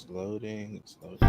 loading. It's loading.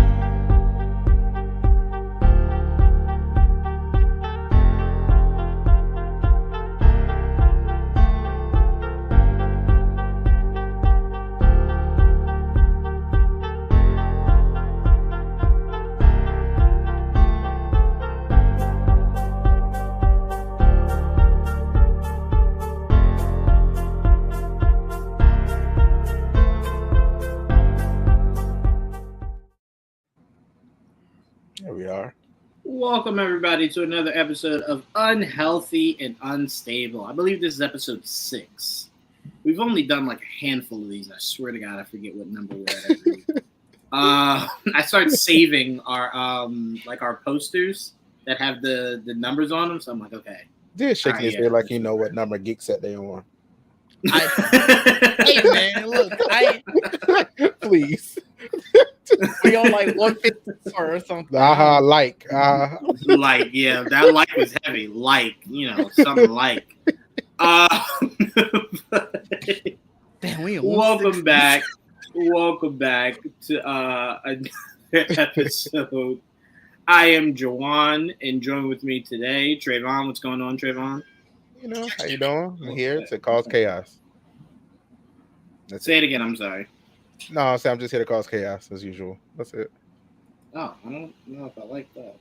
There we are. Welcome, everybody, to another episode of Unhealthy and Unstable. I believe this is episode 6. We've only done like a handful of these. I swear to God, I forget what number we're at every week. I started saving our our posters that have the numbers on them. So I'm like, okay. Did shaking his head like you know what number geek set they on. Hey man, look, Please. we on like 154 or something. Like. Yeah, that like was heavy. Something like. Damn, we Welcome back to another episode. I am Jawan, and join with me today, Trayvon. What's going on, Trayvon? You know, how you doing? I'm here to cause chaos. Say it again, I'm sorry. No, I'm just here to cause chaos as usual. That's it. Oh, I don't know if I like that.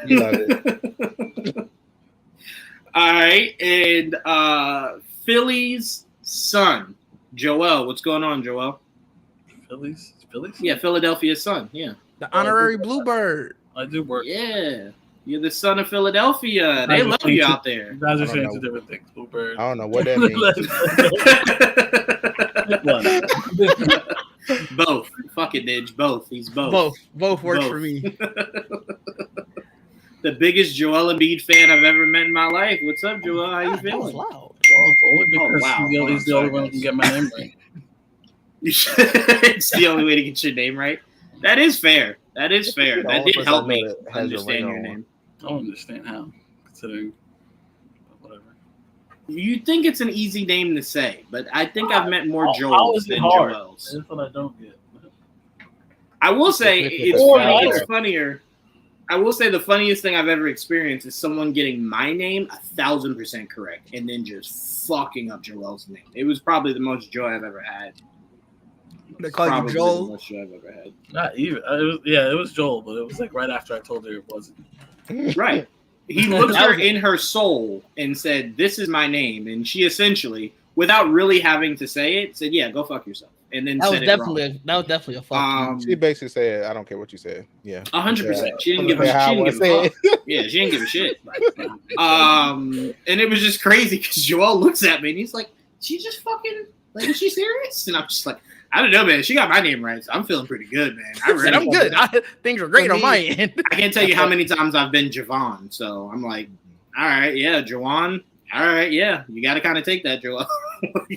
You love it. All right, and Philly's son, Joel. What's going on, Joel? Phillies? Yeah, Philadelphia's son. Yeah, the honorary Bluebird. I do work. Yeah, you're the son of Philadelphia. They love you out there. You guys are I don't saying know. two different things. Bluebird. I don't know what that means. Both. Fuck it, Didge. Both. He's both. Both works Both. for me. The biggest Joel Embiid fan I've ever met in my life. What's up, Joel? How you That was feeling? loud. Well, it's only because wow. he's the only one who can get my name right. It's the only way to get your name right. That is fair. That did help me that has your understand ring your on. name. I don't understand how, considering whatever. You think it's an easy name to say, but I think I've met more How Joels is it than hard? Joels. That's what I don't get. I will say it's Or funny. higher. It's funnier. I will say the funniest thing I've ever experienced is someone getting my name 1,000% correct and then just fucking up Joel's name. It was probably the most joy I've ever had. They call you Probably the Joel. most joy I've ever had. Not even. It was Joel, but it was like right after I told her it wasn't. Right. He looked her in her soul and said, "This is my name," and she essentially, without really having to say it, said, "Yeah, go fuck yourself," and then That was said definitely it that was definitely a fuck. She basically said, "I don't care what you said." Yeah, 100%. She didn't give Yeah, how I a wanna say fuck. Yeah, she didn't give a shit. And it was just crazy because Joel looks at me and he's like, "She just fucking like, is she serious?" And I'm just like, I don't know, man. She got my name right, so I'm feeling pretty good, man. I said, I'm good. Things are great on my end. I can't tell you how many times I've been Javon, so I'm like, all right, yeah, Jawan. All right, yeah, you got to kind of take that, Joel.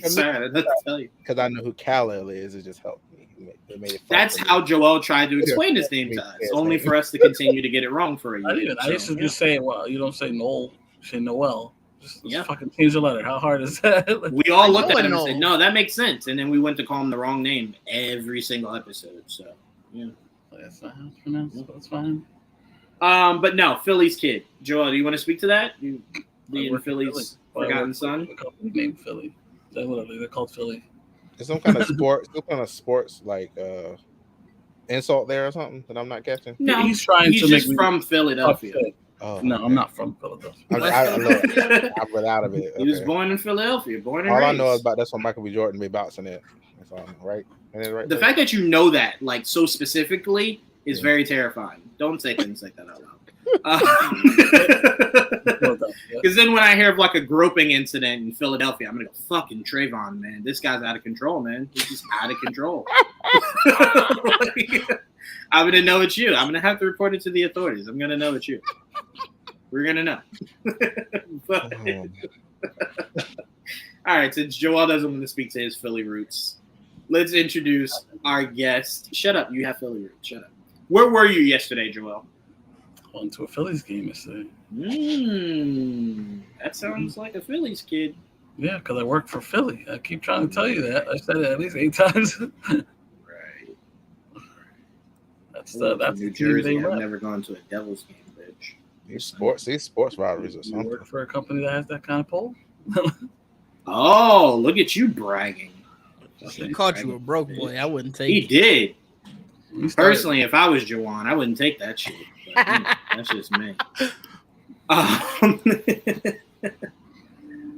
Sorry, I don't know what to tell you. because I know who Kal-El is. It just helped me. It made it fun That's for me. how Joel tried to explain his name to us, only for us to continue to get it wrong for a year. I used to just say, well, you don't say Noel, you say Noel. Just Yeah. fucking change the letter. How hard is that? Like, We all looked know at it him and all. said, "No, that makes sense." And then we went to call him the wrong name every single episode. So, yeah. that's not how it's pronounced. That's fine. But no, Philly's kid, Joel. Do you want to speak to that? You I being work for Philly's Philly. forgotten son. A company named Philly. That's what they're called, Philly. There's some kind of sports like insult there or something that I'm not catching. No, He's trying to just make me from Philadelphia. upset. Oh, No, okay. I'm not from Philadelphia. I'm read out of it. He was Okay. born in Philadelphia, born and All I raised. know is about that's when Michael B. Jordan be bouncing it. That's all I know, right? And then right The there. fact that you know that, like, so specifically is Yeah. very terrifying. Don't say things like that out loud. Philadelphia. Because then when I hear of like a groping incident in Philadelphia, I'm gonna go, fucking Trayvon, man. This guy's out of control, man. He's just out of control. I'm gonna know it's you. I'm gonna have to report it to the authorities. I'm gonna know it's you. We're gonna know. But- all right, since Joel doesn't want to speak to his Philly roots, let's introduce our guest. Shut up, you have Philly roots. Shut up. Where were you yesterday, Joel? Went to a Phillies game yesterday. That sounds like a Phillies kid. Yeah, because I work for Philly. I keep trying to tell you that. I said it at least 8 times. Right. That's New the team Jersey. they I've rep. never gone to a Devils game, bitch. These sports rivalries or You something. work for a company that has that kind of poll. Oh, look at you bragging. He called you a broke boy. I wouldn't take He it. did. You started- Personally, if I was Jawan, I wouldn't take that shit. But, that's just me.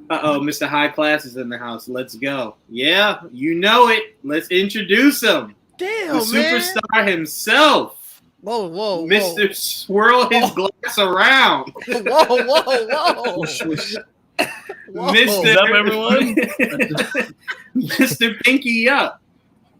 Mr. High Class is in the house. Let's go. Yeah, you know it. Let's introduce him. Damn, The man. superstar himself. Whoa, whoa, whoa. Mr. Swirl his glass around. Whoa, whoa, whoa. Whoosh, whoosh. Whoa. Mr. What's up, everyone? Mr. Pinky Up.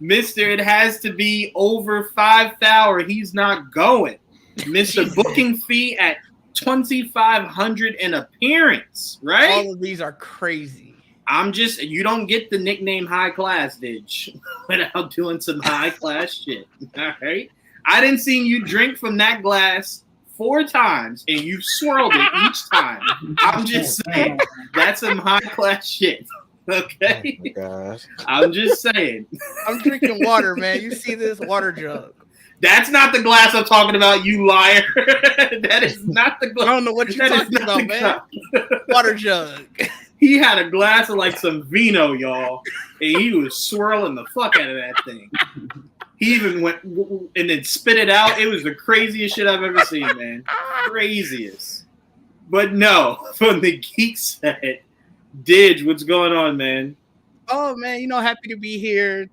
Mr. It has to be over 5,000. He's not going. Mr. Booking fee at 2,500 an appearance, right? All of these are crazy. You don't get the nickname High Class, bitch, without doing some high class shit. All right. I didn't see you drink from that glass 4 times and you swirled it each time. I'm just saying that's some high class shit. Okay. Oh my gosh. I'm just saying. I'm drinking water, man. You see this water jug? That's not the glass I'm talking about, you liar. That is not the I glass. don't know what you're That is talking not about, the man. cup. Water jug. He had a glass of like some vino, y'all, and he was swirling the fuck out of that thing. He even went and then spit it out. It was the craziest shit I've ever seen, man. Craziest. But no, from the geek set, Didge, what's going on, man? Oh man, happy to be here. It's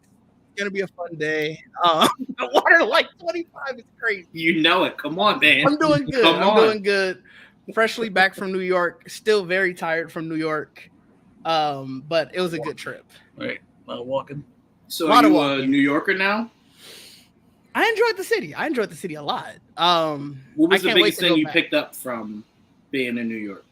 gonna be a fun day. The water like 25 is crazy. You know it. Come on, man. I'm doing good. Come I'm on. doing good. Freshly back from New York. Still very tired from New York. But it was a good trip. Right. Walking. So Lot are of you a walking. New Yorker now? I enjoyed the city. I enjoyed the city a lot. What was I the can't wait biggest to thing go you back. picked up from being in New York?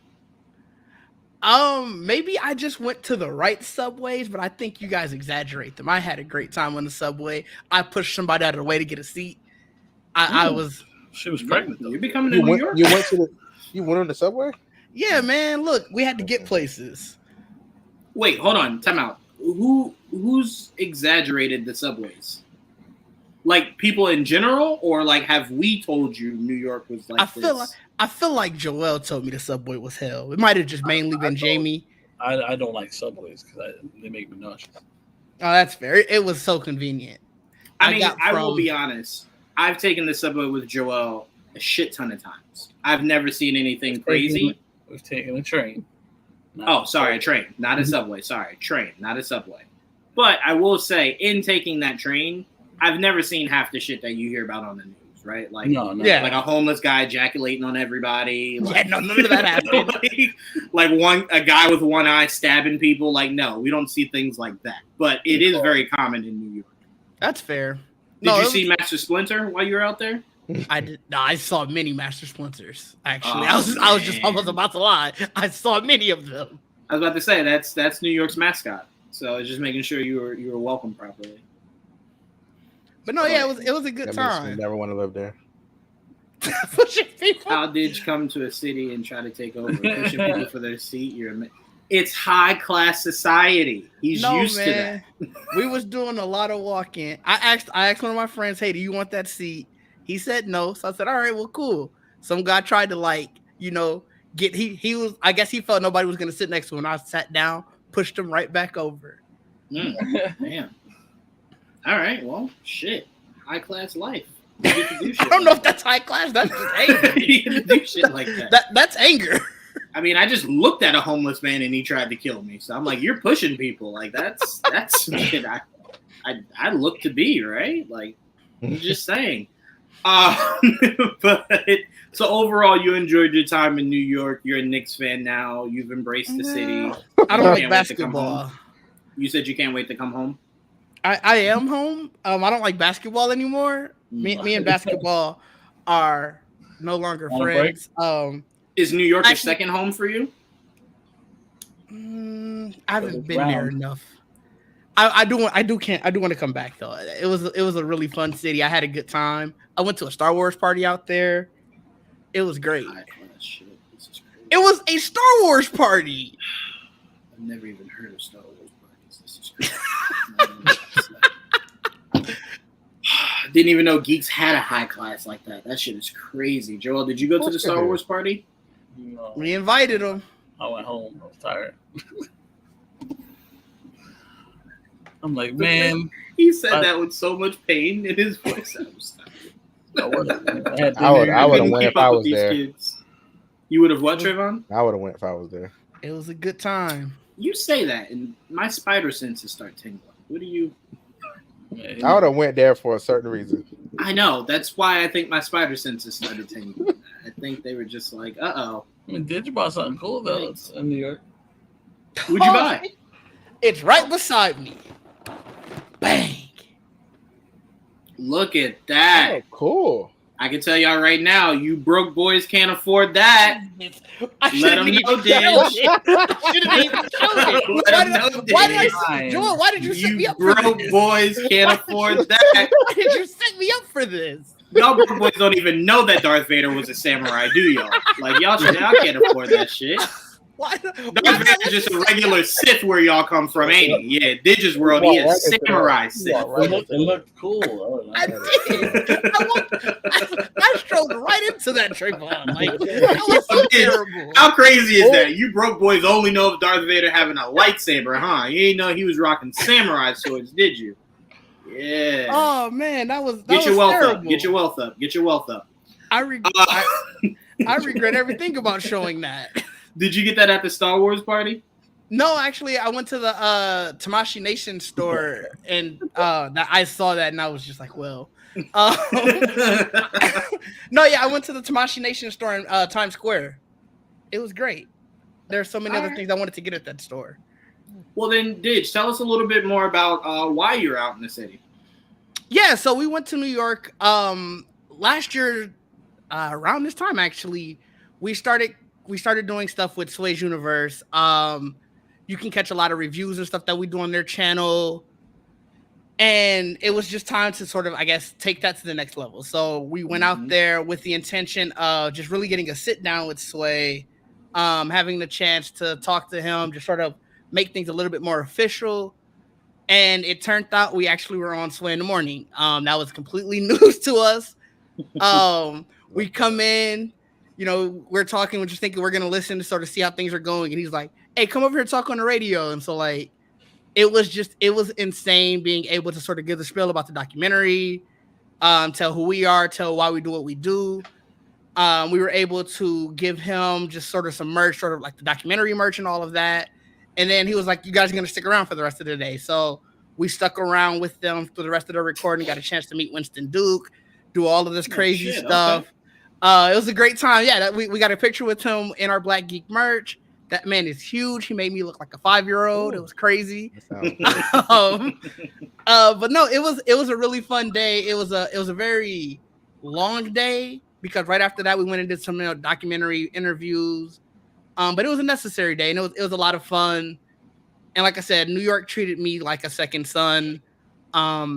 Maybe I just went to the right subways, but I think you guys exaggerate them. I had a great time on the subway. I pushed somebody out of the way to get a seat. I was, She was pregnant though. You're becoming a You New went, Yorker. you went on the subway? yeah, man. Look, we had to get places. Wait, hold on. Time out. Who's exaggerated the subways? Like people in general, or like have we told you New York was like I feel like Joel told me the subway was hell. It might have just mainly been Jamie. I don't like subways because they make me nauseous. Oh, that's fair. It was so convenient. I mean, got I will from- be honest. I've taken the subway with Joel a shit ton of times. I've never seen anything crazy. We've taken a train. Oh, sorry, a train, not a subway. Sorry, train, not a subway. But I will say, in taking that train, I've never seen half the shit that you hear about on the news, right? Like, No. Yeah. like a homeless guy ejaculating on everybody. Yeah, Like, no, none of that happened. like a guy with one eye stabbing people. Like, no, we don't see things like that. But it is very common in New York. That's fair. Did No, you it see Master Splinter while you were out there? I did. No, I saw many Master Splinters. Actually, Oh, I was just man. almost about to lie. I saw many of them. I was about to say that's New York's mascot. So I was just making sure you were welcome properly. But no, yeah, it was a good That makes me time. never want to live there. Pushing people. How did you come to a city and try to take over, pushing people for their seat? It's high class society. He's used to that. We was doing a lot of walking. I asked one of my friends, "Hey, do you want that seat?" He said no. So I said, "All right, well, cool." Some guy tried to get he was. I guess he felt nobody was gonna sit next to him. I sat down, pushed him right back over. Damn. All right. Well, shit. High class life. You get to do shit I don't know like if that's high class. That's just that. anger. You get to do shit like that. That's anger. I mean, I just looked at a homeless man and he tried to kill me. So I'm like, you're pushing people. Like that's shit I look to be, right? Like, I'm just saying. But so overall, you enjoyed your time in New York. You're a Knicks fan now. You've embraced the city. I don't You like can't wait to come basketball. home. You said you can't wait to come home. I am home. I don't like basketball anymore. Me and basketball are no longer On a break? friends. Is New York your Actually- second home for you? I haven't been there enough. I do want to come back though. It was a really fun city. I had a good time. I went to a Star Wars party out there. It was great. High class shit. This is crazy. It was a Star Wars party. I've never even heard of Star Wars parties. This is crazy. Didn't even know geeks had a high class like that. That shit is crazy. Joel, did you go to the Star Wars party? No, We invited him. I went home. I was tired. I'm like, man, He said that with so much pain in his voice. I would have went if I was there. Kids. You would have what, Trayvon? I would have went if I was there. It was a good time. You say that, and my spider senses start tingling. What do you? I would have went there for a certain reason. I know. That's why I think my spider senses started tingling. I think they were just like, "Uh-oh." I mean, did you buy something cool though in New York? What'd you buy? It's right beside me. Bang. Look at that. Oh, cool. I can tell y'all right now, you broke boys can't afford that. Let them know, Didge. I shouldn't even showed it. Let 'em know, Didge. Joel, why did you set me You up for broke this? boys can't afford that. Why did you set me up for this? Y'all broke boys don't even know that Darth Vader was a samurai, do y'all? Like, y'all can't afford that shit. Why? Darth Vader's just a regular Sith where y'all come from, ain't he? Yeah, Digi's world, he is samurai Sith. It looked cool. Oh, I did. I strolled right into that, Trayvon. Like, that was so terrible. How crazy is that? You broke boys only know of Darth Vader having a lightsaber, huh? You ain't know he was rocking samurai swords, did you? Yeah. Oh man, that was Get your wealth terrible. up. Get your wealth up. Get your wealth up. I regret everything about showing that. Did you get that at the Star Wars party? No, actually, I went to the Tamashii Nation store and that I saw that and I was just like, well, no, yeah, I went to the Tamashii Nation store in Times Square. It was great. There are so many other things I wanted to get at that store. Well, then, Didge, tell us a little bit more about why you're out in the city. Yeah, so we went to New York last year around this time. Actually, we started doing stuff with Sway's Universe. You can catch a lot of reviews and stuff that we do on their channel. And it was just time to sort of, I guess, take that to the next level. So we went out there with the intention of just really getting a sit down with Sway, having the chance to talk to him, just sort of make things a little bit more official. And it turned out we actually were on Sway in the Morning. That was completely news to us. We come in, we're talking, we're just thinking we're going to listen to sort of see how things are going. And he's like, hey, come over here and talk on the radio. And so like, it was insane being able to sort of give the spiel about the documentary, tell who we are, tell why we do what we do. We were able to give him just sort of some merch, sort of like the documentary merch and all of that. And then he was like, you guys are going to stick around for the rest of the day. So we stuck around with them for the rest of the recording, got a chance to meet Winston Duke, do all of this crazy stuff. Okay. It was a great time. Yeah, we got a picture with him in our Black Geek merch. That man is huge. He made me look like a 5-year-old. It was crazy. But no, it was a really fun day. It was a very long day because right after that we went and did some documentary interviews. But it was a necessary day and it was a lot of fun. And like I said, New York treated me like a second son. I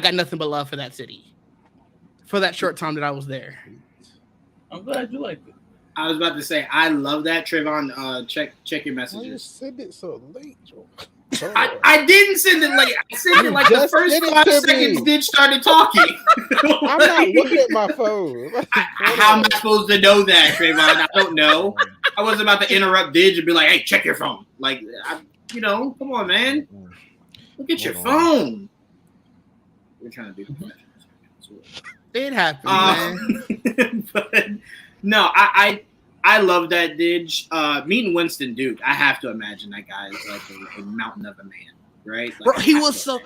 got nothing but love for that city for that short time that I was there. I'm glad you liked it. I was about to say, I love that. Trayvon, check your messages. Why you send it so late, Joel? I didn't send it late. I sent it like the first 5 seconds Didge started talking. I'm not looking at my phone. How am I supposed to know that, Trayvon? I don't know. I wasn't about to interrupt Didge and be like, hey, check your phone. Like, come on, man. Look at your phone. We're trying to do it happened, man. But no, I love that Didge. Meeting Winston Duke, I have to imagine that guy is like a mountain of a man, right? Like, bro, he was so.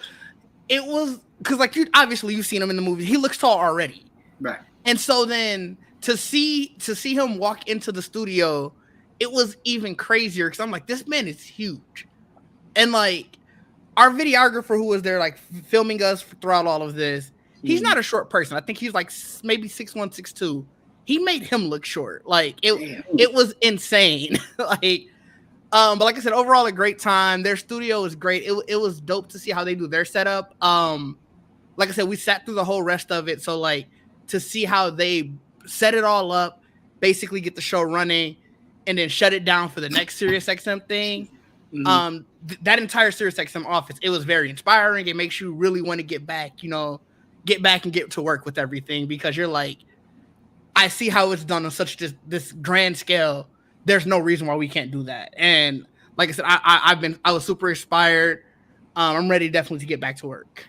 It was because like obviously you've seen him in the movie. He looks tall already, right? And so then to see him walk into the studio, it was even crazier because I'm like, this man is huge, and like our videographer who was there like filming us throughout all of this, he's not a short person. I think he's like maybe 6'1", 6'2". He made him look short. Like it was insane. But like I said, overall a great time. Their studio was great. It was dope to see how they do their setup. Like I said, we sat through the whole rest of it. So like to see how they set it all up, basically get the show running, and then shut it down for the next SiriusXM thing. That entire SiriusXM office, it was very inspiring. It makes you really want to get back, get back and get to work with everything, because you're like, I see how it's done on such this grand scale. There's no reason why we can't do that. And like I said, I was super inspired. I'm ready definitely to get back to work.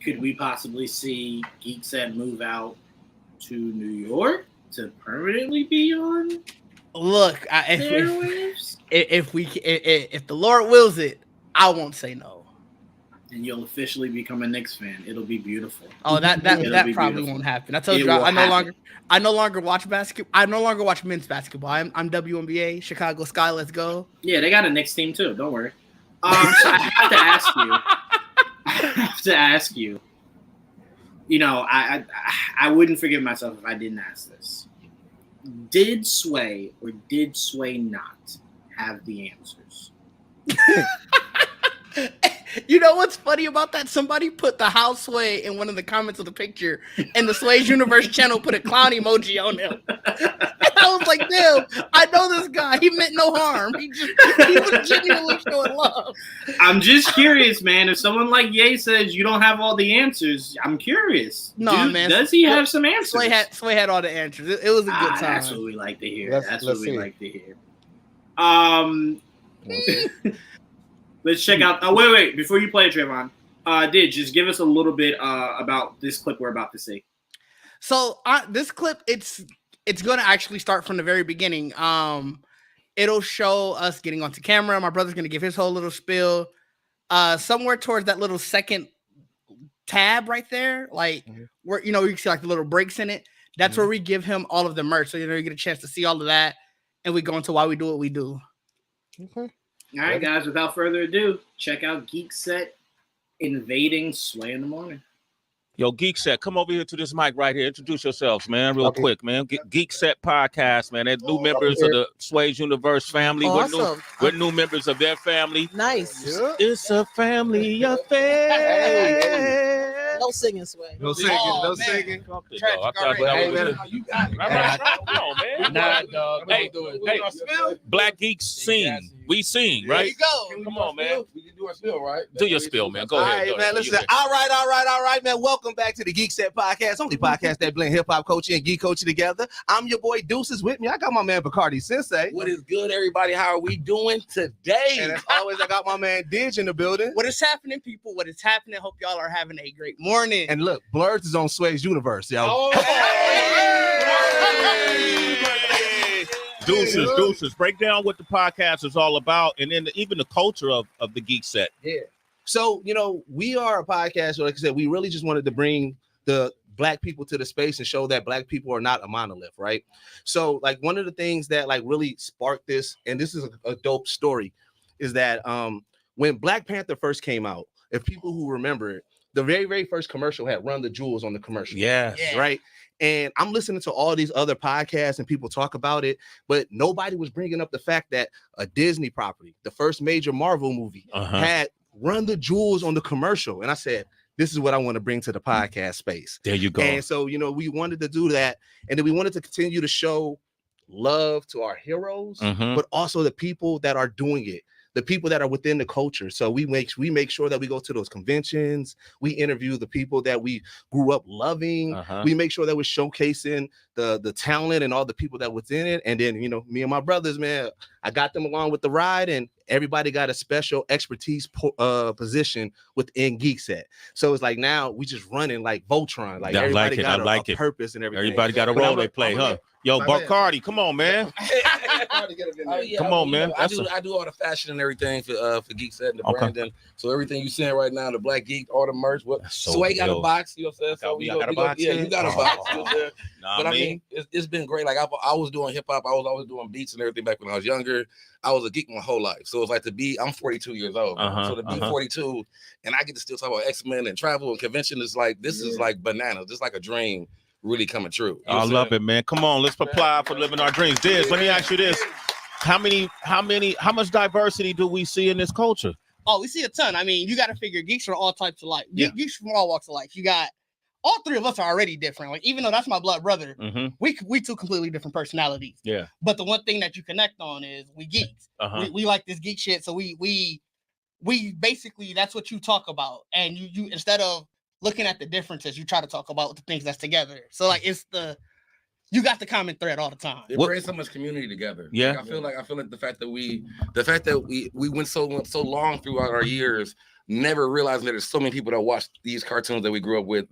Could we possibly see Geekset move out to New York to permanently be on Look, if the Lord wills it, I won't say no. And you'll officially become a Knicks fan. It'll be beautiful. Oh, that probably beautiful. won't happen. I told you, I no longer watch basketball. I no longer watch men's basketball. I'm WNBA, Chicago Sky. Let's go. Yeah, they got a Knicks team too. Don't worry. So I have to ask you. You know, I wouldn't forgive myself if I didn't ask this. Did Sway or did Sway not have the answers? You know what's funny about that? Somebody put the house Sway in one of the comments of the picture, and the Sway's Universe channel put a clown emoji on him. I was like, damn, I know this guy. He meant no harm. He was genuinely showing love. I'm just curious, man. If someone like Ye says you don't have all the answers, I'm curious. No, man. Does he have some answers? Sway had all the answers. It was a good time. That's what we like to hear. Let's see. Like to hear. Let's check out. Oh, wait. Before you play, Trayvon, just give us a little bit about this clip we're about to see. So this clip, it's going to actually start from the very beginning. It'll show us getting onto camera. My brother's going to give his whole little spiel. Somewhere towards that little second tab right there, like where you can see like the little breaks in it. That's where we give him all of the merch. So you get a chance to see all of that, and we go into why we do what we do. Okay. All right, guys, without further ado, check out Geekset invading Sway in the Morning. Yo, Geekset, come over here to this mic right here. Introduce yourselves, man, real quick, man. Geekset Podcast, man. They're new members of the Sway's Universe family. Awesome. We're new members of their family. Nice. Yeah. It's a family affair. No singing, Sway. No singing. Oh, No man. singing. Fuck it, Tragic, dog. I thought already. that Hey, was man, it. you got it. Right. Come on, man. Nah, dog. Hey, Hey, Black Geeks sing. We sing, There right? you go. Come on, man. We can do our spill, right? Do your spill, man. Go All ahead. right, go man. ahead. Listen. You there. All right, man. Welcome back to the Geek Set Podcast, only podcast that blend hip hop coaching and geek coaching together. I'm your boy Deuces. With me, I got my man Bacardi Sensei. What is good, everybody? How are we doing today? And as always, I got my man Didge in the building. What is happening, people? What is happening? Hope y'all are having a great morning. And look, Blurs is on Sway's Universe, yo. Oh, Deuces. Break down what the podcast is all about, and then even the culture of the Geek Set. Yeah. So, we are a podcast. So like I said, we really just wanted to bring the Black people to the space and show that Black people are not a monolith, right? So, like, one of the things that like really sparked this, and this is a dope story, is that when Black Panther first came out, if people who remember it, the very, very first commercial had Run the Jewels on the commercial. Yeah. Right. And I'm listening to all these other podcasts and people talk about it, but nobody was bringing up the fact that a Disney property, the first major Marvel movie, had Run the Jewels on the commercial. And I said, this is what I want to bring to the podcast space. There you go. And so, we wanted to do that. And then we wanted to continue to show love to our heroes, but also the people that are doing it, the people that are within the culture. So we make sure that we go to those conventions. We interview the people that we grew up loving. We make sure that we're showcasing the talent and all the people that was in it. And then, me and my brothers, man, I got them along with the ride, and everybody got a special expertise position within Geekset. So it's like now we just running like Voltron. Like everybody got a purpose and everything. Everybody got a role they play, huh? Yo, Bacardi, come on, man. Come on, man. I do all the fashion and everything for Geekset and the branding. So everything you seeing right now, the Black Geek, all the merch. So Sway got a box, you know what I'm saying? So I got a box. Yeah, you got a box. You know what I'm saying? But I me. mean, it's been great. Like I was doing hip hop, I was always doing beats and everything back when I was younger. I was a geek my whole life. So it's like I'm 42 years old. So to be 42 and I get to still talk about X-Men and travel and convention is like, this is like bananas. It's like a dream really coming true. You know I what I'm love saying? it, man. Come on, let's apply for living our dreams. Diz, let me ask you this. How much diversity do we see in this culture? Oh, we see a ton. I mean, you got to figure geeks from all types of life. Yeah. Geeks from all walks of life. You got all three of us are already different. Like, even though that's my blood brother, we two completely different personalities. Yeah. But the one thing that you connect on is we geeks. We like this geek shit. So we basically, that's what you talk about. And you instead of looking at the differences, you try to talk about the things that's together. So like you got the common thread all the time. It brings so much community together. Yeah. Like, I feel like the fact that we went so long throughout our years, never realizing that there's so many people that watch these cartoons that we grew up with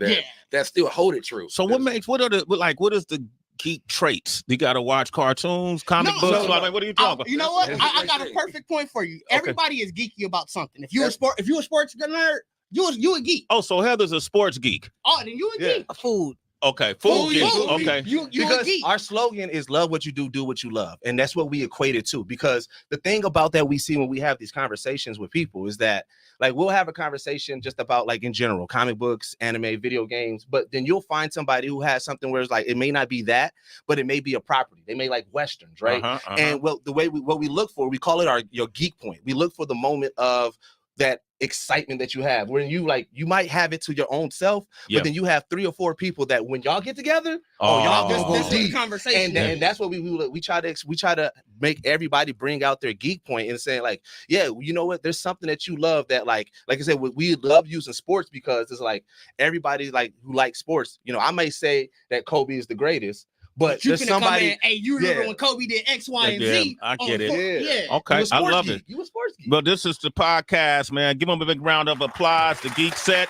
that still hold it true. So what is the geek traits? You got to watch cartoons, comic books. What are you talking about? You know what? I got a perfect point for you. Everybody is geeky about something. If you a sports nerd, you a geek. Oh, so Heather's a sports geek. Oh, then you a geek. Food. Okay, food geek. Okay, you because a geek. Our slogan is "Love what you do what you love," and that's what we equate it to. Because the thing about that we see when we have these conversations with people is that, like, we'll have a conversation just about, like, in general, comic books, anime, video games, but then you'll find somebody who has something where it's like it may not be that, but it may be a property. They may like westerns, right? And what we look for, we call it your geek point. We look for the moment of that excitement that you have, where you might have it to your own self, but then you have 3 or 4 people that when y'all get together, y'all go deep. Conversation, and that's what we try to make everybody bring out their geek point and saying, like, yeah, you know what, there's something that you love that like I said, we love using sports because it's like everybody like who likes sports. You know, I may say that Kobe is the greatest, but you there's somebody. Hey, you remember when Kobe did X, Y, and Z? I get it. Yeah. Okay, I love it. You a sports geek. Well, this is the podcast, man. Give them a big round of applause. The Geek Set,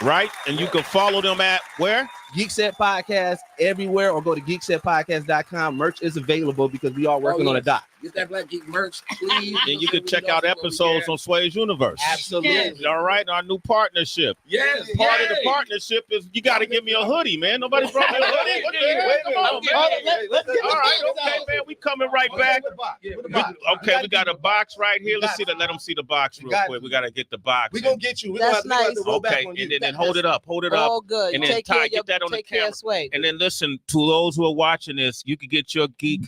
right? And you can follow them at where? Geek Set Podcast everywhere, or go to geeksetpodcast.com. Merch is available because we are working on a doc. Get that Black Geek merch, please. And you can check out episodes on Sway's Universe. Absolutely. All right, our new partnership. Yes. Part of the partnership is you got to give me a hoodie, man. Nobody brought me a hoodie. What the hell? Come on, man. All right, okay, man. We coming right back. Okay, we got a box right here. Let them see the box real quick. We got to get the box. We're gonna get you. That's nice. Okay, and then hold it up. Oh, good. And then take care get that on the camera. Sway. And then listen, to those who are watching this, you can get your Geek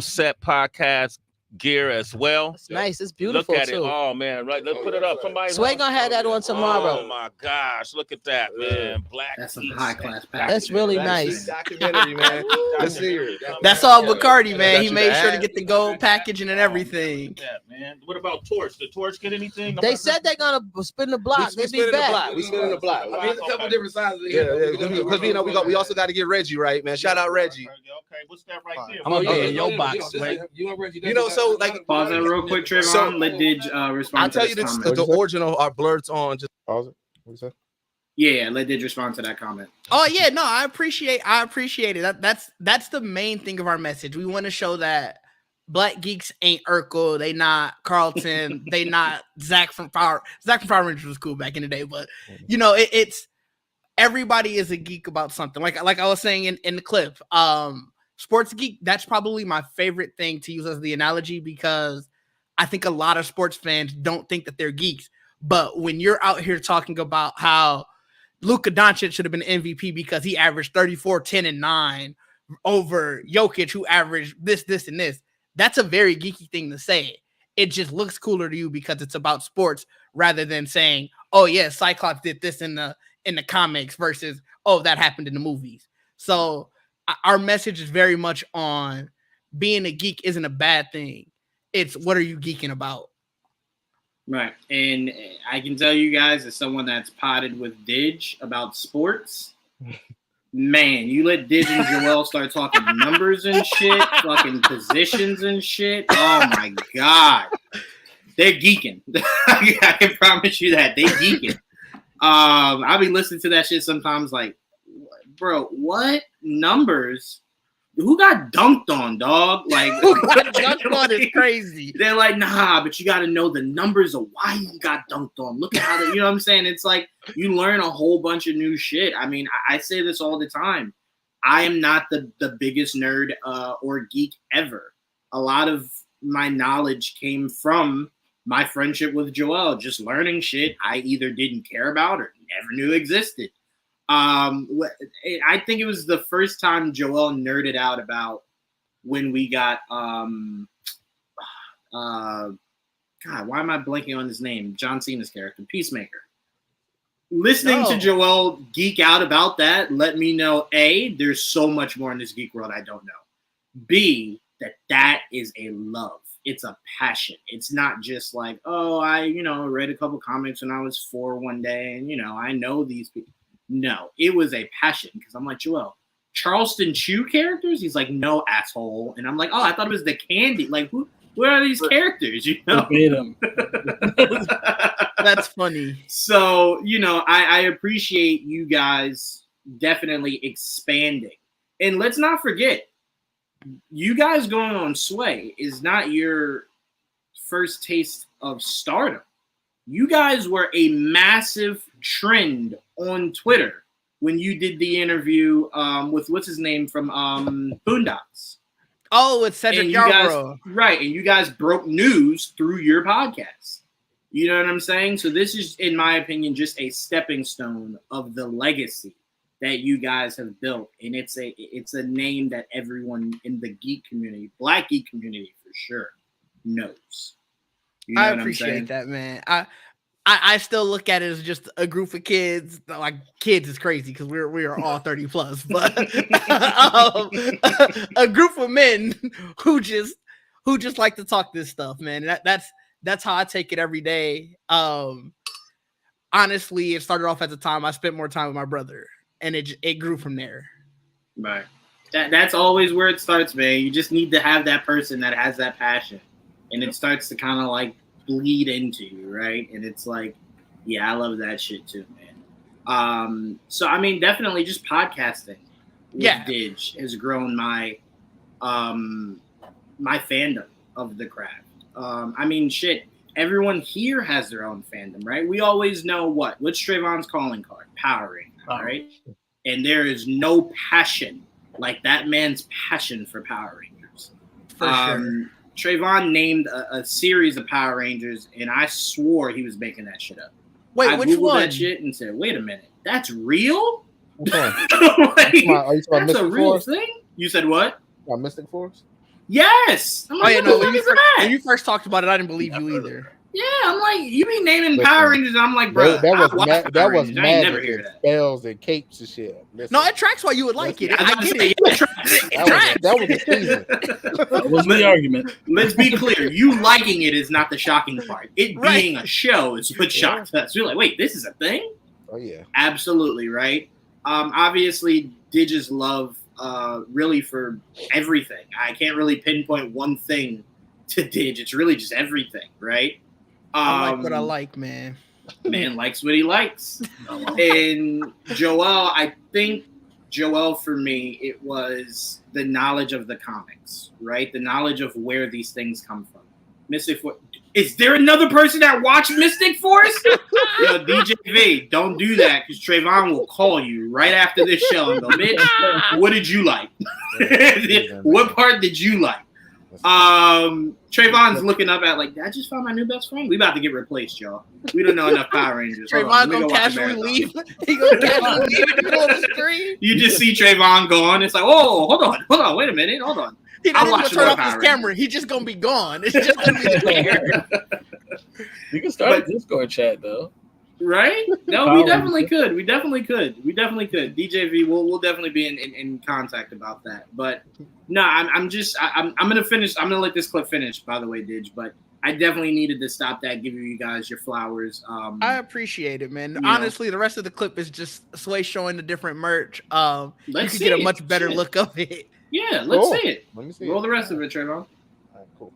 Set podcast gear as well. It's nice. It's beautiful. Look at too. it. Oh man, right. Let's put it up. Somebody. Sway gonna have that on tomorrow. Oh my gosh, look at that, man. Black. That's some Geek high Set. class package. That's really nice. Documentary, man. Let's see it. That's all Bacardi, man. Got He you made the sure to ad. get the gold packaging and everything. Yeah, man. What about Torch? Did Torch get anything? They said they're gonna spin the block. We They spinning be the back. block. We spinning the block. I mean, it's a couple different sizes. Because you know we also got to get Reggie right, man. Shout out Reggie. Okay, what's that right there? I'm gonna be in your box, Sway. You know, so like Pause that real quick, Trayvon. So- Let Didge respond. I'll to tell you this this, comment. the original our blurts on. Just Pause it. What you say? Yeah, let Didge respond to that comment. Oh yeah, no, I appreciate it. That's the main thing of our message. We want to show that Black geeks ain't Urkel, they not Carlton, they not Zach from Power Rangers was cool back in the day, but you know, it's everybody is a geek about something. Like I was saying in the clip, sports geek, that's probably my favorite thing to use as the analogy because I think a lot of sports fans don't think that they're geeks. But when you're out here talking about how Luka Doncic should have been MVP because he averaged 34, 10, and 9 over Jokic, who averaged this, and this, that's a very geeky thing to say. It just looks cooler to you because it's about sports rather than saying, oh, yeah, Cyclops did this in the comics versus, oh, that happened in the movies. So our message is very much on being a geek isn't a bad thing. It's what are you geeking about? Right. And I can tell you guys, as someone that's potted with Didge about sports, man, you let Didge and Joel start talking numbers and shit, fucking positions and shit. Oh my God. They're geeking. I can promise you that. They're geeking. I'll be listening to that shit sometimes like, bro, what numbers? Who got dunked on, dog? Like, Dunked on is crazy. They're like, nah, but you got to know the numbers of why he got dunked on. Look at how they, you know what I'm saying? It's like you learn a whole bunch of new shit. I mean, I say this all the time. I am not the biggest nerd or geek ever. A lot of my knowledge came from my friendship with Joel, just learning shit I either didn't care about or never knew existed. I think it was the first time Joel nerded out about when we got God, why am I blanking on his name? John Cena's character, Peacemaker. Listening to Joel geek out about that let me know, A, there's so much more in this geek world I don't know. B, that is a love. it's a passion. It's not just like, oh, I, read a couple comics when I was 4 one day and, I know these people. No, it was a passion because I'm like, Joel, Charleston Chew characters? He's like, no, asshole. And I'm like, oh, I thought it was the candy. Like, who are these characters? That's funny. So, I appreciate you guys definitely expanding. And let's not forget, you guys going on Sway is not your first taste of stardom. You guys were a massive trend on Twitter when you did the interview with what's his name from Boondocks. Oh, it's Cedric Yarbrough. Right, and you guys broke news through your podcast. You know what I'm saying? So this is, in my opinion, just a stepping stone of the legacy that you guys have built, and it's a name that everyone in the geek community, Black geek community for sure, knows. You know I appreciate that, man. I still look at it as just a group of kids. Like, kids is crazy because we are all 30 plus, but a group of men who just like to talk this stuff, man. That's how I take it every day. Honestly, it started off at the time I spent more time with my brother, and it grew from there. Right. That's always where it starts, man. You just need to have that person that has that passion, and it starts to kind of like bleed into you, right? And it's like, yeah, I love that shit too, man. So I mean, definitely just podcasting with Dig has grown my my fandom of the craft. I mean, shit, everyone here has their own fandom, right? We always know what's Trayvon's calling card? Power Rangers, right? And there is no passion like that man's passion for Power Rangers. For sure. Trayvon named a series of Power Rangers, and I swore he was making that shit up. Wait, which one? I Googled that shit and said, wait a minute, that's real? Are Like, you talking about that's a Mystic real Force? thing? You said what? Mystic Force? Yes. I'm Oh like, yeah, what no. the fuck is that? When you first talked about it, I didn't believe you either. Yeah, I'm like, you be naming Listen, Power Rangers, and I'm like, bro, that was Power Rangers. I ain't never magic hear and that. spells and capes and shit. Listen, No, it tracks why you would like it. I get it. that was the season. That was the argument. Let's be clear. You liking it is not the shocking part. It Right. being a show is what shocked us. We're like, wait, this is a thing? Oh yeah. Absolutely, right? Obviously, Dig's love really for everything. I can't really pinpoint one thing to Dig. It's really just everything, right? I like what I like, man. Man likes what he likes. And Joel, I think Joel, for me, it was the knowledge of the comics, right? The knowledge of where these things come from. Mystic Force. Is there another person that watched Mystic Force? Yo, DJ V, don't do that because Trayvon will call you right after this show and go, Mitch, what did you like? What part did you like? Trayvon's looking up at like, I just found my new best friend. We about to get replaced, y'all. We don't know enough Power Rangers. Trayvon gonna casually leave. He gonna casually leave in the middle of the screen. You just see Trayvon gone. It's like, oh, hold on, wait a minute, hold on. He I'll doesn't watch even turn more off his Power camera. He just gonna be gone. It's just gonna be there. You can start a Discord chat though. Right? No, we definitely could. We definitely could. DJ V, we'll definitely be in contact about that. But no, I'm gonna finish. I'm gonna let this clip finish, by the way, Dig. But I definitely needed to stop that, give you guys your flowers. I appreciate it, man. Honestly, the rest of the clip is just Sway showing the different merch. You can get a much better look of it. Yeah, let's see it. Let me see. Roll the rest of it, Trayvon. All right, cool.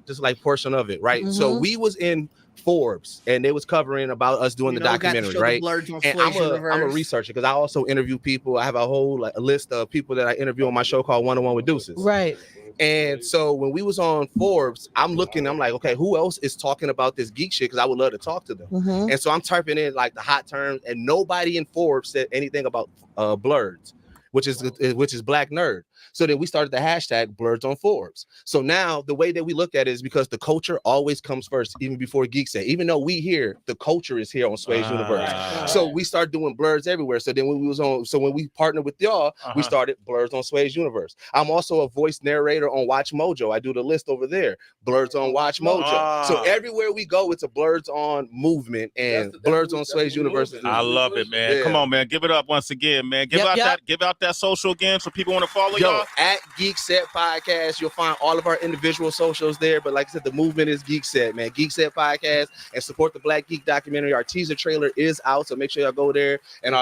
Just like portion of it, right? Mhm. So we was in Forbes, and they was covering about us doing the documentary, right? And I'm a researcher because I also interview people. I have a whole a list of people that I interview on my show called One on One with Deuces. Right. And so when we was on Forbes, I'm like, okay, who else is talking about this geek shit? Because I would love to talk to them. Mhm. And so I'm typing in like the hot terms, and nobody in Forbes said anything about Blurds, which is Black Nerd. So then we started the hashtag Blurds on Forbes. So now the way that we look at it is because the culture always comes first, even before geek say. Even though we here, the culture is here on Sway's Universe. So we start doing Blurds everywhere. So then when we partnered with y'all, we started Blurds on Sway's Universe. I'm also a voice narrator on Watch Mojo. I do the list over there. Blurds on Watch Mojo. So everywhere we go, it's a Blurds on movement and Blurds on Sway's Universe. I love it, man. Yeah. Come on, man. Give it up once again, man. Give out that social again so people want to follow you. y'all? At Geek Set Podcast. You'll find all of our individual socials there. But like I said, the movement is Geek Set, man. Geek Set Podcast, and support the Black Geek documentary. Our teaser trailer is out, so make sure y'all go there. And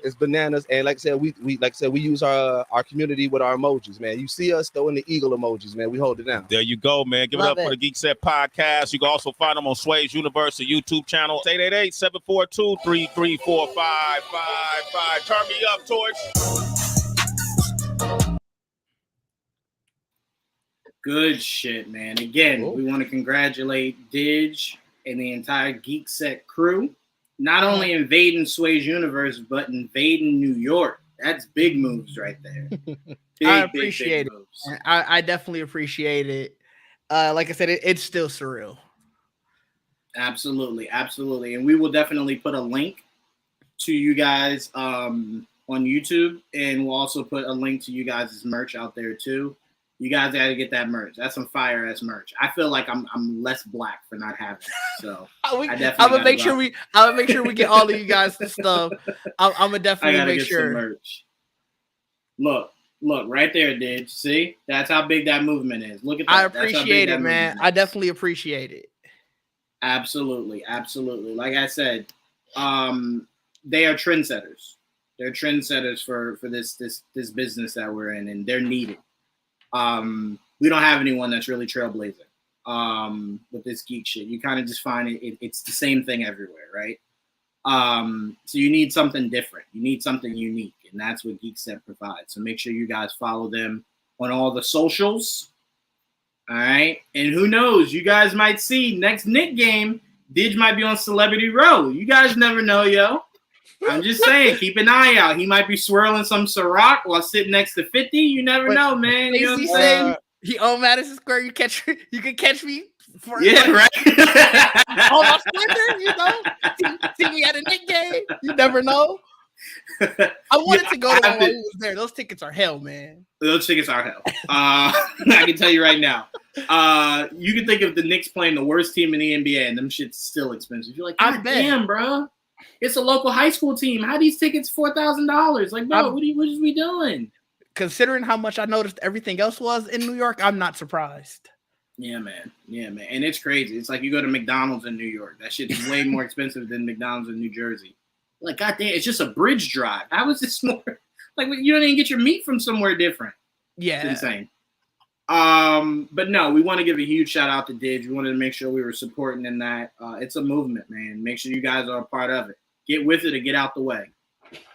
it's bananas. And like I said, we use our community with our emojis, man. You see us throwing the eagle emojis, man. We hold it down. There you go, man. Give it up for the Geek Set Podcast. You can also find them on Sway's Universe, the YouTube channel. 888-742-334-555. Turn me up, Torch. Good shit, man. Again, we want to congratulate Didge and the entire Geek Set crew. Not only invading Sway's Universe, but invading New York. That's big moves right there. I appreciate it. I definitely appreciate it. Like I said, it's still surreal. Absolutely, absolutely. And we will definitely put a link to you guys on YouTube, and we'll also put a link to you guys' merch out there too. You guys got to get that merch. That's some fire ass merch. I feel like I'm less black for not having it. So I'm gonna make sure we get all of you guys the stuff. I'm gonna definitely make sure. Some merch. Look right there, Didge. See, that's how big that movement is. Look at that. I appreciate it, man. I definitely appreciate it. Absolutely, absolutely. Like I said, they are trendsetters. They're trendsetters for this business that we're in, and they're needed. We don't have anyone that's really trailblazing with this geek shit. You kind of just find it's the same thing everywhere, right? So you need something different. You need something unique, and that's what Geek Set provides. So make sure you guys follow them on all the socials. All right, and who knows? You guys might see next Knick game. Didge might be on Celebrity Row. You guys never know, yo. I'm just saying, keep an eye out. He might be swirling some Ciroc while sitting next to 50. You never know, man. You know what I'm saying? He owned Madison Square. You can catch me. Right. On my Twitter, you know. See me at a Knick game. You never know. I wanted to go to one while he was there. Those tickets are hell, man. Those tickets are hell. I can tell you right now. You can think of the Knicks playing the worst team in the NBA, and them shit's still expensive. You're like, God damn, bro. It's a local high school team. How are these tickets $4,000? Like, bro, what is we doing? Considering how much I noticed everything else was in New York, I'm not surprised. Yeah, man. And it's crazy. It's like you go to McDonald's in New York. That shit's way more expensive than McDonald's in New Jersey. Like, goddamn, it's just a bridge drive. How is this more? Like, you don't even get your meat from somewhere different. Yeah. It's insane. But no, we want to give a huge shout out to Didge. We wanted to make sure we were supporting in that. It's a movement, man. Make sure you guys are a part of it. Get with it or get out the way.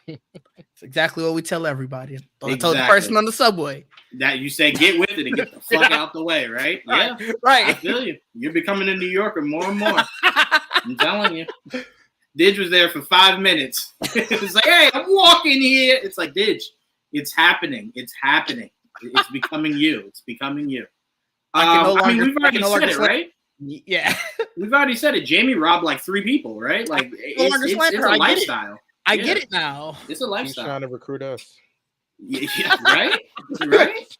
It's exactly what we tell everybody. I told the person on the subway. That you say, get with it and get the fuck out the way, right? Yeah, right. I feel you. You're becoming a New Yorker more and more. I'm telling you. Didge was there for 5 minutes. It's like, hey, I'm walking here. It's like, Didge, it's happening. It's happening. It's becoming you. It's becoming you. I mean, we've already said it, right? Yeah. We've already said it. Jamie robbed like 3 people, right? Like, it's a lifestyle. I get it now. It's a lifestyle. He's trying to recruit us. Yeah, right? Right?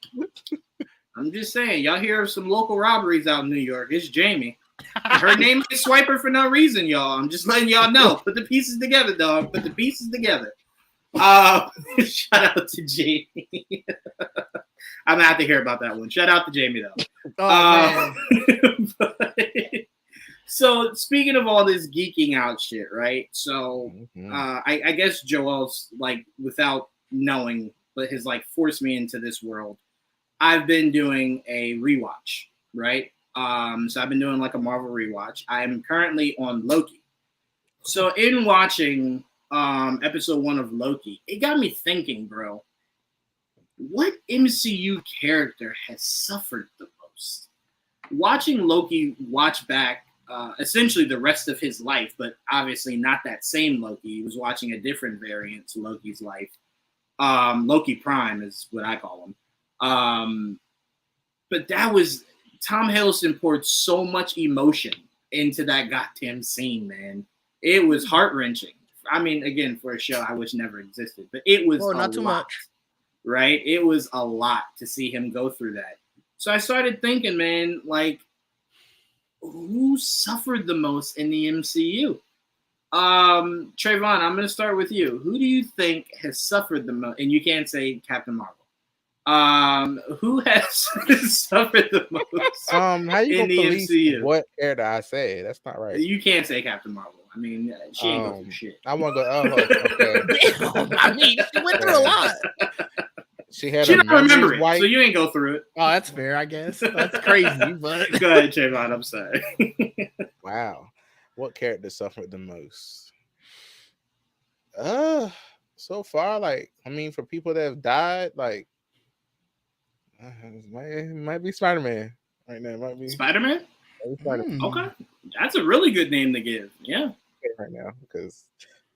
I'm just saying, y'all hear of some local robberies out in New York. It's Jamie. Her name is Swiper for no reason, y'all. I'm just letting y'all know. Put the pieces together, dog. Put the pieces together. Shout out to Jamie. I'm gonna have to hear about that one. Shout out to Jamie though. So speaking of all this geeking out shit, right? So I guess Joel's like, without knowing, but has like forced me into this world. I've been doing a rewatch, right? So I've been doing like a Marvel rewatch. I'm currently on Loki. So in watching episode 1 of Loki, it got me thinking, bro, what MCU character has suffered the most? Watching Loki watch back essentially the rest of his life, but obviously not that same Loki. He was watching a different variant to Loki's life. Loki Prime is what I call him. But that was... Tom Hiddleston poured so much emotion into that goddamn scene, man. It was heart-wrenching. I mean, again, for a show I wish never existed, but it was not too much, right? It was a lot to see him go through that. So I started thinking, man, like, who suffered the most in the MCU? Trayvon, I'm going to start with you. Who do you think has suffered the most? And you can't say Captain Marvel. Who has suffered the most? How you in gonna the police MCU? what character I say? That's not right. You can't say Captain Marvel. I mean, she ain't go through shit. I want to go. Oh, okay. Damn, I mean, she went through a lot. She had. She her don't remember memories it, wiped. so you ain't go through it. Oh, that's fair, I guess. That's crazy, but Go ahead, Trayvon. I'm sorry. Wow. What character suffered the most? So far, like, I mean, for people that have died, like, it might be Spider-Man right now. It might be Spider-Man? Spider-Man Okay. That's a really good name to give. Yeah. right now because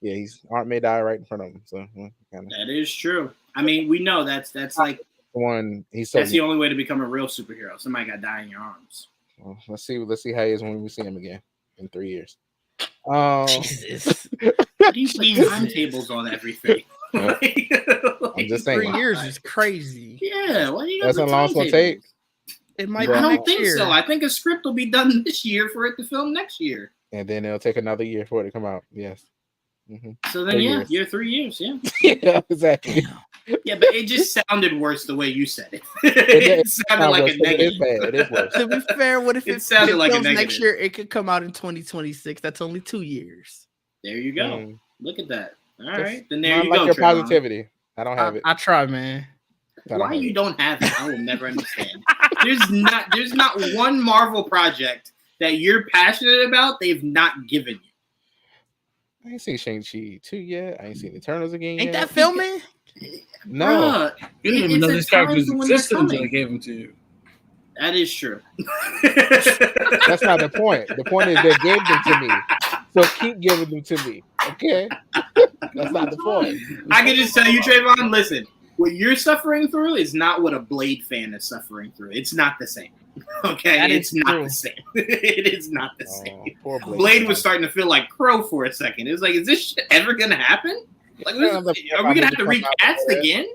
he's Aunt May die right in front of him. So That is true. I mean, we know that's like one. He's so. that's the only way to become a real superhero. Somebody got to die in your arms. Well, let's see how he is when we see him again in 3 years. Jesus. How do you put timetables on everything? I'm just saying. 3 years is crazy. Yeah, why do you got That's the how long it's gonna timetables? take. It might I be I don't next think year. so. I think a script will be done this year for it to film next year. And then it'll take another year for it to come out. Yes. So then, 3 yeah, years. you're 3 years. Yeah. Yeah, exactly. Yeah, but it just sounded worse the way you said it. It It sounded like a It negative. is bad. It is worse. To be fair, what if It it sounded like a films next negative. year? It could come out in 2026. That's only 2 years. There you go. Mm. Look at that. All Just right, then there Not you like go. your Trayvon. positivity. I don't have it. I try, man. I don't Why have you it. don't have it? I will never understand. There's not one Marvel project that you're passionate about they've not given you. I ain't seen Shang-Chi 2 yet. I ain't seen Eternals again Ain't yet. that filming? No, Bruh, You didn't even know it's these a time characters for when they're existed until they coming. gave them to you. That is true. that's not the point. The point is they gave them to me. So keep giving them to me. Okay? That's not the point. I can just tell you, Trayvon, listen, what you're suffering through is not what a Blade fan is suffering through. It's not the same. Okay? That It's is not true. the same. It is not the same. Poor Blade was starting to feel like Crow for a second. It was like, is this shit ever going to happen? Like, are we going to have to recast again?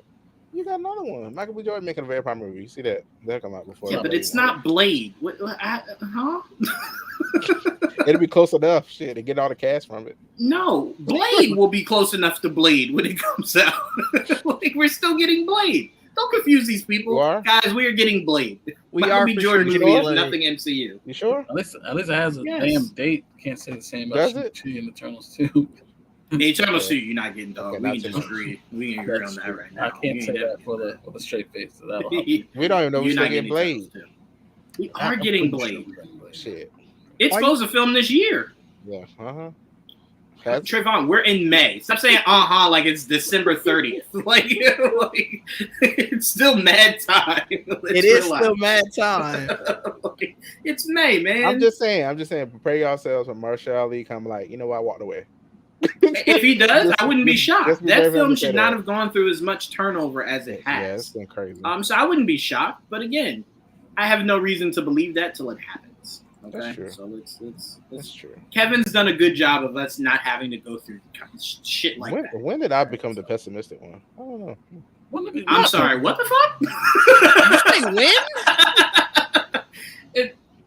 You got another one. Michael B. Jordan making a vampire movie. You see that? That'll come out before. Yeah, but it's not Blade. Huh? It'll be close enough. Shit, to get all the cast from it. No, Blade will be close enough to Blade when it comes out. Like, we're still getting Blade. Don't confuse these people. You are? Guys, we are getting Blade. We Michael are B. for Jordan sure movie getting is Blade. nothing MCU. You sure? At least it has a Yes. damn date. Can't say the same Does about it? Shang-Chi and Eternals too. The Eternal Suit, you're not getting, dog. Okay, We not can too just much. agree. We can agree on that right now. I can't say that with a straight face. So that'll help. We don't even know You're we not still get getting Blade. Eternals, too. We are getting Blade. Shit. It's Why supposed to film this year. Yeah. Trayvon, we're in May. Stop saying like it's December 30th. like it's still mad time. It is still mad time. Like, it's May, man. I'm just saying. Prepare yourselves when Marshall Ali come. Like, you know what? I walked away. If he does, I wouldn't be Just shocked. be That very film happy should to not say have gone through as much turnover as it Yeah, it's has. been crazy. So I wouldn't be shocked. But again, I have no reason to believe that till it happens. Okay, That's true. so let's That's true. Kevin's done a good job of us not having to go through shit like that. When did I become the pessimistic one? I don't know. I'm sorry. What the fuck? When?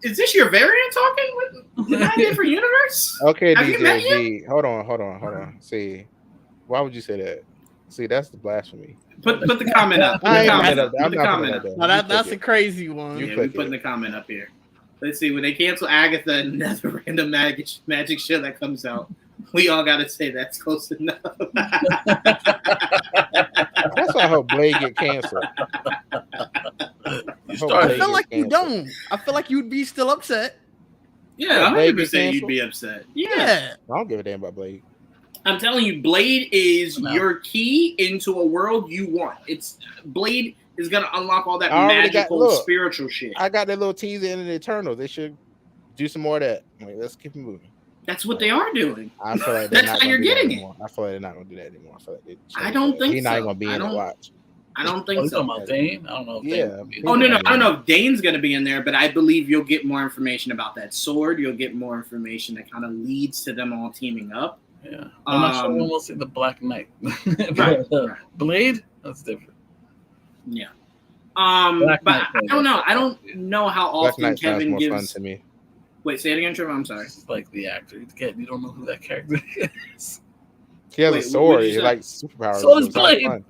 Is this your variant talking? What is that different universe? Okay, Have you met DJ V. Hold on. See, why would you say that? See, that's the blasphemy. Put the comment up. Put I the ain't comment mad up. at that. Put I'm the not comment mad up. at that. Now that's a crazy one. You Yeah, we click putting it. the comment up here. Let's see. When they cancel Agatha and another random magic show that comes out, we all got to say that's close enough. That's why I hope Blade get canceled. I feel like you don't. I feel like you'd be still upset. Yeah, Blade 100% get you'd be upset. Yeah. Yeah. I don't give a damn about Blade. I'm telling you, Blade is your key into a world you want. Blade is gonna unlock all that I already magical, look, spiritual shit. I got that little teaser in the Eternals. They should do some more of that. Like, let's keep it moving. That's what they are doing. I feel like That's how you're getting it. I feel like they're not gonna do that anymore. I feel like I don't think he's not so. even gonna be I in the don't- watch. I don't Oh, think you so. talking about Dane? I don't know. If Yeah. Dane would be Oh no, I don't know if Dane's gonna be in there, but I believe you'll get more information about that sword. You'll get more information that kind of leads to them all teaming up. Yeah, I'm not sure when we'll see the Black Knight. Right. Blade, that's different. Yeah. Black But Knight I don't know. I don't know how Black often Knight sounds Kevin more fun gives. to me. Wait, say it again, Trevor. I'm sorry. It's like the actor. Again, you don't know who that character is. He has Wait, a what sword. did you He say? likes superpowers. So is it sounds Blade. fun.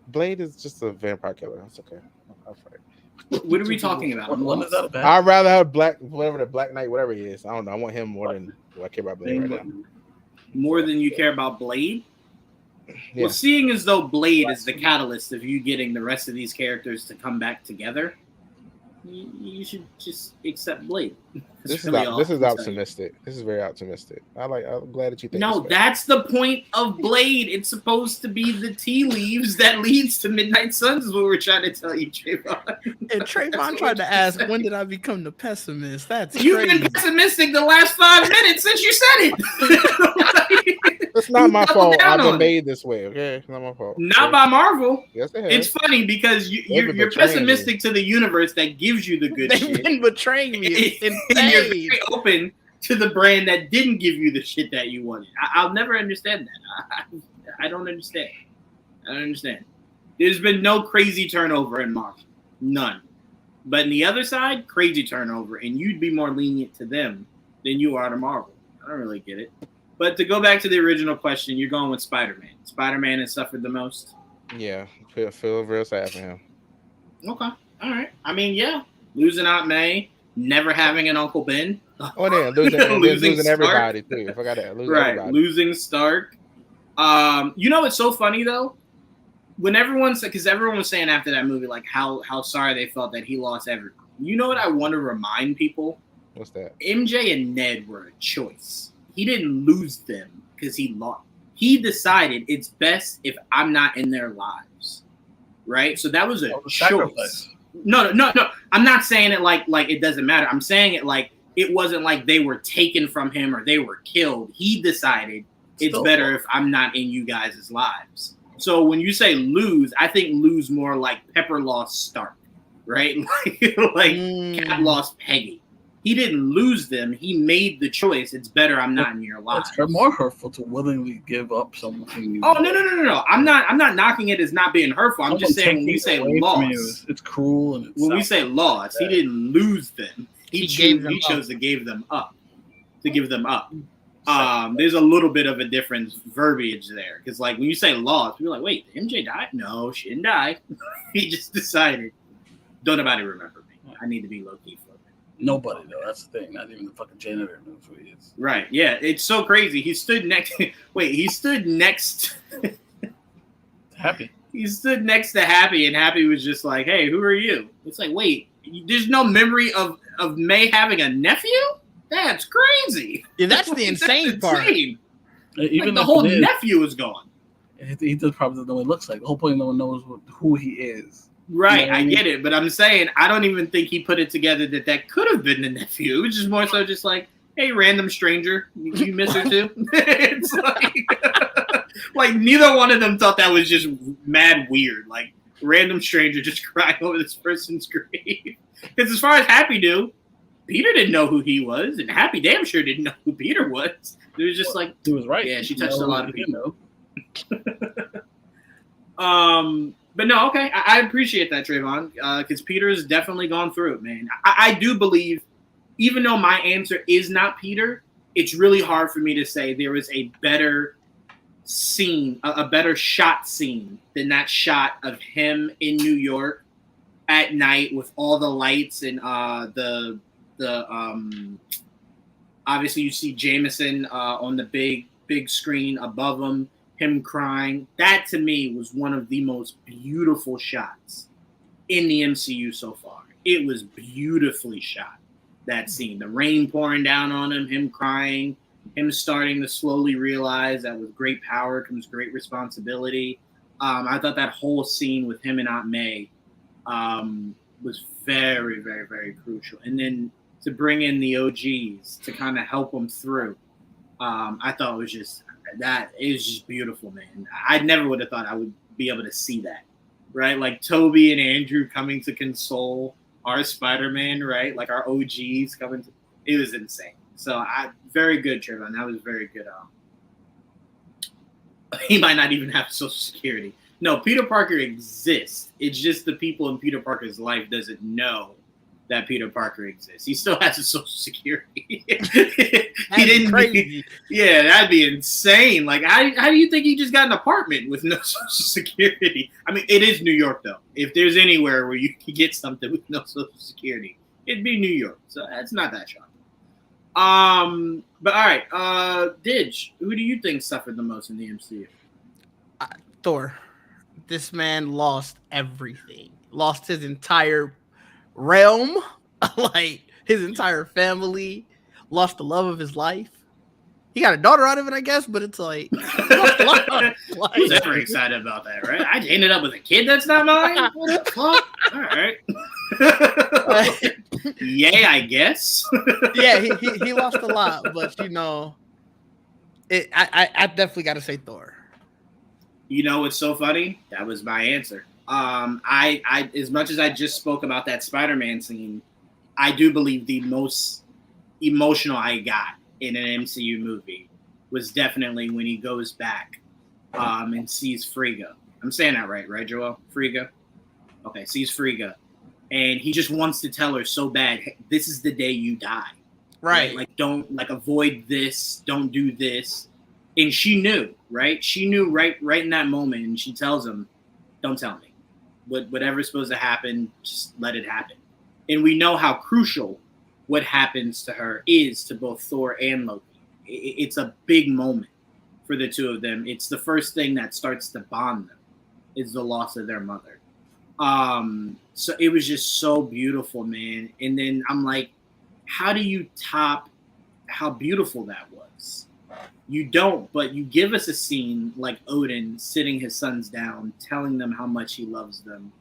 Blade is just a vampire killer. That's okay. I'll fight. What are we talking about? When is that a bad? I'd rather have whatever the Black Knight, whatever he is. I don't know. I want him more than I care about Blade right now. More than you care about Blade? Yeah. Well, seeing as though Blade is the catalyst of you getting the rest of these characters to come back together, you should just accept Blade. This is optimistic. This is very optimistic. I'm glad that you think. No, that's the point of Blade. It's supposed to be the tea leaves that leads to Midnight Suns. Is what we're trying to tell you, Trayvon. And Trayvon tried to ask, when did I become the pessimist? That's You've crazy. been pessimistic the last 5 minutes since you said it. It's not my fault. down I've been on made this way. Okay, it's not my fault. Not by Marvel. Yes, it has. It's funny because you're pessimistic to the universe that gives you the good They've shit. been betraying me. It's And you're insane. very open to the brand that didn't give you the shit that you wanted. I'll never understand that. I don't understand. I don't understand. There's been no crazy turnover in Marvel. None. But in the other side, crazy turnover. And you'd be more lenient to them than you are to Marvel. I don't really get it. But to go back to the original question, you're going with Spider-Man. Spider-Man has suffered the most? Yeah, feel real sad for him. Okay. All right. I mean, yeah. Losing Aunt May, never having an Uncle Ben. Oh, yeah, losing everybody, too. I forgot that. Everybody. Losing Stark. You know what's so funny, though? When because everyone was saying after that movie, like, how sorry they felt that he lost everyone. You know what I want to remind people? What's that? MJ and Ned were a choice. He didn't lose them because he lost. He decided it's best if I'm not in their lives, right? So that was a choice. No. I'm not saying it like it doesn't matter. I'm saying it like it wasn't like they were taken from him or they were killed. He decided it's better if I'm not in you guys' lives. So when you say lose, I think lose more like Pepper lost Stark, right? like Cap lost Peggy. He didn't lose them. He made the choice. It's better I'm not in your lives. It's more hurtful to willingly give up something. Oh no! I'm not knocking it as not being hurtful. I'm just saying when we say loss, it's cruel. And when we say loss, he didn't lose them. He chose to give them up. There's a little bit of a different verbiage there because, like, when you say loss, you're like, wait, MJ died? No, she didn't die. He just decided. Don't nobody remember me. I need to be low key for it. Nobody though. That's the thing. Not even the fucking janitor knows who he is. Right. Yeah. It's so crazy. He stood next. He stood next. Happy. He stood next to Happy, and Happy was just like, "Hey, who are you?" It's like, wait, there's no memory of May having a nephew? That's crazy. Yeah, that's the insane part. Insane. Even the whole nephew is gone. He does probably doesn't know what he looks like. The whole point, no one knows who he is. Right, You know what I get it, but I'm saying I don't even think he put it together that could have been the nephew. It was just more so just like, hey, random stranger, you miss her too? It's like neither one of them thought that was just mad weird. Like random stranger just crying over this person's grave. Because as far as Happy knew, Peter didn't know who he was, and Happy damn sure didn't know who Peter was. It was just like he was right. Yeah, she touched a lot of people. But no, okay, I appreciate that, Trayvon, because Peter has definitely gone through it, man. I do believe, even though my answer is not Peter, it's really hard for me to say there is a better scene, a better shot scene than that shot of him in New York at night with all the lights and the obviously you see Jameson on the big screen above him crying. That to me was one of the most beautiful shots in the MCU so far. It was beautifully shot, that scene. The rain pouring down on him crying, him starting to slowly realize that with great power comes great responsibility. I thought that whole scene with him and Aunt May was very, very, very crucial. And then to bring in the OGs to kind of help them through, I thought it was just beautiful, man. I never would have thought I would be able to see that, right? Like Toby and Andrew coming to console our Spider-Man, right? Like our OGs coming to, it was insane. So very good, Trayvon. That was very good. He might not even have Social Security. No, Peter Parker exists. It's just the people in Peter Parker's life doesn't know that Peter Parker exists. He still has a social security. he That's didn't. crazy. Yeah, that'd be insane. Like, how do you think he just got an apartment with no social security? I mean, it is New York, though. If there's anywhere where you can get something with no social security, it'd be New York. So that's not that shocking. But all right, Didge, who do you think suffered the most in the MCU? Thor. This man lost everything. Lost his entire realm, like his entire family. Lost the love of his life. He got a daughter out of it, I guess, but it's like, who's ever excited about that, right? I ended up with a kid that's not mine. What the fuck? All right. Yay, I guess. Yeah, he lost a lot, but you know, I definitely got to say Thor. You know what's so funny? That was my answer. I as much as I just spoke about that Spider-Man scene, I do believe the most emotional I got in an MCU movie was definitely when he goes back and sees Frigga. I'm saying that right, Joel? Frigga? Okay, sees Frigga. And he just wants to tell her so bad, hey, this is the day you die. Right. Like, don't, like, avoid this. Don't do this. And she knew, right? She knew right in that moment. And she tells him, don't tell me. Whatever's supposed to happen, just let it happen. And we know how crucial what happens to her is to both Thor and Loki. It's a big moment for the two of them. It's the first thing that starts to bond them is the loss of their mother. So it was just so beautiful, man. And then I'm like, how do you top how beautiful that was? You don't, but you give us a scene like Odin sitting his sons down, telling them how much he loves them,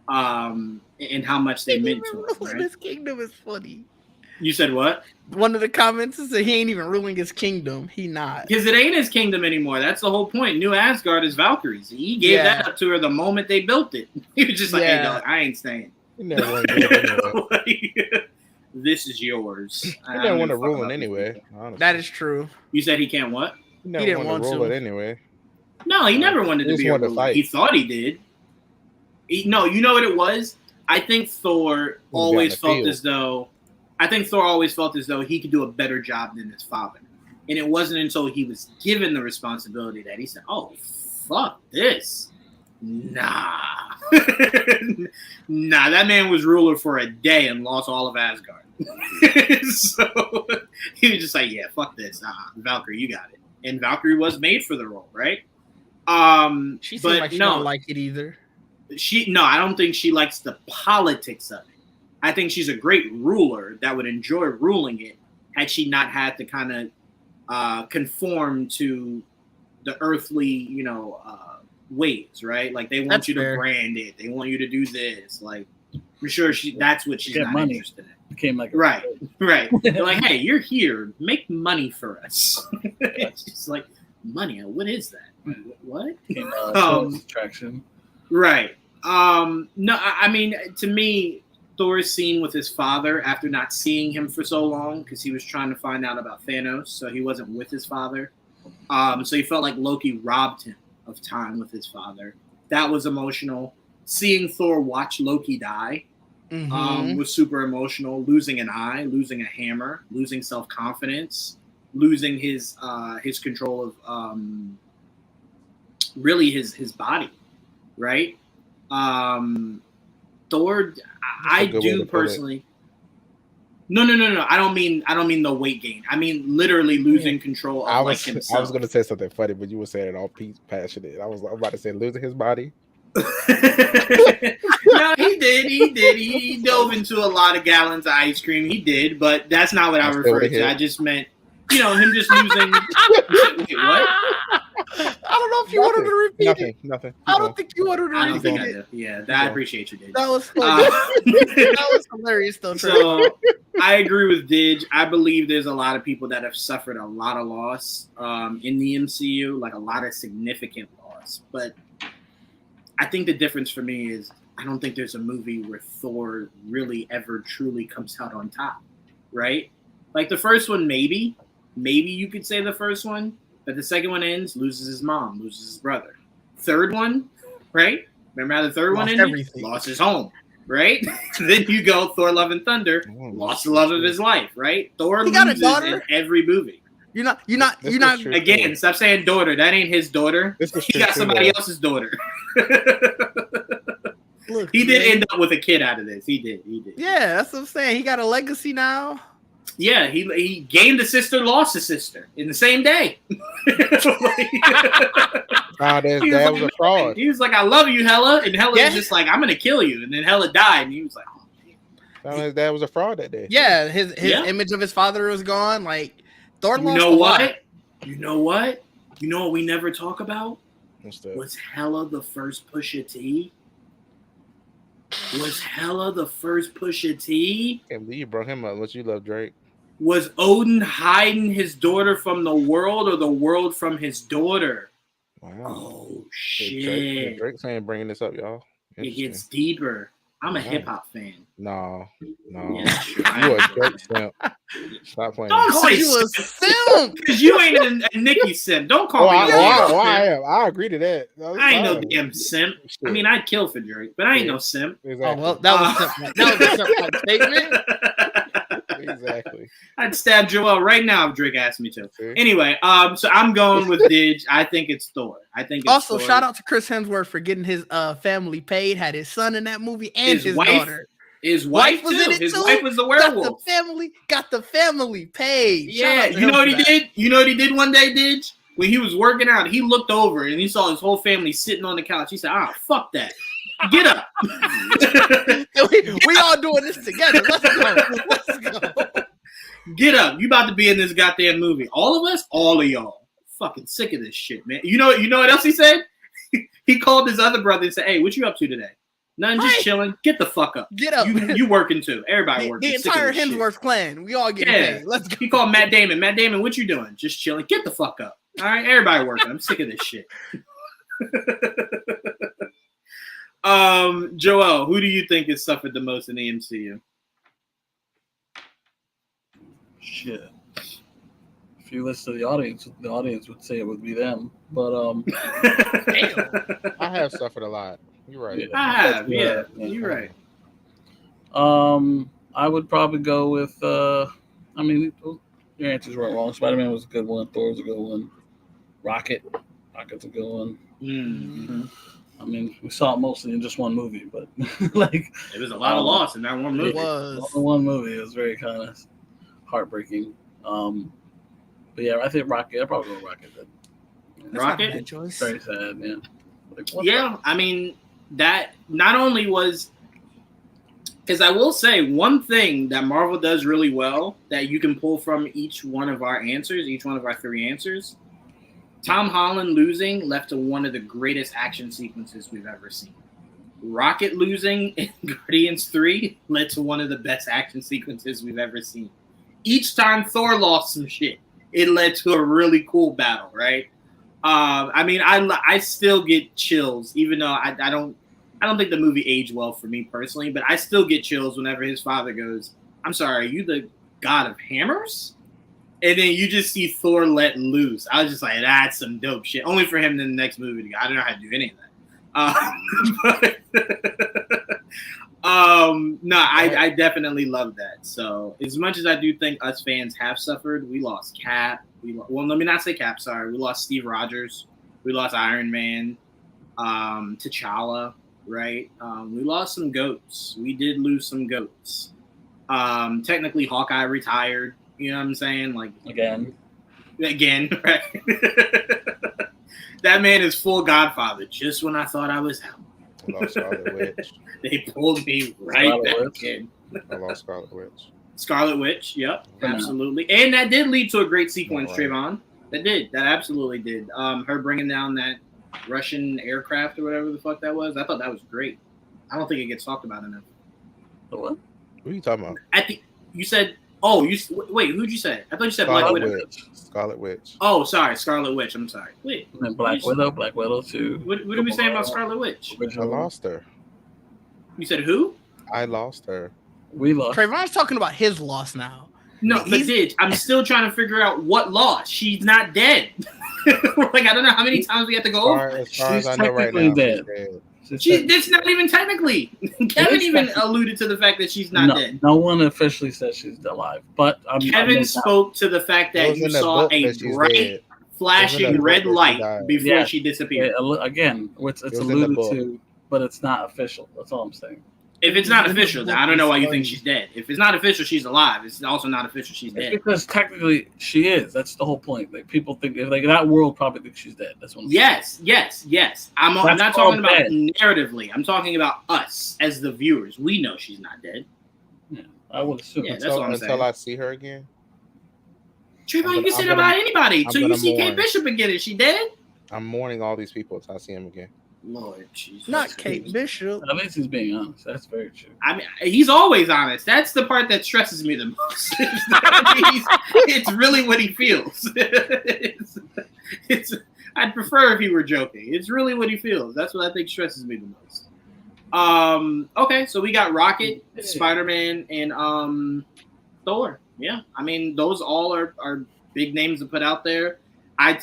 and how much they meant to him. Right? This kingdom is funny. You said what? One of the comments said he ain't even ruling his kingdom. He not. Because it ain't his kingdom anymore. That's the whole point. New Asgard is Valkyries. He gave that up to her the moment they built it. He was just like, hey, dog, I ain't staying. This is yours. He didn't want to rule it anyway. Honestly. That is true. You said he can't what? He didn't want to rule it anyway. No, he never wanted to be a ruler. He thought he did. No, you know what it was? I think Thor always felt as though he could do a better job than his father. And it wasn't until he was given the responsibility that he said, oh, fuck this. Nah. Nah, that man was ruler for a day and lost all of Asgard. So he was just like, yeah, fuck this. Valkyrie, you got it. And Valkyrie was made for the role, right? She seemed like she don't like it either. I don't think she likes the politics of it. I think she's a great ruler that would enjoy ruling it had she not had to kind of conform to the earthly, ways, right? Like they want you to brand it. They want you to do this. Like for sure, that's what she's not interested in. Became like right. They're like, hey, you're here. Make money for us. It's just like money. What is that? What? Attraction. Right. No, I mean, to me, Thor's scene with his father after not seeing him for so long because he was trying to find out about Thanos, so he wasn't with his father. So he felt like Loki robbed him of time with his father. That was emotional. Seeing Thor watch Loki die was super emotional. Losing an eye, losing a hammer, losing self-confidence, losing his control of really his body, right? Thor, I do personally. No. I don't mean the weight gain. I mean literally losing control of himself. I was going to say something funny, but you were saying it all passionate. I'm about to say losing his body. No, he did. He dove into a lot of gallons of ice cream. He did, but that's not what I referred to. I just meant, him just losing. Wait, what? I don't know if you wanted to repeat it. Nothing. I don't think you wanted to repeat it. I don't think I did. Yeah, I appreciate you, Didge. That was that was hilarious, though. So I agree with Didge. I believe there's a lot of people that have suffered a lot of loss in the MCU, like a lot of significant loss. But I think the difference for me is I don't think there's a movie where Thor really ever truly comes out on top, right? Like the first one, maybe you could say the first one. But the second one ends, loses his mom, loses his brother. Third one, right? Remember how the third one ended? Everything. Lost his home. right? Then you go Thor: Love and Thunder, lost the love of his life, right? Thor He got a loses daughter? in every movie. You're not. This is true. Again, stop saying daughter. That ain't his daughter. This is He true got too, somebody though. else's daughter. Look, He did man. end up with a kid out of this. He did. Yeah, that's what I'm saying. He got a legacy now. Yeah, he gained a sister, lost a sister in the same day. Nah, his He was dad like, was a fraud. He was like, "I love you, Hela," and Hela Yeah. was just like, "I'm gonna kill you," and then Hela died, and he was like, "Oh, damn." Nah, his dad was a fraud that day. Yeah, his Yeah. image of his father was gone. Like Thor You lost know a lot. what? You know what? You know what we never talk about? What's that? Was Hela the first Pusha T? Was Hela the first Pusha T? Can't believe you brought him up. Unless you love Drake. Was Odin hiding his daughter from the world or the world from his daughter? Wow. Oh, Drake, shit. Drake saying bringing this up, y'all. It Interesting. gets deeper. I'm a Wow. hip hop fan. No. Yeah, sure. You a Drake simp. Stop playing. Don't Called say you a simp. simp. Because you ain't a Nicki simp. Don't call Oh, me I no damn am. simp. I agree to that. No, it's I ain't no fine. damn simp. I Shit. mean, I'd kill for Drake, but I ain't no simp. Oh Exactly. well, that was a simp statement. Exactly. I'd stab Joel right now if Drake asked me to. See? Anyway, so I'm going with Didge. I think it's Thor. I think it's Also, Thor. shout out to Chris Hemsworth for getting his family paid. Had his son in that movie and his wife daughter. His wife was too. in it His too? wife was the Got the werewolf. family paid. Shout Yeah, out to you him know what for he that. did? You know what he did one day, Didge? When he was working out, he looked over and he saw his whole family sitting on the couch. He said, fuck that. Get up. we all doing this together. Let's go. Get up. You about to be in this goddamn movie. All of us? All of y'all. Fucking sick of this shit, man. You know what else he said? He called his other brother and said, "Hey, what you up to today?" Nothing, just Right. chilling. Get the fuck up. Get up. You working too. Everybody The, working. the Sick of entire this shit. Hemsworth clan. We all getting Yeah. paid. Let's go. He called Matt Damon. Matt Damon, what you doing? Just chilling. Get the fuck up. All right, everybody working. I'm sick of this shit. Joel, who do you think has suffered the most in the MCU? Shit. If you listen to the audience would say it would be them. But I have suffered a lot. You're right. I have, yeah. Yeah. You're right. I would probably go with I mean your answers weren't wrong. Spider-Man was a good one, Thor was a good one. Rocket's a good one. Mm-hmm. I mean, we saw it mostly in just one movie, but like It was a lot of loss in that one movie. It was. all in one movie. It was very kind of heartbreaking. But yeah, I think Rocket. I probably go Rocket. That's not a Rocket? bad choice. Very sad, yeah. Like, what Yeah, I mean, that not only was, because I will say one thing that Marvel does really well that you can pull from each one of our answers, each one of our three answers. Tom Holland losing left to one of the greatest action sequences we've ever seen. Rocket losing in Guardians 3 led to one of the best action sequences we've ever seen. Each time Thor lost some shit, it led to a really cool battle, right? I mean, I still get chills, even though I don't think the movie aged well for me personally, but I still get chills whenever his father goes, "I'm sorry, are you the god of hammers?" And then you just see Thor let loose. I was just like, that's some dope shit. Only for him in the next movie to go. I don't know how to do any of that. No, I definitely love that. So as much as I do think us fans have suffered, we lost Cap. Well, let me not say Cap. Sorry, we lost Steve Rogers. We lost Iron Man. T'Challa. Right. We lost some goats. We did lose some goats. Technically, Hawkeye retired. You know what I'm saying? Like again, right? That man is full Godfather. Just when I thought I was out, I lost Scarlet Witch. they pulled me right Scarlet back Witch. in. I lost Scarlet Witch. Scarlet Witch, yep, Yeah. absolutely. And that did lead to a great sequence, Right. Trayvon. That absolutely did. Her bringing down that Russian aircraft or whatever the fuck that was. I thought that was great. I don't think it gets talked about enough. the what? What are you talking about? You said, wait, who'd you say? I thought you said Black Scarlet Widow. Witch. Scarlet Witch. Oh, sorry, Scarlet Witch. I'm sorry. Wait, And Black Widow too. what did we say about Scarlet Witch? I lost her. You said who? I lost her. We lost. Trayvon's talking about his loss now. No, but did I'm still trying to figure out what loss. She's not dead. Like I don't know how many times we have to go over. As far as She's I know right technically now, dead. she's dead. That's not even technically. Kevin even alluded to the fact that she's not dead. No one officially says she's alive, but Kevin spoke to the fact that you saw a bright, flashing red light before she disappeared. Again, it's alluded to, but it's not official. That's all I'm saying. If it's not official, then I don't know why you think she's dead. If it's not official, she's alive. It's also not official, she's dead. Because technically she is. That's the whole point. Like people think, like that world probably thinks she's dead. That's what I'm saying. Yes. I'm not talking about narratively. I'm talking about us as the viewers. We know she's not dead. Yeah, I would assume. Yeah, that's what I'm saying. Until I see her again. Trayvon, you can say that about anybody. Till you see Kate Bishop again. Is she dead? I'm mourning all these people until I see him again. Lord Jesus. Not Kate Bishop. At least he's being honest. That's very true. I mean, he's always honest. That's the part that stresses me the most. It's really what he feels. I'd prefer if he were joking. It's really what he feels. That's what I think stresses me the most. Okay, so we got Rocket, Spider-Man, and Thor. Yeah, I mean, those all are big names to put out there. I've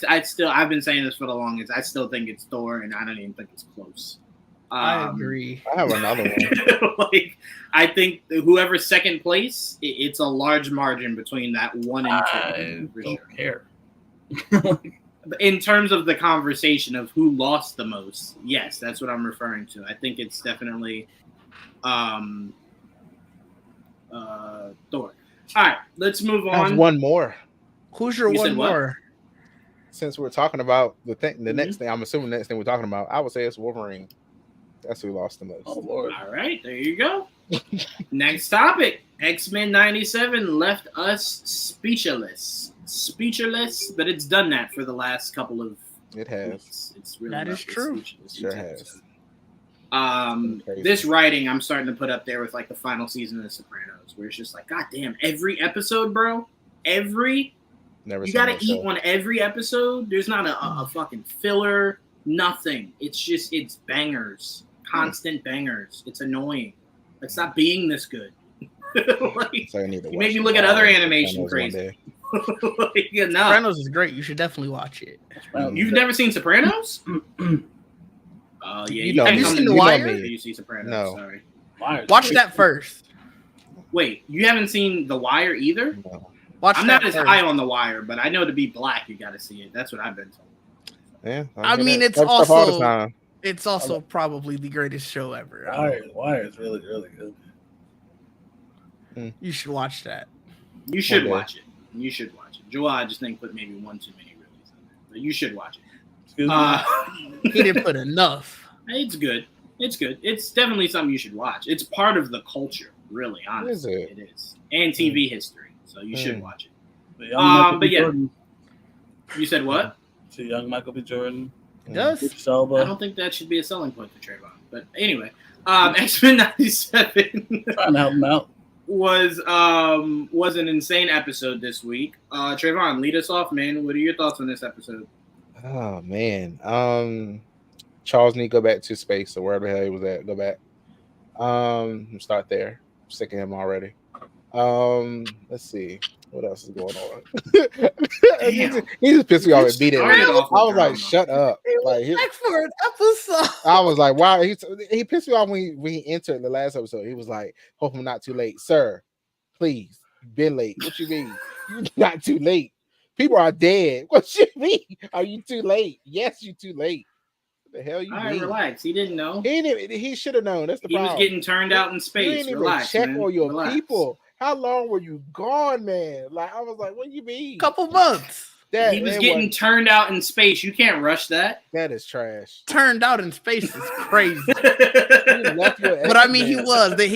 been saying this for the longest. I still think it's Thor, and I don't even think it's close. I agree. I have another one. I think whoever's second place, it's a large margin between that 1 and 2. I don't care. In terms of the conversation of who lost the most, yes, that's what I'm referring to. I think it's definitely Thor. All right, let's move on. I have one more. Who's your one more? Since we're talking about the next thing, I'm assuming the next thing we're talking about, I would say it's Wolverine. That's who lost the most. Oh, Lord. All right, there you go. Next topic. X-Men 97 left us speechless, but it's done that for the last couple of It has. weeks. It's really that is true. It sure has. This writing I'm starting to put up there with like the final season of The Sopranos, where it's just like, God damn, every episode, bro, you gotta eat one every episode. There's not a fucking filler, nothing. It's bangers, constant bangers. It's annoying. Like, stop being this good. You make me look at other animation crazy. No. Sopranos is great. You should definitely watch it. You've never seen Sopranos? Oh yeah, have you seen The Wire? You see Sopranos? No. Sorry. Watch that first. Wait, you haven't seen The Wire either? No. I'm not as high on The Wire, but I know to be black, you got to see it. That's what I've been told. Yeah, I mean, it's also probably the greatest show ever. Wire is really, really good. You should watch that. You should watch it. You should watch it. Joel, I just think put maybe one too many releases in there, but you should watch it. He didn't put enough. It's good. It's definitely something you should watch. It's part of the culture, really. Honestly, it is, and TV history. So you should watch it. But yeah, Jordan. You said what? It's a young Michael B. Jordan. Yes. I don't think that should be a selling point for Trayvon. But anyway, X-Men 97 trying to help him out. was an insane episode this week. Trayvon, lead us off, man. What are your thoughts on this episode? Oh man, Charles need to go back to space or wherever the hell he was at. Go back. Start there. I'm sick of him already. Let's see what else is going on. he just pissed me off and beat it. I was like, shut up. Like for an episode. I was like, wow. He pissed me off when he entered the last episode. He was like, hope I'm not too late. Sir, please. You've been late. What you mean? You're not too late. People are dead. What you mean? Are you too late? Yes, you're too late. The hell you mean? Relax. He didn't know. He should have known. That's the problem. He was getting turned out in space. You didn't relax, even check man. on your people. How long were you gone, man? Like I was like, what do you mean? Couple months. He was getting turned out in space. You can't rush that. That is trash. Turned out in space is crazy. But I mean, he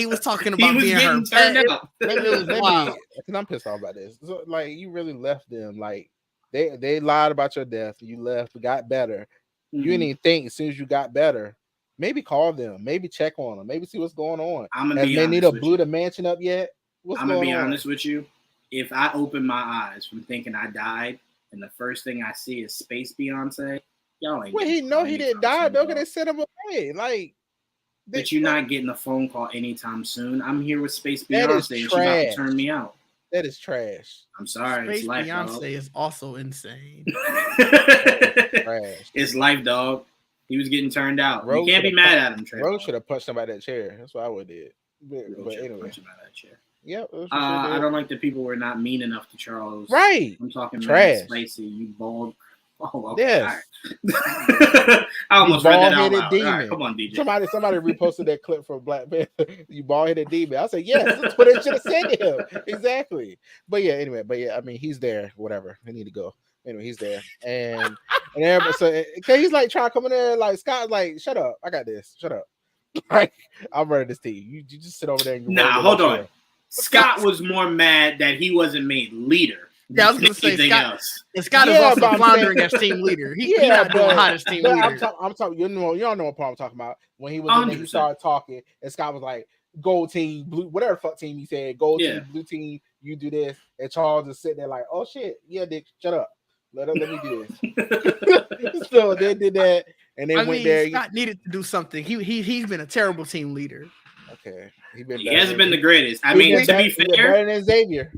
was talking about being her turned out. Because I'm pissed off about this. So, like, you really left them. Like, they lied about your death. You left, got better. You didn't even think as soon as you got better. Maybe call them. Maybe check on them. Maybe see what's going on. Has Magneto blew the mansion up yet? I'm gonna be honest with you. If I open my eyes from thinking I died, and the first thing I see is Space Beyonce, y'all ain't. Well, he didn't die. Though, they sent him away. Like, but you're not getting a phone call anytime soon. I'm here with Space Beyonce, and she's about to turn me out. That is trash. I'm sorry. Space it's life, Beyonce dog. is also insane. Trash. It's life, dog. He was getting turned out. You can't be mad at him, Trayvon. Rose should have punched him out that chair. That's what I would have did. But anyway. Punch him out that chair. Yep. I don't like that people were not mean enough to Charles. Right. I'm talking trash. Lacey, you bald. Oh, okay. Yes. Right. I almost read that out loud. Demon. All right, come on, DJ. Somebody reposted that clip from Black Panther. You bald-headed demon. I said, yes, that's what it should have said to him. Exactly. But yeah, anyway. I mean, he's there. Whatever. They need to go. Anyway, he's there. And everybody, so he's like trying to come in there. Like Scott's like, shut up. I got this. Shut up. Like, I'm running this team. You just sit over there. And hold on. Scott was more mad that he wasn't made leader. Yeah, I was going to say Scott is also floundering as team leader. He's not doing hot as team leader. I'm talking. You don't know what part I'm talking about. When he was in there, he started talking, and Scott was like, "Gold team, blue, whatever fuck team he said. Gold team, blue team. You do this." And Charles is sitting there like, "Oh shit, yeah, Dick, shut up. Let me do this." So they did that, and they went there. Scott needed to do something. He's been a terrible team leader. Okay, he hasn't been the greatest. I mean, to be fair, better than Xavier.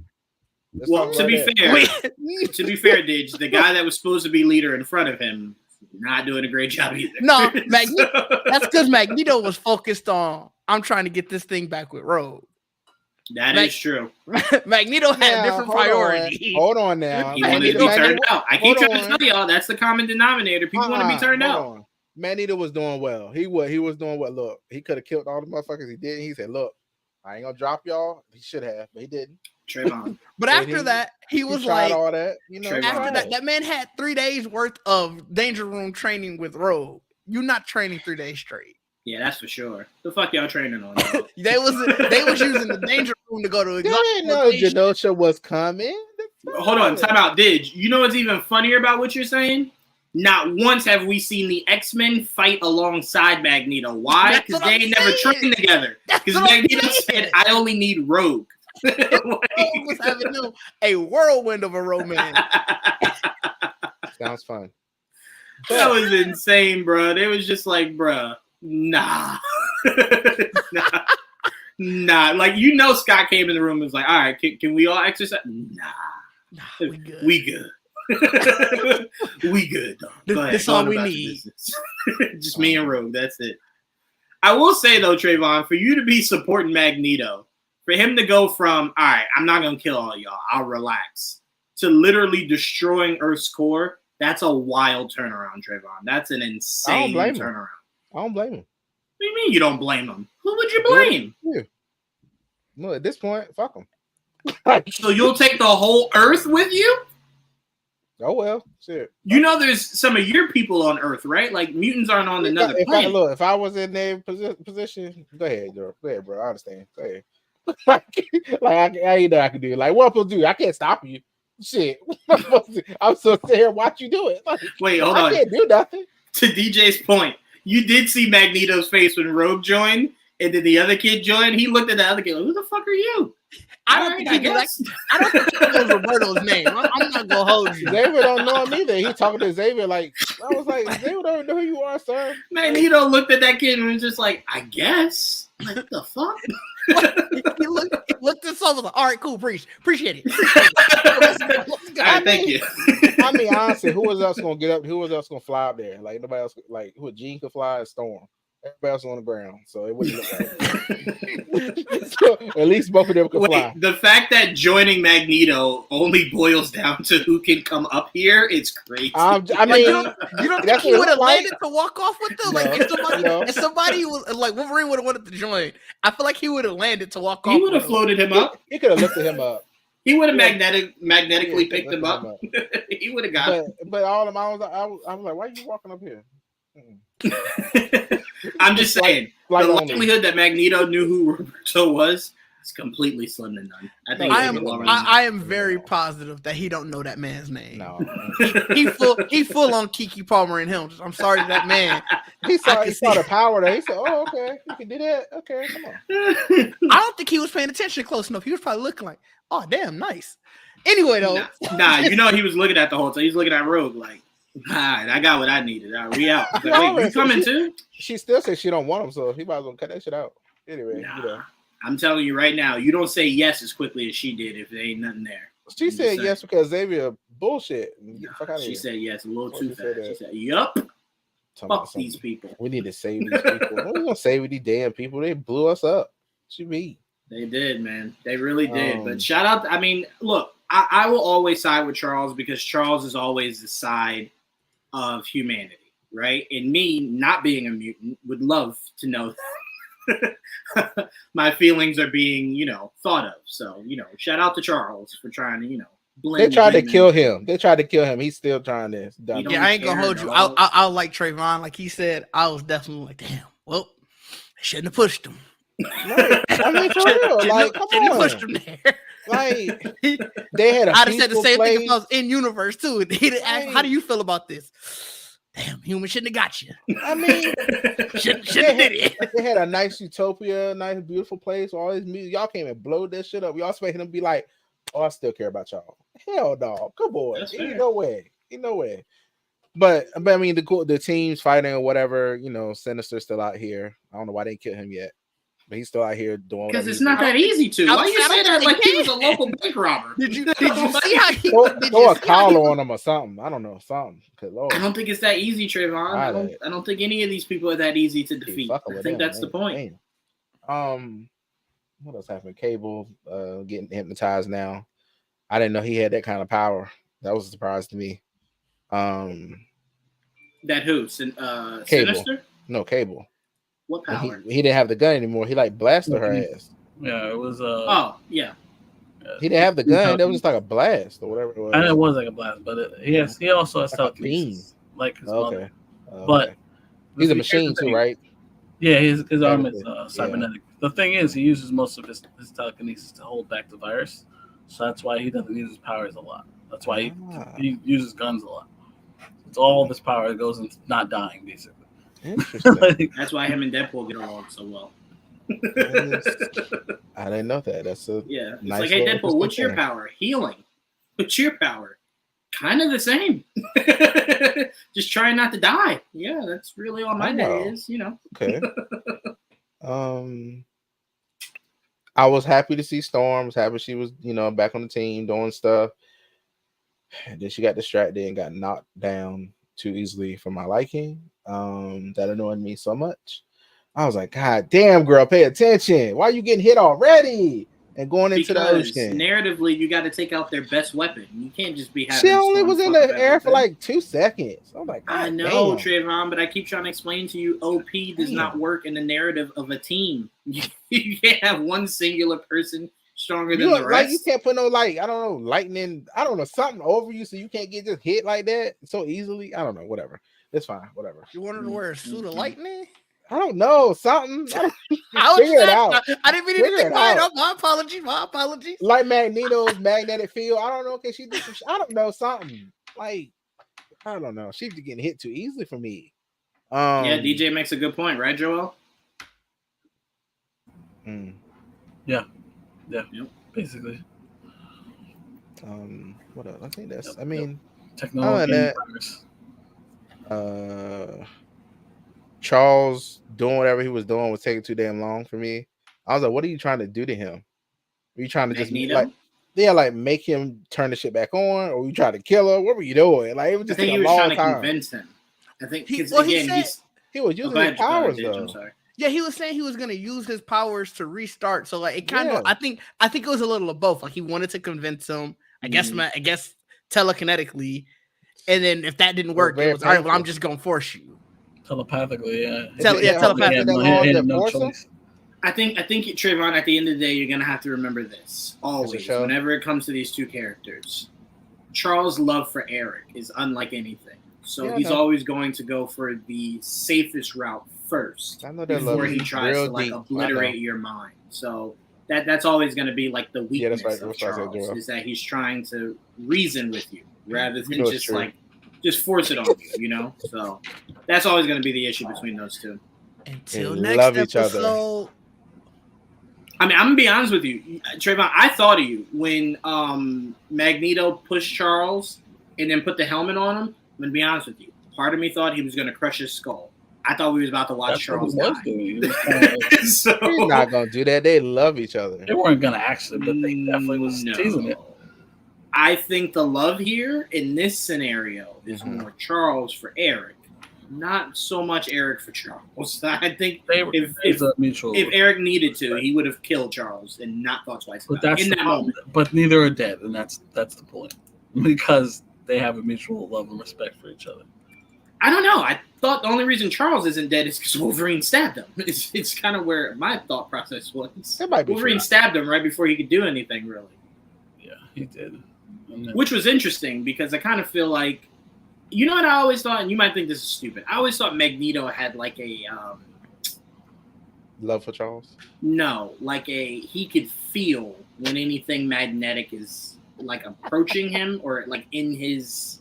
Well, to be fair, Didge, the guy that was supposed to be leader in front of him, not doing a great job either. No, that's because Magneto was focused on, I'm trying to get this thing back with Rogue. That is true. Magneto had different priorities. Hold on now. He wanted to be turned out. I keep trying to tell y'all, that's the common denominator. People want to be turned out. Magneto was doing well. He was doing well. Look, he could have killed all the motherfuckers. He didn't. He said, look, I ain't gonna drop y'all. He should have, but he didn't. Trayvon. But after that, he was like, all that, after that man had 3 days worth of Danger Room training with Rogue. You're not training 3 days straight. Yeah, that's for sure. The fuck y'all training on? they was using the Danger Room to go to. They didn't know Genosha was coming. Hold on, time out, Didge. You know what's even funnier about what you're saying? Not once have we seen the X-Men fight alongside Magneto. Why? Because they ain't never trained together. Because Magneto said, "I only need Rogue." was having a whirlwind of a romance. Sounds fun. That was insane, bro. They was just like, bro, nah. Nah. Like, Scott came in the room and was like, all right, can we all exercise? Nah, we good. We good, dog. That's all we need. Just me and Rogue. That's it. I will say though, Trayvon, for you to be supporting Magneto, for him to go from, all right, I'm not gonna kill all y'all, I'll relax, to literally destroying Earth's core, that's a wild turnaround, Trayvon. That's an insane turnaround. I don't blame him. What do you mean you don't blame him? Who would you blame? Yeah. Well, at this point, fuck him. So you'll take the whole Earth with you? Oh well, shit. There's some of your people on Earth, right? Like mutants aren't on another planet. If I was in their position, go ahead, bro. Go ahead, bro. I understand. Go ahead. I can do it. Like, what I'm supposed to do? I can't stop you. Shit. I'm supposed to sit here and watch you do it. Like, wait, hold on. I can't do nothing. To DJ's point, you did see Magneto's face when Rogue joined, and then the other kid joined. He looked at the other kid like, who the fuck are you? I don't think he knows Roberto's name. I'm not gonna hold you. Xavier don't know him either. He talking to Xavier like, I was like, Xavier don't know who you are, sir. Magneto looked at that kid and was just like, I guess. Like, what the fuck? he looked at someone like, all right, cool, appreciate it. Thank you. I mean, honestly, who was else gonna get up? Who was else gonna fly up there? Like nobody else. Like who? Jean could fly, and Storm. Everybody else on the ground, so it wouldn't look like. So at least both of them could fly. The fact that joining Magneto only boils down to who can come up here is crazy. I mean, you don't think he would have landed to walk off with them? No, like if somebody was like Wolverine would have wanted to join, I feel like he would have landed to walk off. He would have floated him up. He could have lifted him up. He would have magnetically picked him up. He would have got it. But all of them, I was like, why are you walking up here? I'm just saying, the likelihood that Magneto knew who Roberto was is completely slim to none. I am very positive that he don't know that man's name. No, he full on Kiki Palmer and him. I'm sorry to that man. He saw the power there. He said, "Oh, okay, you can do that. Okay, come on." I don't think he was paying attention close enough. He was probably looking like, "Oh, damn, nice." Anyway, though, he was looking at the whole time. He's looking at Rogue like, all right, I got what I needed. All right, we out. Like, wait, you coming too? She still says she don't want him, so he might as well cut that shit out. Anyway, I'm telling you right now, you don't say yes as quickly as she did if there ain't nothing there. She said yes because Xavier bullshit. She said yes a little too fast. She said, yup. Fuck these people. We need to save these people. We're gonna save these damn people. They blew us up. What you mean? They did, man. They really did. But shout out. I mean, look, I will always side with Charles because Charles is always the side of humanity, right? And me, not being a mutant, would love to know that my feelings are being, thought of. So, shout out to Charles for trying to, blend. They tried to kill him. He's still trying this. Yeah, I ain't gonna hold you. I'll like Trayvon, like he said. I was definitely like, damn. Well, I shouldn't have pushed him. Right. I mean, for real. Like, come on. Pushed him there. Like, they had a I'd have said the same place. thing if I was in universe too. He'd ask, "How do you feel about this?" Damn, human shouldn't have got you. I mean, shouldn't have did it. They had a nice utopia, nice beautiful place. All this music, y'all came and blow this shit up. Y'all expect him to be like, "Oh, I still care about y'all." Hell no, come on, ain't no way. But I mean, the teams fighting or whatever. Sinister's still out here. I don't know why they didn't kill him yet. But he's still out here doing because it's not that easy to. Why you say that like he was a local bank robber? Did you see how he throw a collar on him or something? I don't know, something. I don't think it's that easy, Trayvon. I don't think any of these people are that easy to defeat. I think that's the point. What else happened? Cable getting hypnotized now. I didn't know he had that kind of power. That was a surprise to me. That who? Cable. Sinister? No, Cable. What power? He didn't have the gun anymore. He like blasted her ass. Yeah, it was. Oh yeah. He didn't have the gun. That was just like a blast or whatever it was. And it was like a blast, but he also has telekinesis, like his mother. But he's a machine too, right? Yeah, his arm is cybernetic. Yeah. The thing is, he uses most of his telekinesis to hold back the virus, so that's why he doesn't use his powers a lot. That's why he uses guns a lot. It's all of his power goes in not dying, basically. Interesting. That's why him and Deadpool get along so well. I didn't know that. That's a It's nice like, hey Deadpool, what's your power? Healing. What's your power? Kind of the same. Just trying not to die. Yeah, that's really all my day is. Okay. I was happy to see Storm. I was happy she was, back on the team doing stuff. And then she got distracted and got knocked down too easily for my liking. That annoyed me so much. I was like, God damn, girl, pay attention. Why are you getting hit already and going into the ocean? Narratively, you got to take out their best weapon. You can't just be having. She only was in the air for like 2 seconds. I'm like, I know, Trayvon, but I keep trying to explain to you, OP does not work in the narrative of a team. You can't have one singular person stronger than the rest. Like, you can't put no lightning, I don't know, something over you so you can't get just hit like that so easily. I don't know, whatever. It's fine, whatever. You wanted to wear a suit of lightning? I don't know, something. I didn't mean to think about it. My apologies. Like Magneto's magnetic field. I don't know. Can she do some? I don't know, something. Like, I don't know. She's getting hit too easily for me. Yeah, DJ makes a good point, right, Joel? Yeah, basically. What else? I think that's. I mean, technology. Charles doing whatever he was doing was taking too damn long for me. I was like, what are you trying to do to him? Are you trying to just make him turn the shit back on, or you trying to kill her? What were you doing? Like, it was just a long time. To convince him. I think he was using his powers though. Yeah, he was saying he was gonna use his powers to restart. So like it kind of, I think it was a little of both. Like he wanted to convince him. I guess telekinetically, and then if that didn't work, it was all right. Well, I'm just gonna force you. Telepathically, yeah. Telepathically. No choice. I think Trayvon, at the end of the day, you're gonna have to remember this always. Whenever it comes to these two characters, Charles' love for Eric is unlike anything. So he's always going to go for the safest route first before he tries to obliterate your mind. So that's always going to be like the weakness of Charles, is that he's trying to reason with you rather than just force it on you, So that's always going to be the issue between those two. Until next episode. I mean, I'm gonna be honest with you, Trayvon. I thought of you when Magneto pushed Charles and then put the helmet on him. I'm gonna be honest with you. Part of me thought he was gonna crush his skull. I thought we was about to watch Charles die. He's not gonna do that. They love each other. They weren't gonna actually, but they definitely was teasing it. I think the love here in this scenario is more Charles for Eric not so much Eric for Charles. I think if Eric needed to, he would have killed Charles and not thought twice about it in that moment. But neither are dead, and that's the point. Because they have a mutual love and respect for each other. I don't know. I thought the only reason Charles isn't dead is because Wolverine stabbed him. It's kind of where my thought process was. Wolverine stabbed him right before he could do anything, really. Yeah, he did. Which was interesting because I kind of feel like, you know what I always thought, and you might think this is stupid. I always thought Magneto had like a love for Charles. No, like he could feel when anything magnetic is like approaching him or like in his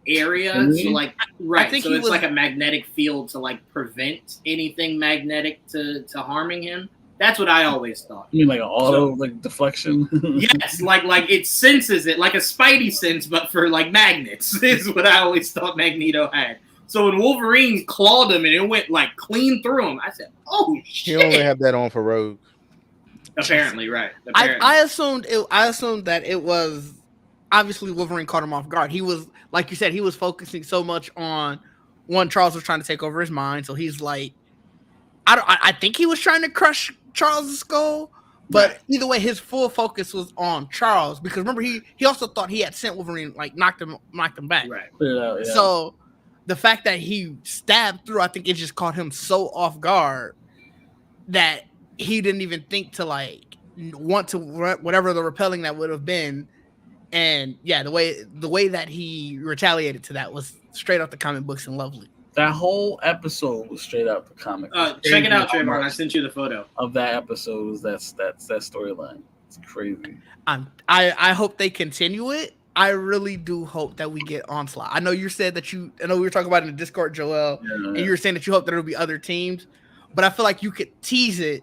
area. So like so it's like a magnetic field to like prevent anything magnetic to harming him. That's what I always thought. You mean like an auto like deflection? Yes, like it senses it, like a Spidey sense, but for like magnets, is what I always thought Magneto had. So when Wolverine clawed him and it went like clean through him, I said, "Oh shit!" He only had that on for Rogue. Apparently, right. I assumed that it was obviously Wolverine caught him off guard. He was, like you said, he was focusing so much on one. Charles was trying to take over his mind, so he's like, I think he was trying to crush Charles' skull, but either way, his full focus was on Charles because remember he also thought he had sent Wolverine, like knocked him back. Right. Yeah. So the fact that he stabbed through, I think it just caught him so off guard that he didn't even think to like want to whatever the repelling that would have been. And yeah, the way that he retaliated to that was straight out the comic books and lovely. That whole episode was straight out the comic. Check it out, Trayvon. I sent you the photo of that episode. That's that storyline. It's crazy. I hope they continue it. I really do hope that we get Onslaught. I know you said that I know we were talking about it in the Discord, Joel, and you were saying that you hope that there'll be other teams, but I feel like you could tease it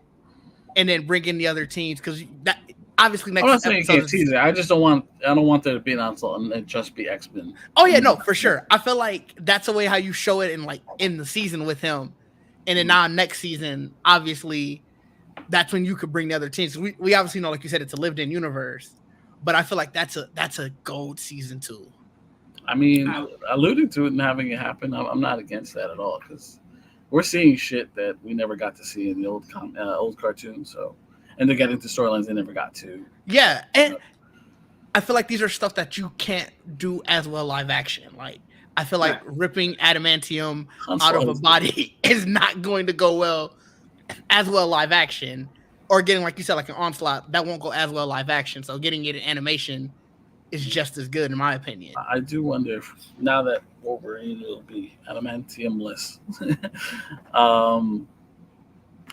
and then bring in the other teams because that. Obviously, next I'm not saying you can't tease it. I don't want there to be an Onslaught and it just be X-Men. Oh yeah, no, for sure. I feel like that's the way how you show it in the season with him, and then now next season, obviously, that's when you could bring the other teams. We obviously know, like you said, it's a lived-in universe, but I feel like that's a gold season 2. I mean, alluding to it and having it happen, I'm not against that at all because we're seeing shit that we never got to see in the old cartoon. So. And they're getting to storylines they never got to. Yeah, and I feel like these are stuff that you can't do as well live action. Like, I feel like ripping adamantium out of a body is not going to go well as well live action. Or getting, like you said, like an Onslaught, that won't go as well live action. So getting it in animation is just as good, in my opinion. I do wonder if now that Wolverine will be adamantium-less,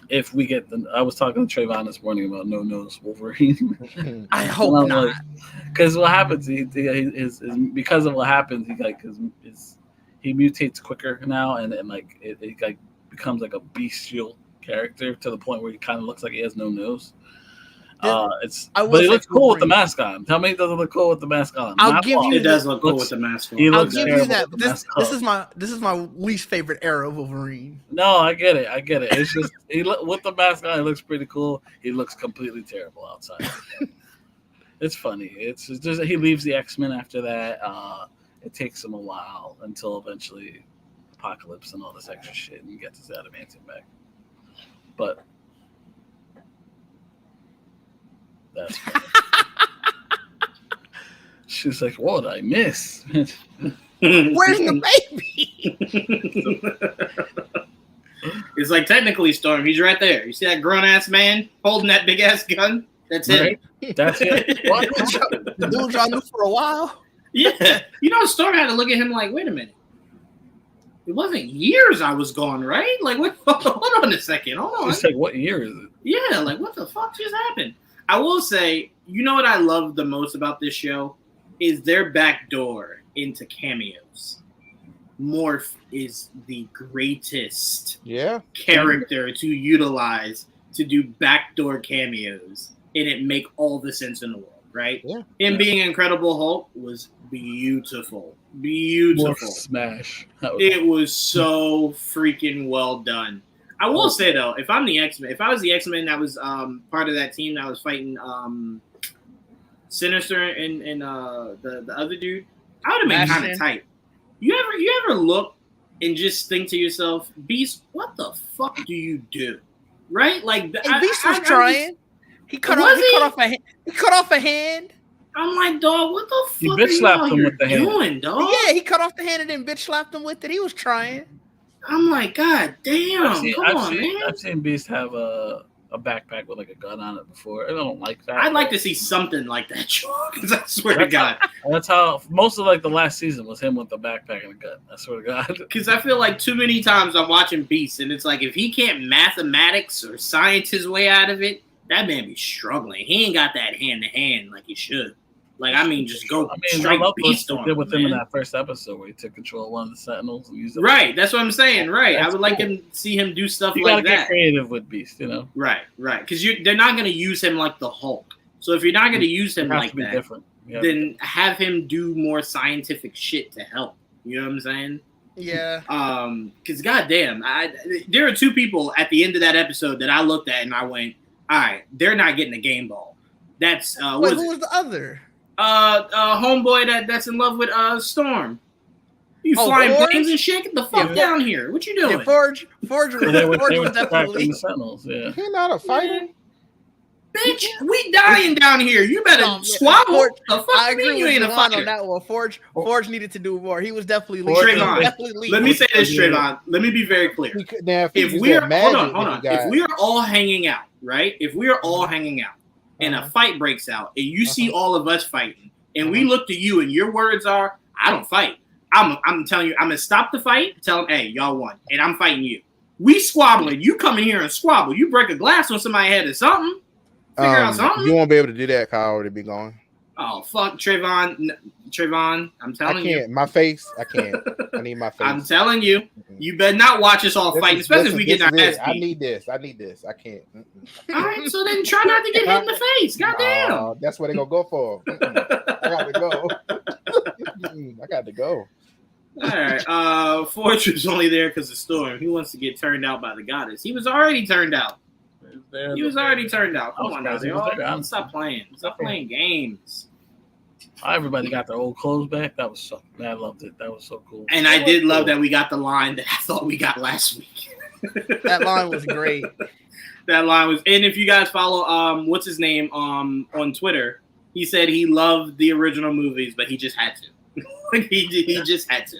if we get I was talking to Trayvon this morning about No Nose Wolverine. I hope not. Because what happens, because of what happens, he mutates quicker now, and like it like becomes like a bestial character to the point where he kind of looks like he has no nose. But he looks cool with the mask on. Tell me, he doesn't look cool with the mask on. It does look cool with the mask on. I'll give you that. This is my least favorite era of Wolverine. No, I get it. It's just with the mask on, he looks pretty cool. He looks completely terrible outside. It's funny. It's just he leaves the X-Men after that. It takes him a while until eventually Apocalypse and all this extra shit and he gets his adamantium back. But that's funny. She's like, what did I miss? Where's the baby? It's like, technically, Storm, he's right there. You see that grown-ass man holding that big-ass gun? That's it. That's it. The dude y'all knew for a while? Yeah. You know, Storm had to look at him like, wait a minute. It wasn't years I was gone, right? Like, hold on a second. Hold on. It's like, what year is it? Yeah, like, what the fuck just happened? I will say, you know what I love the most about this show? Is their backdoor into cameos. Morph is the greatest character to utilize to do backdoor cameos, and it make all the sense in the world, right? Yeah. Him being Incredible Hulk was beautiful. Beautiful. Morph smash. It was so freaking well done. I will say, though, if I'm the X-Men, if I was the X-Men that was part of that team that was fighting Sinister and the other dude, I would have been kind of tight. You ever look and just think to yourself, Beast, what the fuck do you do? Right? Like Beast was trying. He cut off a hand. I'm like, dog, what the fuck are you out here doing, dog? Yeah, he cut off the hand and then bitch slapped him with it. He was trying. I'm like, God damn, come on, man. I've seen Beast have a backpack with like a gun on it before. I don't like that. I'd like to see something like that, because I swear to God. That's how most of like the last season was him with the backpack and a gun. I swear to God. Because I feel like too many times I'm watching Beast, and it's like if he can't mathematics or science his way out of it, that man be struggling. He ain't got that hand to hand like he should. Like, I mean, just go straight Beast on him. With him in that first episode where he took control of one of the Sentinels and used it. Right, that's what I'm saying. Right, I would like him see him do stuff like that. You gotta get creative with Beast, you know. Right, because they're not gonna use him like the Hulk. So if you're not gonna use him like that, then have him do more scientific shit to help. You know what I'm saying? Yeah. Because goddamn, there are two people at the end of that episode that I looked at and I went, all right, they're not getting a game ball. That's who was the other? Homeboy that's in love with Storm. You flying Forge? planes and shit? Get the fuck down here. What you doing? Yeah, Forge was definitely Sentinels, yeah. He not a fighter. Bitch, we dying down here. You better squabble. The fuck I agree you ain't a fighter. on that one. Forge needed to do more. He was definitely leading. Trayvon, let me say this, Trayvon. Let me be very clear. If we are hold on. If we are all hanging out, right? If we are all hanging out and a fight breaks out and you see all of us fighting and we look to you and your words are, I don't fight. I'm telling you, I'm going to stop the fight, tell them, hey, y'all won, and I'm fighting you. We squabbling. You come in here and squabble. You break a glass on somebody's head or something. Figure out something. You won't be able to do that because I already be gone. Oh, fuck, Trayvon, I'm telling you. I can't. My face, I can't. I need my face. I'm telling you. You better not watch us all fighting, especially if we get our ass beat. I need this. I can't. All right, so then try not to get hit in the face. Goddamn. That's what they're going to go for. I got to go. I got to go. All right. Forge was only there because of Storm. He wants to get turned out by the goddess. He was already turned out. He was already turned out. Come on now. Stop playing. Stop playing games. Everybody got their old clothes back. That was so. Man, I loved it. That was so cool. And I did love that we got the line that I thought we got last week. That line was great. That line was. And if you guys follow, what's his name, on Twitter, he said he loved the original movies, but he just had to. he just had to.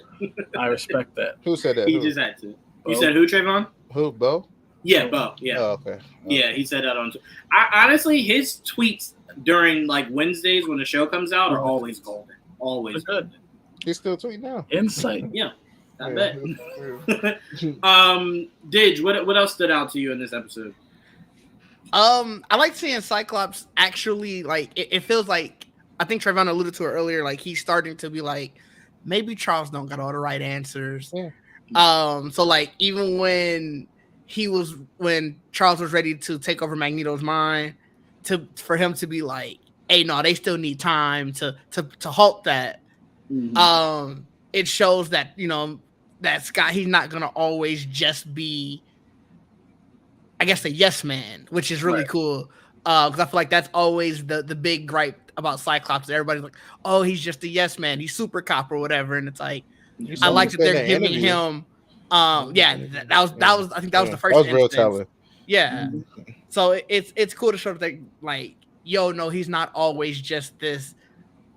I respect that. Who said that? He just had to. Bo? You said who, Trayvon? Who, Bo? Yeah, Bo. Yeah. Oh, okay. Yeah, he said that on Twitter. Honestly, his tweets during like Wednesdays when the show comes out are always golden. Always good. He's still tweeting now. Insight. Yeah. I bet. Didge, what else stood out to you in this episode? I like seeing Cyclops actually, like, it feels like, I think Trayvon alluded to it earlier, like he's starting to be like, maybe Charles don't got all the right answers. Yeah. So like even when Charles was ready to take over Magneto's mind, for him to be like, hey, no, they still need time to halt that. Mm-hmm. It shows that, you know, that Scott, he's not gonna always just be, I guess, a yes man, which is really cool. Because I feel like that's always the big gripe about Cyclops. Everybody's like, oh, he's just a yes man, he's super cop or whatever. And it's like, I like that they're giving him that was I think that was the first that was real telling. Yeah. So it's cool to show that, like, yo, no, he's not always just this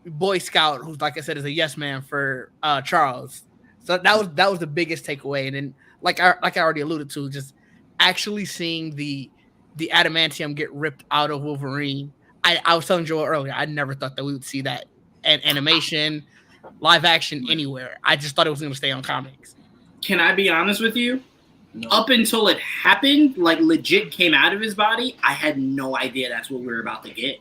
Boy Scout who's, like I said, is a yes man for Charles. So that was the biggest takeaway. And then like I already alluded to, just actually seeing the adamantium get ripped out of Wolverine. I was telling Joel earlier, I never thought that we would see that in animation, live action, anywhere. I just thought it was going to stay on comics. Can I be honest with you? No. Up until it happened, like legit came out of his body, I had no idea that's what we were about to get.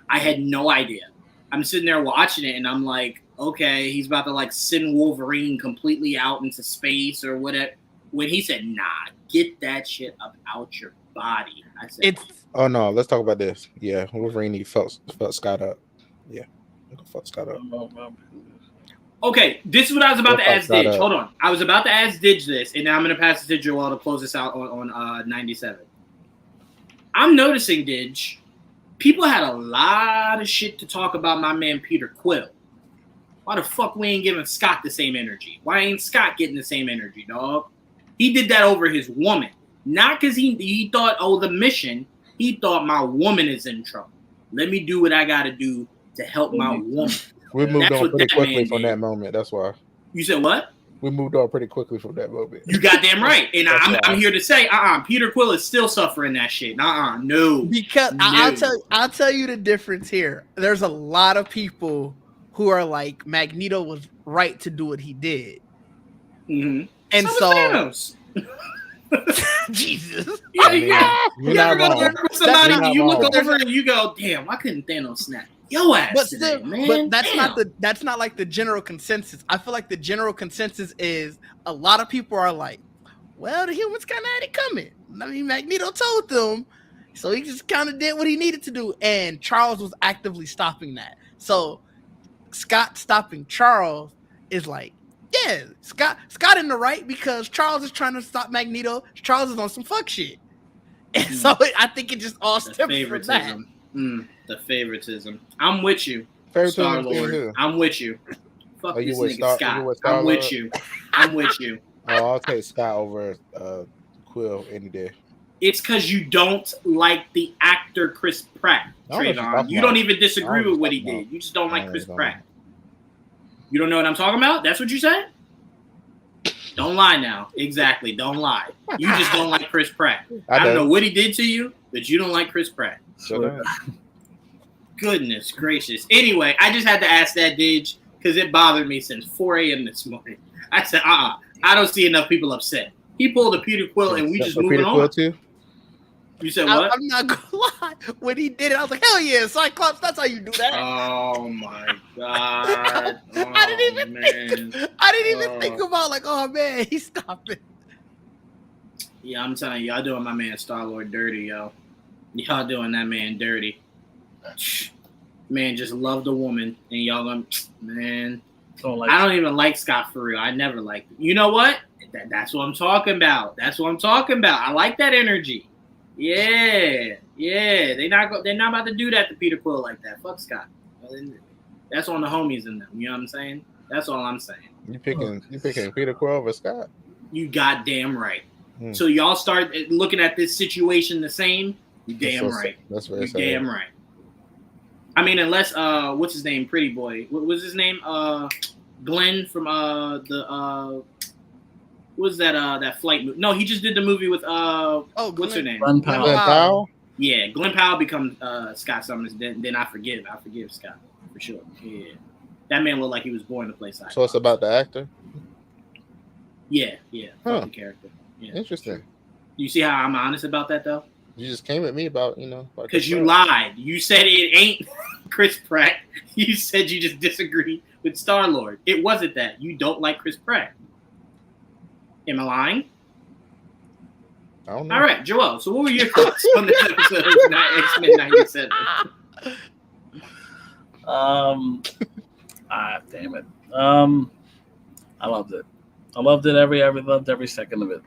I had no idea. I'm sitting there watching it and I'm like, okay, he's about to like send Wolverine completely out into space or whatever. When he said, nah, get that shit up out your body. I said, oh no, let's talk about this. Yeah, Wolverine felt Scott up. Yeah, fuck Scott up. Okay, this is what I was about to ask Didge. Hold on. I was about to ask Didge this, and now I'm going to pass it to Joel to close this out on 97. I'm noticing, Didge, people had a lot of shit to talk about my man Peter Quill. Why the fuck we ain't giving Scott the same energy? Why ain't Scott getting the same energy, dog? He did that over his woman. Not because he thought, oh, the mission. He thought my woman is in trouble. Let me do what I got to do to help my woman. We moved on pretty quickly from that moment. That's why. You said what? We moved on pretty quickly from that moment. You goddamn right. And I'm here to say, Peter Quill is still suffering that shit. No. Because no. I'll tell you the difference here. There's a lot of people who are like, Magneto was right to do what he did. Mm-hmm. And so Jesus. Yeah, you ever go to somebody and you look over and you go, damn, why couldn't Thanos snap? Yo ass but today, still, man. But that's not like the general consensus. I feel like the general consensus is a lot of people are like, well, the humans kind of had it coming. I mean, Magneto told them, so he just kind of did what he needed to do, and Charles was actively stopping that. So Scott stopping Charles is like, yeah, Scott in the right because Charles is trying to stop Magneto. Charles is on some fuck shit, and so I think it just all stems from that. The favoritism. I'm with you, Star Lord. I'm with you. Fuck this nigga Scott. I'm with you. I'm with you. Oh, I'll take Scott over Quill any day. It's because you don't like the actor Chris Pratt, Trayvon. You don't even disagree with what he did. You just don't like Chris Pratt. You don't know what I'm talking about? That's what you said? Don't lie now. Exactly. Don't lie. You just don't like Chris Pratt. I don't know what he did to you, but you don't like Chris Pratt. Goodness gracious. Anyway, I just had to ask that, Didge, because it bothered me since 4 a.m. this morning. I said, I don't see enough people upset. He pulled a Peter Quill and we just moving on. Too? You said what? I'm not gonna lie. When he did it, I was like, hell yeah, Cyclops, that's how you do that. Oh my God. I didn't even think about like, oh man, he stopped it. Yeah, I'm telling you, y'all doing my man Star-Lord dirty, yo. Y'all doing that man dirty. Man, just love the woman, and y'all gonna, man. I don't even like Scott for real. I never liked him. You know what? That's what I'm talking about. I like that energy. Yeah. They're not about to do that to Peter Quill like that. Fuck Scott. That's on the homies in them. You know what I'm saying? That's all I'm saying. You picking Peter Quill over Scott? You goddamn right. So y'all start looking at this situation the same. You damn right. That's very sad. Damn right. I mean, unless what's his name? Pretty boy. What was his name? Glenn from what was that flight movie? No, he just did the movie with what's her name? Glenn Powell. Yeah, Glenn Powell becomes Scott Summers. Then I forgive Scott for sure. Yeah, that man looked like he was born to play Cyclops. So it's about the actor. Yeah. Fuck the character. Yeah. Interesting. You see how I'm honest about that though? You just came at me about because you lied. You said it ain't Chris Pratt. You said you just disagreed with Star-Lord. It wasn't that. You don't like Chris Pratt. Am I lying? I don't know. All right, Joel. So what were your thoughts on this episode of X-Men 97? Damn it. I loved it. I loved every second of it.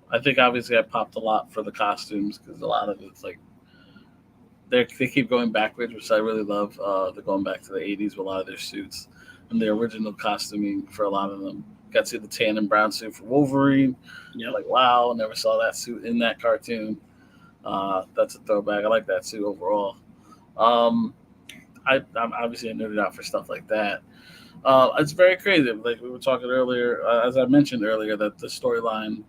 I think obviously I popped a lot for the costumes because a lot of it's like they keep going backwards, which I really love. They're going back to the 80s with a lot of their suits and the original costuming for a lot of them. Got to see the tan and brown suit for Wolverine. Yep. Like, wow, never saw that suit in that cartoon. That's a throwback. I like that suit overall. I'm obviously nerded out for stuff like that. It's very creative. Like we were talking earlier, as I mentioned earlier, that the storyline,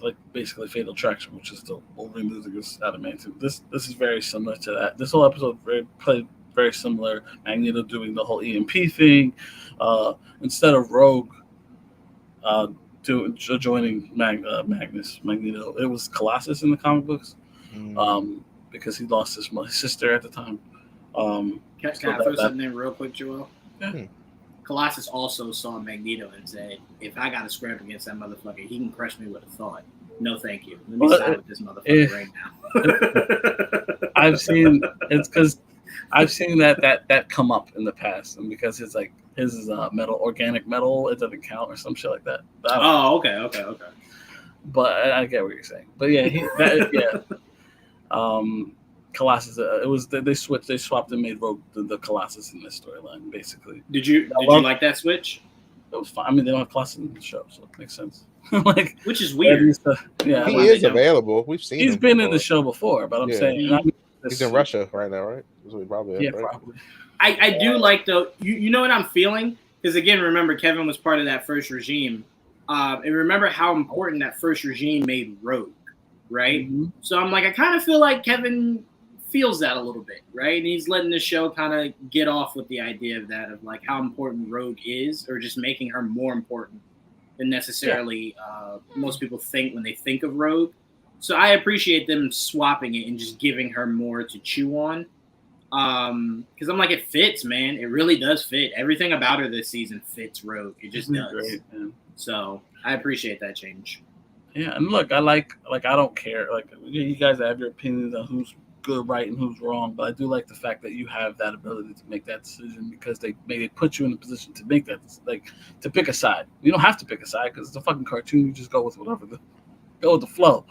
like basically Fatal Attraction, which is the Wolverine losing his adamantium. This is very similar to that. This whole episode played very similar. Magneto doing the whole EMP thing. Instead of Rogue joining Magneto, it was Colossus in the comic books because he lost his sister at the time. Can I throw something in real quick, Joel? Yeah. Colossus also saw Magneto and said, if I got to square up against that motherfucker, he can crush me with a thought. No, thank you. Let me side with this motherfucker right now. I've seen that come up in the past, and because it's like his is metal, organic metal, it doesn't count or some shit like that. Oh, okay. But I get what you're saying. But yeah, Colossus. It was they swapped and made Rogue the Colossus in this storyline, basically. Did you like that switch? It was fine. I mean, they don't have Colossus in the show, so it makes sense. Like, which is weird. He is available. We've seen. He's been in the show before, but I'm saying he's in Russia right now, right? Probably. I do like though. You know what I'm feeling? Because again, remember Kevin was part of that first regime, and remember how important that first regime made Rogue, right? Mm-hmm. So I'm like, I kind of feel like Kevin feels that a little bit, right? And he's letting the show kind of get off with the idea of that, of like how important Rogue is, or just making her more important than necessarily most people think when they think of Rogue. So I appreciate them swapping it and just giving her more to chew on. Because I'm like, it fits, man. It really does fit. Everything about her this season fits Rogue. It just does. Great, so I appreciate that change. Yeah, and look, I don't care. Like, you guys have your opinions on who's good, right, and who's wrong, but I do like the fact that you have that ability to make that decision because they put you in a position to make that, like, to pick a side. You don't have to pick a side because it's a fucking cartoon. You just go with whatever, go with the flow.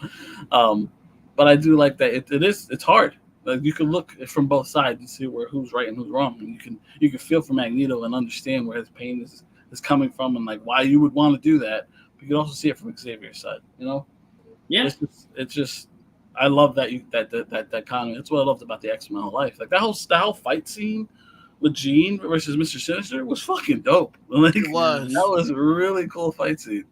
But I do like that it's hard. Like, you can look from both sides and see who's right and who's wrong, and you can feel for Magneto and understand where his pain is coming from and like why you would want to do that. But you can also see it from Xavier's side, you know? Yeah. It's just I love that that kind of. That's what I loved about the X-Men my whole life. Like that whole fight scene with Jean versus Mr. Sinister was fucking dope. Like, that was a really cool fight scene.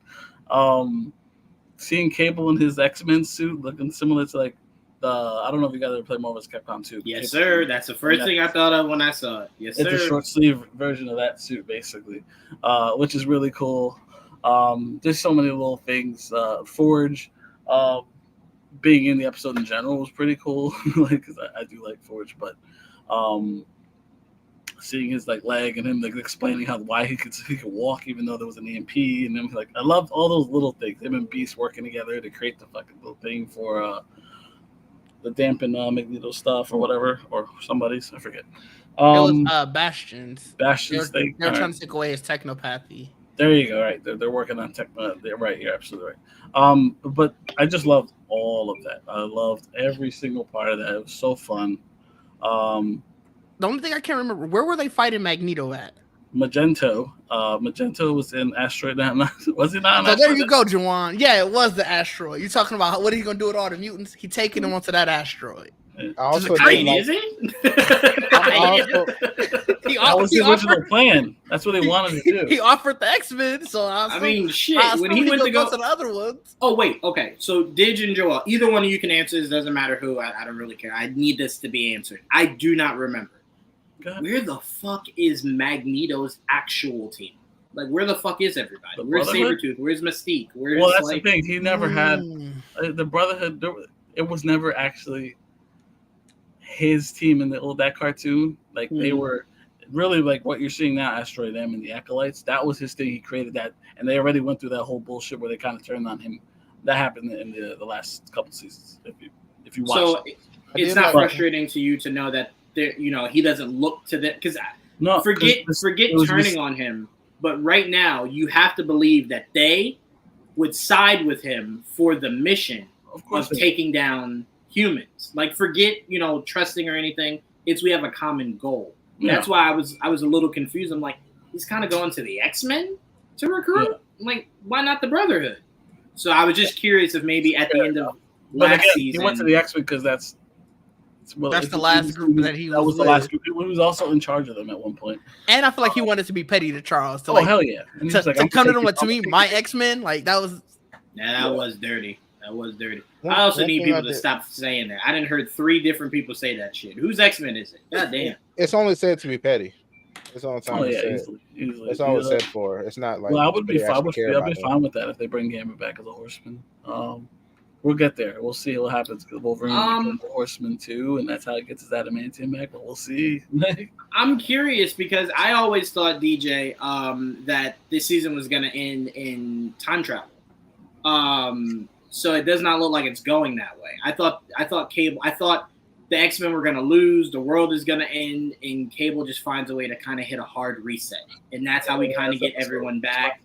Seeing Cable in his X-Men suit looking similar to like I don't know if you guys ever played Marvel's Capcom 2. Yes, sir. That's the first thing I thought of when I saw it. Yes, sir. It's a short sleeve version of that suit, basically, which is really cool. There's so many little things. Forge. Being in the episode in general was pretty cool, like because I do like Forge, but seeing his like leg and him like explaining why he could walk even though there was an EMP, and then like I loved all those little things. Him and Beast working together to create the fucking little thing for the dampen Magneto stuff or whatever, or somebody's, I forget. It was Bastion's. Bastion's thing. They're trying to take away his technopathy. There you go. Right, they're working on they're right. You're absolutely right. But I just loved all of that. I loved every single part of that. It was so fun. The only thing I can't remember, where were they fighting Magneto at? Magento. Magento was in Asteroid. Was he not? So there you go, Juwan. Yeah, it was the asteroid. You're talking about what are you gonna do with all the mutants? He taking them onto that asteroid. Also, is it? That was the original plan. That's what they wanted to do. He offered the X-Men, so I mean, shit. When he went to go to the other ones. Oh wait, okay. So Didge and Joel, either one of you can answer this. Doesn't matter who. I don't really care. I need this to be answered. I do not remember. Where the fuck is Magneto's actual team? Like, where the fuck is everybody? Where's Sabretooth? Where's Mystique? Well, that's the thing. He never had the Brotherhood. It was never actually his team in that cartoon. Like they were really like what you're seeing now, Asteroid M and the Acolytes. That was his thing. He created that, and they already went through that whole bullshit where they kind of turned on him. That happened in the last couple seasons. If you watch, so it's not frustrating to you to know that he doesn't look to that because forget turning on him. But right now, you have to believe that they would side with him for the mission of taking down humans. Like, forget trusting or anything. It's we have a common goal. Yeah. That's why I was a little confused. I'm like, he's kind of going to the X-Men to recruit. I'm like, why not the Brotherhood? So I was just curious if maybe at the end of last season he went to the X-Men because that's the last group that he was. That was the last group. He was also in charge of them at one point. And I feel like he wanted to be petty to Charles. To hell yeah! To come to them to me, my X-Men, like that was. Yeah, that was dirty. That was dirty. I also need people to stop saying that. I didn't heard 3 different people say that shit. Whose X-Men is it? God damn. It's only said to be petty. It's all the time. Easily. That's all it's said for. It's not like. Well, I would be fine. I'd be fine with that if they bring Gambit back as a Horseman. We'll get there. We'll see what happens. Wolverine becomes a Horseman too, and that's how he gets his adamantium back. But we'll see. I'm curious because I always thought, DJ, that this season was going to end in time travel. So it does not look like it's going that way. I thought the X-Men were going to lose. The world is going to end, and Cable just finds a way to kind of hit a hard reset, and that's how we kind of get everyone back.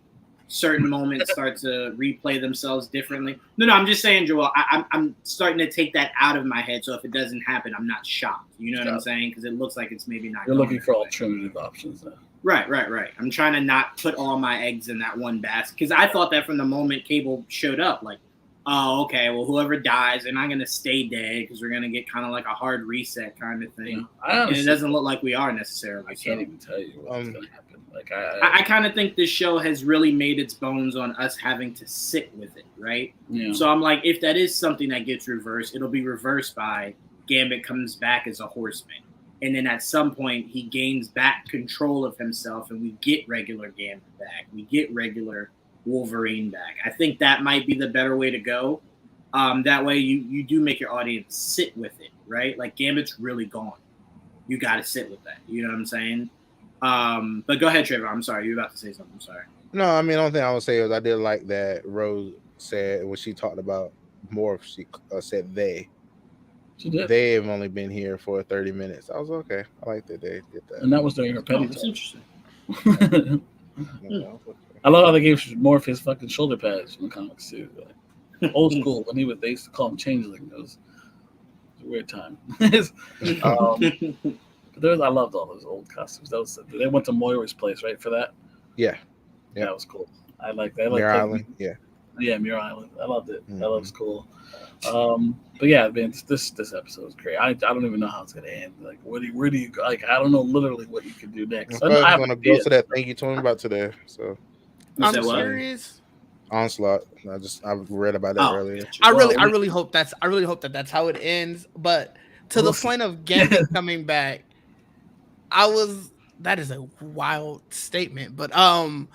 certain moments start to replay themselves differently. No, I'm just saying, Joel, I'm starting to take that out of my head. So if it doesn't happen, I'm not shocked. You know what I'm saying? Because it looks like it's maybe not. You're looking for alternative options now. Right. I'm trying to not put all my eggs in that one basket, because I thought that from the moment Cable showed up, like, oh, okay, well, whoever dies, they're not going to stay dead because we're going to get kind of like a hard reset kind of thing. Yeah, and it doesn't look like we are necessarily. I can't even tell you what's going to happen. Like I kind of think this show has really made its bones on us having to sit with it, right? Yeah. So I'm like, if that is something that gets reversed, it'll be reversed by Gambit comes back as a horseman. And then at some point, he gains back control of himself, and we get regular Gambit back. We get regular Wolverine back. I think that might be the better way to go. That way, you do make your audience sit with it, right? Like, Gambit's really gone. You got to sit with that. You know what I'm saying? But go ahead, Trevor. I'm sorry. You were about to say something. I'm sorry. No, I mean, the only thing I would say is I did like that Rose said when she talked about more. She said they. They have only been here for 30 minutes. I was okay. I like that they did that. And that was during her petty. That's interesting. I love how they gave more of his fucking shoulder pads in the comics too. Like, old school when they used to call him Changeling. It was a weird time. But I loved all those old costumes. They went to Moira's place, right, for that? Yeah. That was cool. I like that. Muir Island. Yeah, Muir Island. I loved it. That was cool. But yeah, man, this episode is great. I don't even know how it's gonna end. Like, where do you go? Like, I don't know literally what you can do next. I'm gonna go to that thing you told me about today. So I'm serious. Onslaught. I read about that earlier. I really hope that's how it ends. But to the point of Gambit coming back, that is a wild statement. But oh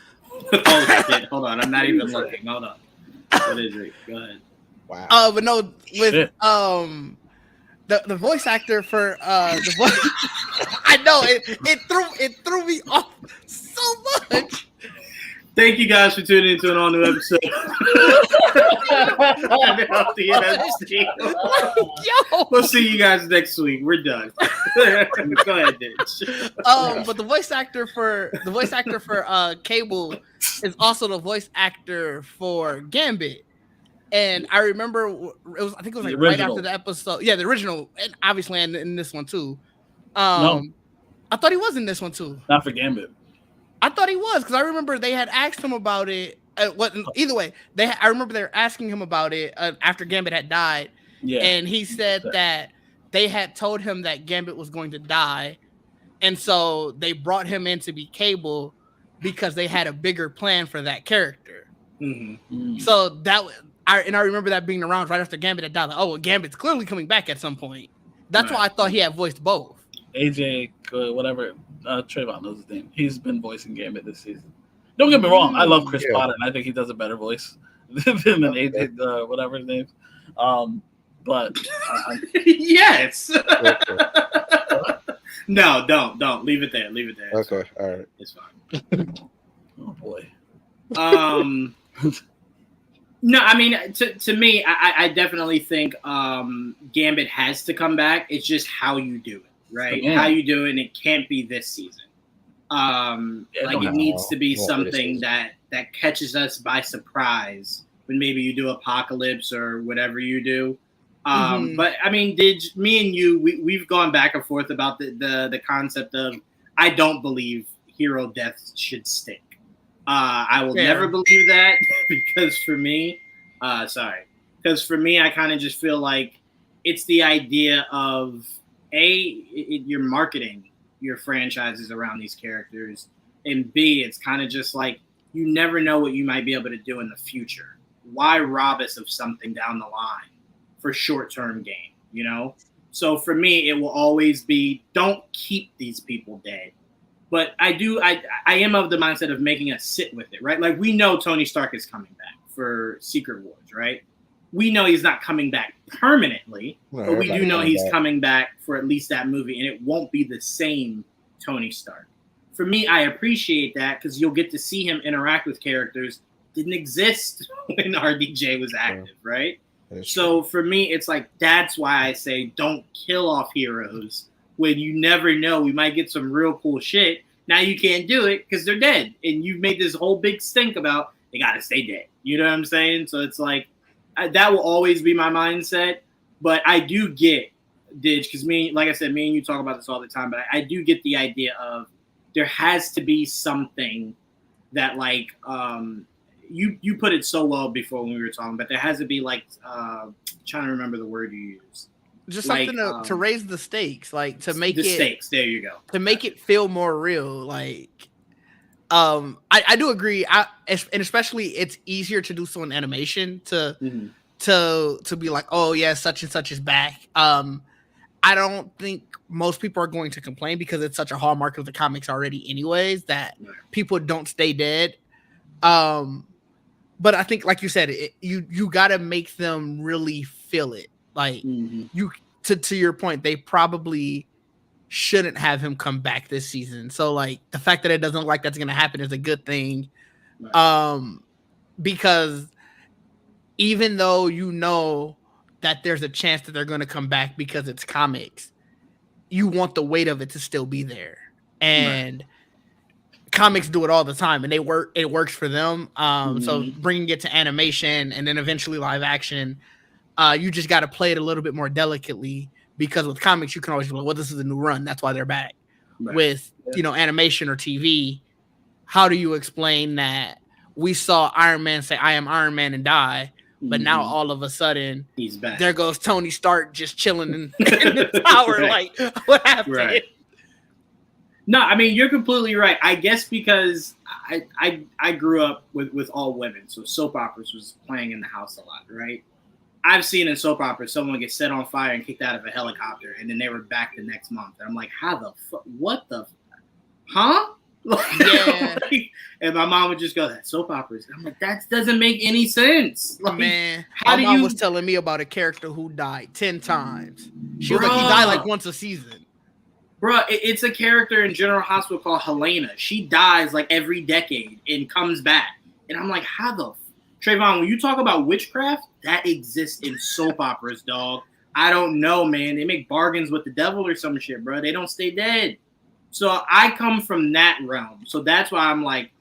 shit, hold on, I'm not even looking. Hold on. What is it? Go ahead. Wow. But no, with the voice actor for the voice, I know it threw me off so much. Thank you guys for tuning into an all new episode. We'll see you guys next week. We're done. Go ahead, Ditch. But the voice actor for Cable is also the voice actor for Gambit. And I remember I think it was like right after the episode. Yeah, the original, and obviously in this one too. No. I thought he was in this one too. Not for Gambit. I thought he was, because I remember they had asked him about it. Either way, I remember they were asking him about it after Gambit had died. Yeah. And he said that they had told him that Gambit was going to die. And so they brought him in to be Cable because they had a bigger plan for that character. Mm-hmm. So I remember that being around right after Gambit had died. Like, oh, well, Gambit's clearly coming back at some point. That's why I thought he had voiced both. AJ, whatever, Trayvon knows his name. He's been voicing Gambit this season. Don't get me wrong. I love Chris Potter, and I think he does a better voice than AJ, whatever his name. But yes. No, don't leave it there. Leave it there. Okay, all right. It's fine. Oh boy. No, I mean, to me, I definitely think Gambit has to come back. It's just how you do it, right? How you do it, and it can't be this season. It needs to be something that catches us by surprise when maybe you do Apocalypse or whatever you do. But I mean, me and you, we've gone back and forth about the concept of I don't believe hero deaths should stick. I will never believe that because for me, I kind of just feel like it's the idea of you're marketing your franchises around these characters, and B, it's kind of just like you never know what you might be able to do in the future. Why rob us of something down the line for short-term gain, you know? So for me, it will always be don't keep these people dead. But I am of the mindset of making us sit with it, right? Like we know Tony Stark is coming back for Secret Wars, right? We know he's not coming back permanently, but we do know he's coming back for at least that movie, and it won't be the same Tony Stark. For me, I appreciate that because you'll get to see him interact with characters that didn't exist when RDJ was active, right? So for me, it's like that's why I say don't kill off heroes when you never know. We might get some real cool shit. Now you can't do it because they're dead. And you've made this whole big stink about they gotta stay dead. You know what I'm saying? So it's like that will always be my mindset. But I do get Didge, because like I said, me and you talk about this all the time. But I do get the idea of there has to be something that like you put it so well before when we were talking, but there has to be like trying to remember the word you used. Just something to raise the stakes, like to make the stakes. There you go. To make it feel more real. Like, I do agree. And especially it's easier to do so in animation to be like, oh yeah, such and such is back. I don't think most people are going to complain because it's such a hallmark of the comics already, anyways, that people don't stay dead. But I think, like you said, you got to make them really feel it. Like you, to your point, they probably shouldn't have him come back this season. So like the fact that it doesn't look like that's going to happen is a good thing. Because even though you know that there's a chance that they're going to come back because it's comics, you want the weight of it to still be there. And comics do it all the time, and it works for them. So bringing it to animation and then eventually live action, you just got to play it a little bit more delicately, because with comics you can always be like, well, this is a new run, that's why they're back. With animation or TV, how do you explain that we saw Iron Man say I am Iron Man and die, but now all of a sudden he's back? There goes Tony Stark just chilling in the tower. Like, what happened? No, I mean, you're completely right. I guess because I grew up with all women, so soap operas was playing in the house a lot, right? I've seen in soap operas someone get set on fire and kicked out of a helicopter, and then they were back the next month. And I'm like, how the fuck? What the? Huh? And my mom would just go, that soap operas. I'm like, that doesn't make any sense. Like, man, my mom was telling me about a character who died 10 times. She was like, he died like once a season. Bruh, it's a character in General Hospital called Helena. She dies like every decade and comes back. And I'm like, how the Trayvon, when you talk about witchcraft, that exists in soap operas, dog. I don't know, man. They make bargains with the devil or some shit, bro. They don't stay dead. So I come from that realm. So that's why I'm like,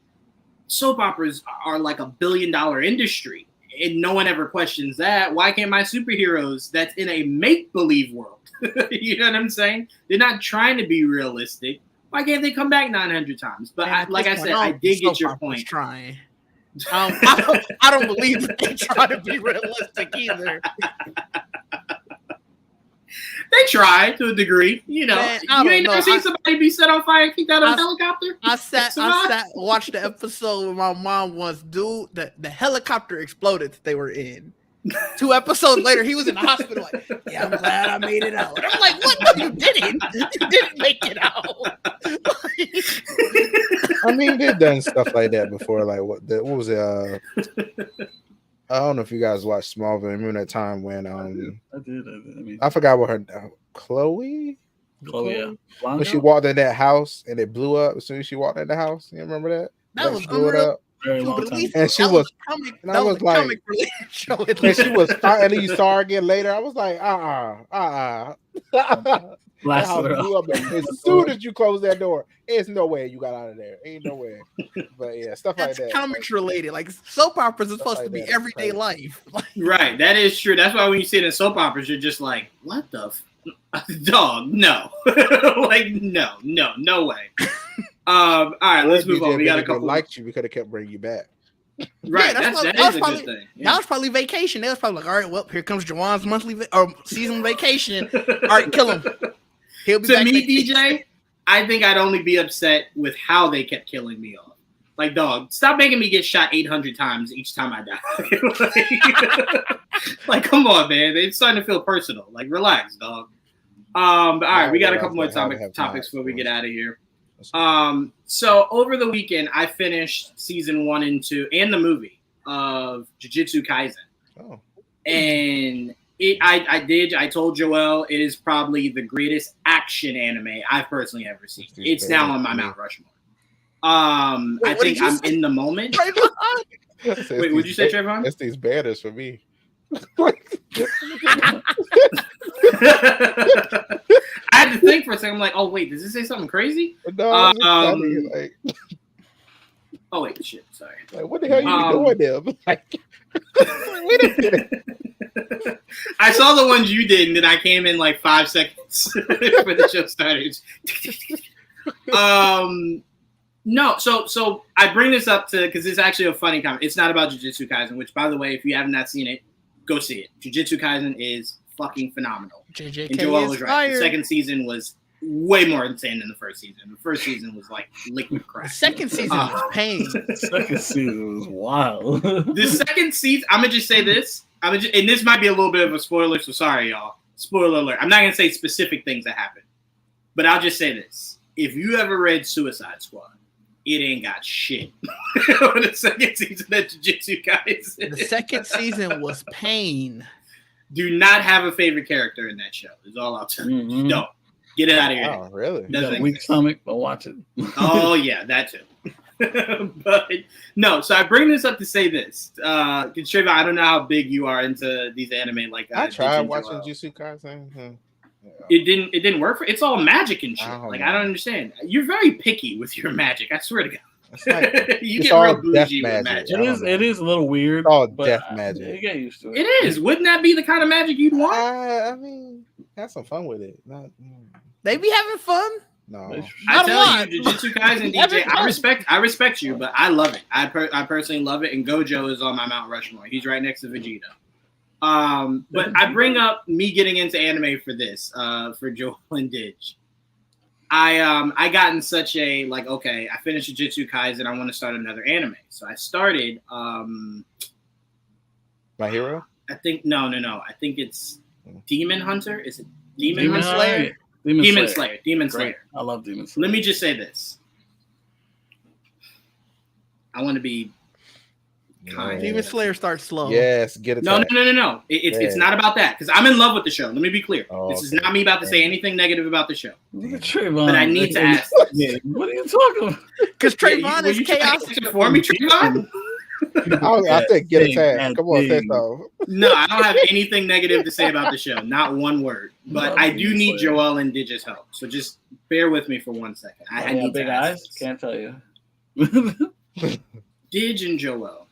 soap operas are like $1 billion industry. And no one ever questions that. Why can't my superheroes that's in a make-believe world? You know what I'm saying? They're not trying to be realistic. Why can't they come back 900 times? But like I said, I did get your point. Trying. I don't believe that they try to be realistic either. They try to a degree, you know. Man, you ain't never seen somebody be set on fire and kicked out of a helicopter? I sat, watched the episode with my mom once. Dude, the helicopter exploded that they were in. 2 episodes later, he was in the hospital like, yeah, I'm glad I made it out. And I'm like, what? No, you didn't. You didn't make it out. I mean, they've done stuff like that before. Like, what was it? I don't know if you guys watched Smallville. Remember that time when I did. I forgot what her Chloe, yeah. When she walked in that house and it blew up as soon as she walked in the house. You remember that? That was blew it up. Very long time. And she was like, and she was and then you saw her again later. I was like, as soon as you close that door, there's no way you got out of there. Ain't no way. But yeah, stuff like that. Comics related. Like soap operas is supposed to be everyday life. Right. That is true. That's why when you see it in soap operas, you're just like, what the dog? No. Like, no way. All right, let's move on. We got a couple. Liked you, we could have kept bringing you back. Right, that is a good thing. That was probably vacation. They was probably like, all right, well, here comes Jawan's monthly or season vacation. All right, kill him. He'll be back. To me, DJ, I think I'd only be upset with how they kept killing me off. Like, dog, stop making me get shot 800 times each time I die. Like, come on, man. It's starting to feel personal. Like, relax, dog. All right, we got a couple more topics before we get out of here. So over the weekend, I finished season 1 and 2 and the movie of Jujutsu Kaisen. Oh. And I told Joel, it is probably the greatest action anime I've personally ever seen. It's now on my Mount Rushmore. I think I'm in the moment. Wait, what'd you say, Trayvon? That's these banners for me. I had to think for a second. I'm like, oh wait, does this say something crazy? No, oh wait, shit. Sorry. Like, what the hell you doing there? Like, wait a minute. I saw the ones you did, and then I came in like 5 seconds for the show started. No, so I bring this up because it's actually a funny comment. It's not about Jujutsu Kaisen, which, by the way, if you have not seen it, go see it. Jujutsu Kaisen is fucking phenomenal. JJK and Joel was is right. fired. The second season was way more insane than the first season. The first season was like liquid crack. The second season was pain. Second season was wild. The second season, I'm gonna just say this. And this might be a little bit of a spoiler, so sorry, y'all. Spoiler alert. I'm not gonna say specific things that happen, but I'll just say this: if you ever read Suicide Squad, it ain't got shit on the second season of Jujutsu Kaisen. The second season was pain. Do not have a favorite character in that show. Is all I'll tell you. Mm-hmm. Don't get it out of your head. Oh, really? You got a weak stomach, but watch it. Oh yeah, that too. But no, so I bring this up to say this. Trayvon, I don't know how big you are into these anime. Like I tried watching Jujutsu Kaisen. Yeah. It didn't work for. It's all magic and shit. Like I don't understand. You're very picky with your magic. I swear to God. Like, you get real bougie with magic. It is a little weird. It's all death magic. You get used to it. It is. Wouldn't that be the kind of magic you'd want? I mean, have some fun with it. They be having fun. No, I tell you, Jujutsu Kaisen DJ, I respect you, but I love it. I personally love it, and Gojo is on my Mount Rushmore. He's right next to Vegeta. But I bring up me getting into anime for this, for Joel and Didge. I got in such a like, okay, I finished Jujutsu Kaisen, I want to start another anime. So I started My Hero? I think no. I think it's Demon Hunter. Is it Demon Slayer? Demon Slayer. I love Demon Slayer. Let me just say this. I want to be kind. Demon Slayer starts slow. Yes, get it. No. It's not about that because I'm in love with the show. Let me be clear. Oh, this is not me about to say anything negative about the show. Trayvon, But I need to ask. What are you talking about? Because Trayvon is chaos. For me, Trayvon? I said get a tag. Come on, say so. No, I don't have anything negative to say about the show. Not one word. But I do need Joel and Digis' help. So just bear with me for 1 second. I need big to ask eyes. this. Can't tell you. Dig and Joel,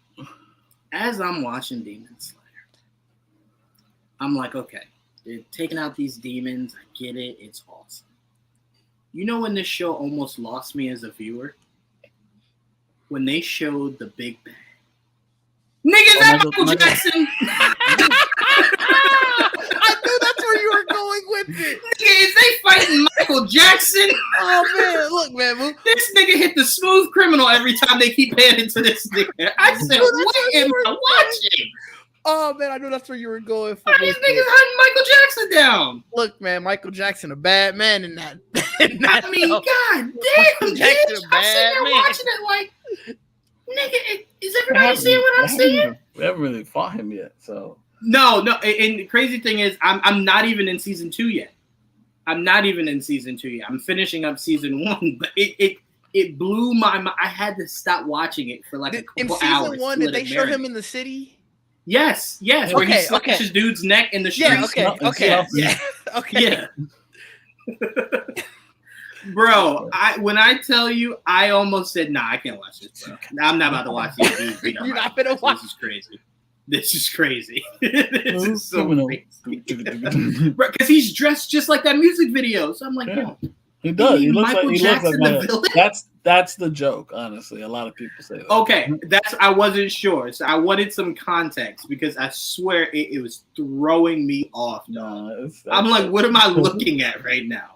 as I'm watching Demon Slayer, I'm like, okay, they're taking out these demons. I get it. It's awesome. You know when this show almost lost me as a viewer? When they showed the Big Bang. Nigga, is that Michael Jackson? I knew that's where you were going with it. Nigga, is they fighting Michael Jackson? Oh man, look, man, this nigga hit the Smooth Criminal every time they keep panning to this nigga. I said, what am I watching? Oh man, I knew that's where you were going. Why these niggas hunting Michael Jackson down? Look, man, Michael Jackson a bad man in that. I mean, god damn, Michael Jackson bitch. a I'm bad sitting there man. watching it like, nigga, is everybody seeing what I'm seeing? We haven't really fought him yet, so. No. And the crazy thing is, I'm not even in season 2 yet. I'm finishing up season 1, but it blew my mind. I had to stop watching it for like a couple hours. In season 1, did they show him in the city? Yes, where he slashes dude's neck in the streets. Yeah. Bro, when I tell you, I almost said, nah, I can't watch this, bro. I'm not about to watch these dudes beat up. You're not gonna watch. This is crazy. This is so crazy. Bro, because he's dressed just like that music video. So I'm like, yo. He does. He looks Michael like Jackson, the villain? That's the joke, honestly. A lot of people say that. Okay, I wasn't sure. So I wanted some context because I swear it was throwing me off. I'm like, what am I looking at right now?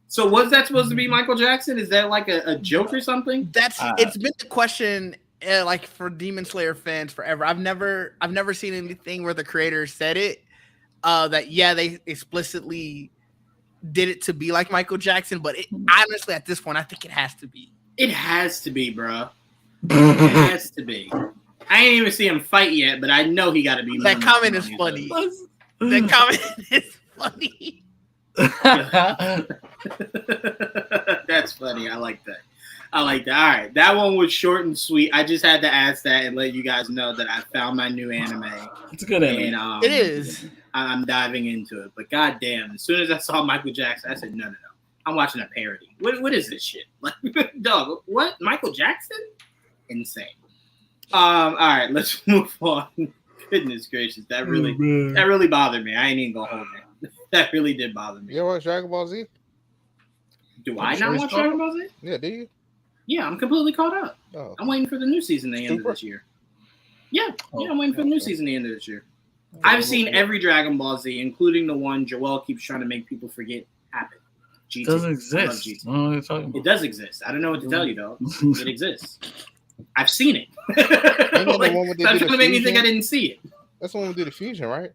So was that supposed to be Michael Jackson? Is that like a joke or something? It's been the question like for Demon Slayer fans forever. I've never seen anything where the creator said it. That they explicitly did it to be like Michael Jackson, but honestly, at this point, I think it has to be. It has to be, bro. It has to be. I ain't even see him fight yet, but I know he got to be. That comment is funny. That comment is funny. That's funny. I like that. All right, that one was short and sweet. I just had to ask that and let you guys know that I found my new anime. It's a good anime. And, it is. I'm diving into it, but goddamn, as soon as I saw Michael Jackson, I said, no. I'm watching a parody. What is this shit? Like, dog, what? Michael Jackson? insane. All right, let's move on. Goodness gracious, that really bothered me. I ain't even gonna hold it. That really did bother me. You ever watch Dragon Ball Z? Do I not watch Dragon Ball Z? Yeah, do you? Yeah, I'm completely caught up. Oh. I'm waiting for the new season to end of this year. Yeah, I'm waiting for the new season to end of this year. I've seen every Dragon Ball Z, including the one Joel keeps trying to make people forget happened. GT. It doesn't exist. I don't know what you're talking about. It does exist. I don't know what to tell you, though. It exists. I've seen it. Stop trying to make me think I didn't see it. That's the one we do the fusion, right?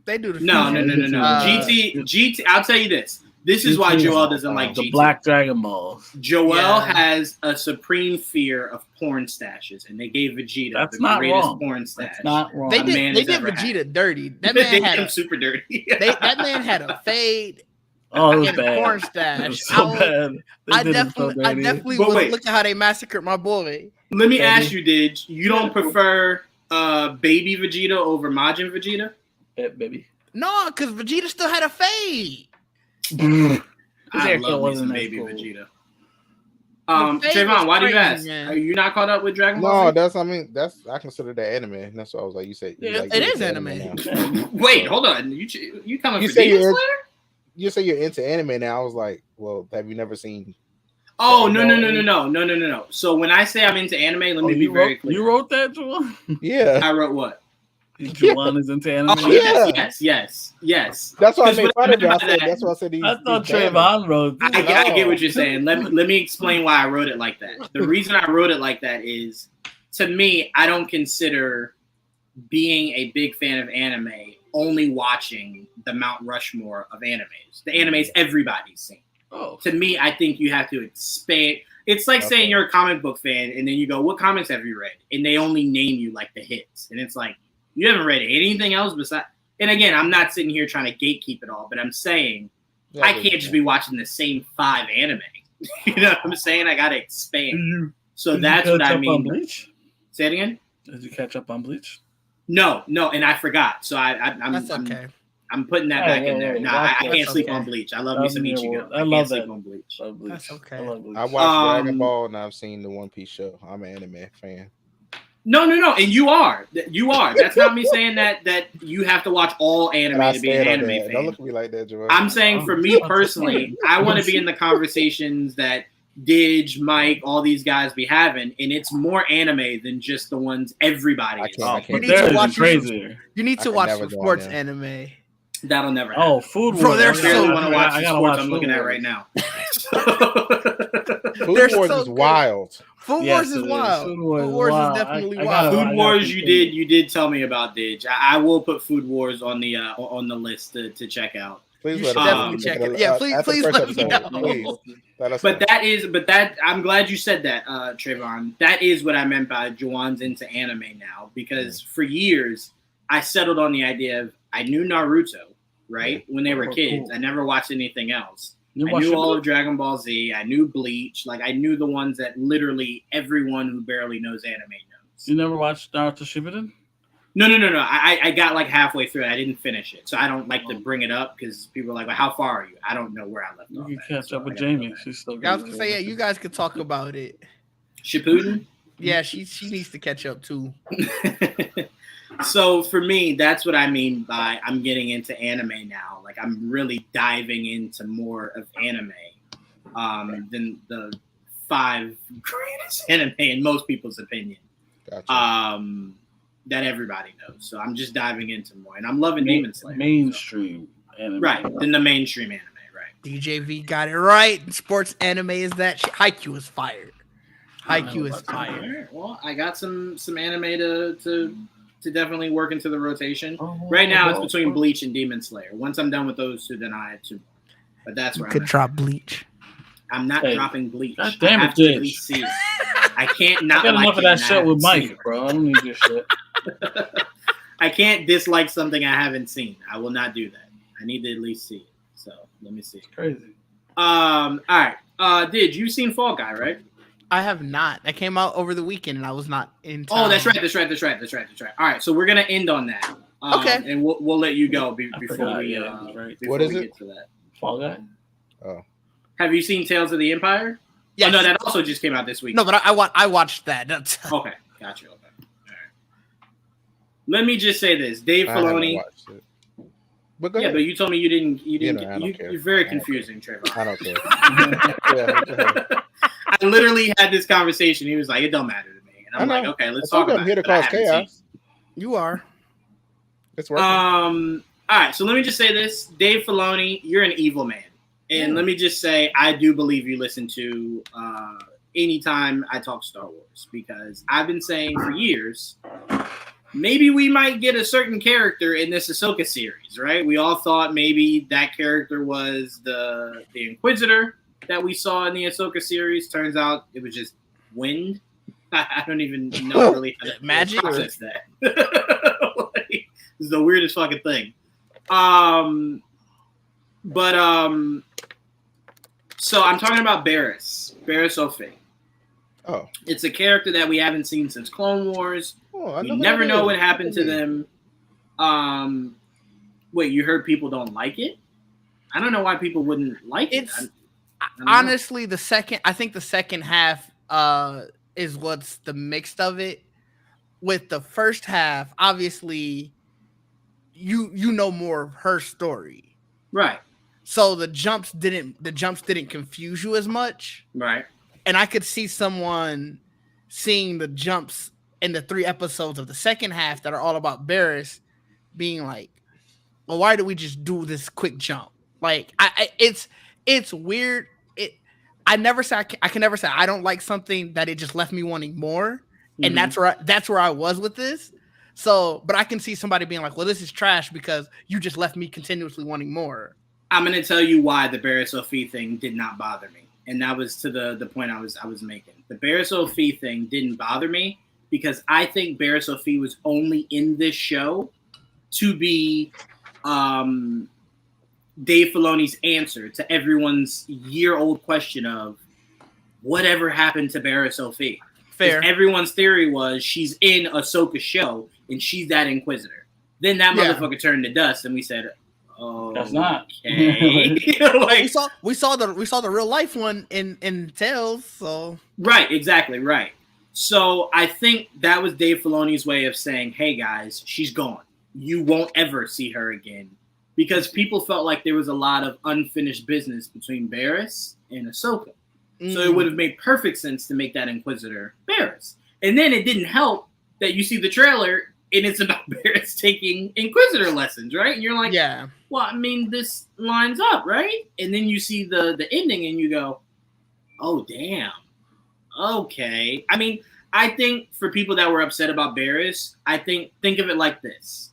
They do the fusion. No. GT. I'll tell you this. This is why Joel doesn't like the GT. Black Dragon Balls. Joel has a supreme fear of porn stashes, and they gave Vegeta the greatest porn stash. That's not wrong. They did Vegeta dirty. That man had him super dirty. That man had a fade. Oh, it was bad. Porn stash. So bad. I definitely was looking at how they massacred my boy. Let me ask you, Didge. You don't prefer baby Vegeta over Majin Vegeta? Yeah, baby. No, because Vegeta still had a fade. I love me baby cool. Vegeta. Trayvon, why do you ask? Man. Are you not caught up with Dragon Ball? No, I consider that anime. That's what I was like. You say it is anime. Wait, hold on. You coming for Demon Slayer? You say you're into anime now. I was like, well, have you never seen? Oh no. So when I say I'm into anime, let me be very clear. You wrote that, Juwan? Yeah. I wrote what? Juwan is into anime. Oh, yes. That's why I made fun of you. That's why I said I thought Trayvon wrote. I get what you're saying. Let me explain why I wrote it like that. The reason I wrote it like that is, to me, I don't consider being a big fan of anime only watching the Mount Rushmore of animes. The animes everybody's seen. Oh. To me, I think you have to expand. It's like saying you're a comic book fan, and then you go, "What comics have you read?" And they only name you like the hits, and it's like you haven't read anything else besides. And again, I'm not sitting here trying to gatekeep it all, but I'm saying I can't just be watching the same 5 anime. You know what I'm saying? I gotta expand. So that's what I mean. Bleach? Say it again. Did you catch up on Bleach? No, and I forgot. So I'm that's okay. I'm putting that back in there. I can't sleep on Bleach. I love me some Ichigo. I love sleep on Bleach. That's okay. I watched Dragon Ball and I've seen the One Piece show. I'm an anime fan. No, and you are. That's not me saying that you have to watch all anime to be an anime fan. Don't look at me like that, Joel. I'm saying for me personally, I want to be in the conversations that Didge, Mike, all these guys be having, and it's more anime than just the ones everybody is. You need to watch crazy. You need to watch some sports anime. That'll never happen. Oh, Food Wars. Bro, they're so want to watch the sports I'm looking at right now. Food Wars is wild. Food Wars is wild. Food Wars is definitely wild. Food Wars, you did tell me about, Didge. I will put Food Wars on the list to check out. Please you should definitely check it. Yeah, please let me know. But I'm glad you said that, Trayvon. That is what I meant by Juwan's into anime now, because for years I settled on the idea of I knew Naruto, right? When they were kids. I never watched anything else. I knew all of Dragon Ball Z. I knew Bleach. Like I knew the ones that literally everyone who barely knows anime knows. You never watched Naruto Shippuden? No. I got like halfway through it. I didn't finish it, so I don't like to bring it up because people are like, "Well, how far are you?" I don't know where I left off. You can catch up with Jamie. She's still. I was gonna say, yeah, you guys could talk about it. Shippuden. Yeah, she needs to catch up too. So for me, that's what I mean by I'm getting into anime now. Like I'm really diving into more of anime than the 5 greatest anime in most people's opinion. Gotcha. That everybody knows. So I'm just diving into more, and I'm loving Demon Slayer. Mainstream anime, right? Then the mainstream anime, right? DJV got it right. Sports anime is that shit. Haikyuu is fired. Haikyuu is fired. Right. Well, I got some anime to definitely work into the rotation. Right now, it's between Bleach and Demon Slayer. Once I'm done with those 2, then I have 2 more. But that's where you could drop Bleach. I'm not dropping Bleach. God damn it, see it. I can't not. I got enough of that shit with Mike, it. bro. I don't need your shit. I can't dislike something I haven't seen. I will not do that. I need to at least see it. So let me see. It's crazy. All right. Did you seen Fall Guy, right? I have not. That came out over the weekend, and I was not in time. Oh, that's right. All right, so we're gonna end on that. Okay. And we'll let you go before we what is it? get to that. Fall Guy. Oh. Have you seen Tales of the Empire? Yeah, no, that also just came out this week. No, but I watched that. Okay, gotcha. Okay, all right. Let me just say this: Dave Filoni. But yeah, but you told me you didn't. You're very confusing, Trevor. I don't care. I literally had this conversation. He was like, "It don't matter to me," and I'm like, "Okay, let's talk about it." I'm here to cause chaos. You are. It's working. All right, so let me just say this: Dave Filoni, you're an evil man. And let me just say, I do believe you listen to anytime I talk Star Wars, because I've been saying for years, maybe we might get a certain character in this Ahsoka series, right? We all thought maybe that character was the Inquisitor that we saw in the Ahsoka series. Turns out it was just wind. I don't even know really how to magic process that. Like, this is the weirdest fucking thing. So I'm talking about Barriss Offee. Oh. It's a character that we haven't seen since Clone Wars. You never know what happened to them. Wait, you heard people don't like it? I don't know why people wouldn't like it. Honestly, I think the second half is what's the mix of it. With the first half, obviously, you know more of her story. Right. So the jumps didn't confuse you as much. Right. And I could see someone seeing the jumps in the 3 episodes of the second half that are all about Barriss being like, well, why do we just do this quick jump? Like, it's weird. I can never say I don't like something that it just left me wanting more. And that's where I was with this. So, but I can see somebody being like, well, this is trash because you just left me continuously wanting more. I'm going to tell you why the Barriss Offee thing did not bother me. And that was to the point I was making. The Barriss Offee thing didn't bother me because I think Barriss Offee was only in this show to be Dave Filoni's answer to everyone's year-old question of whatever happened to Barriss Offee. Fair. Everyone's theory was she's in Ahsoka's show and she's that Inquisitor. Then that motherfucker turned to dust, and we said, "Oh, that's not." Okay. Like, we saw the real life one in Tales. So right, exactly right. So I think that was Dave Filoni's way of saying, "Hey guys, she's gone. You won't ever see her again," because people felt like there was a lot of unfinished business between Barriss and Ahsoka. So it would have made perfect sense to make that Inquisitor Barriss. And then it didn't help that you see the trailer and it's about Barriss taking Inquisitor lessons, right? And you're like, yeah, well, I mean, this lines up, right? And then you see the ending and you go, oh, damn. Okay. I mean, I think for people that were upset about Barriss, think of it like this.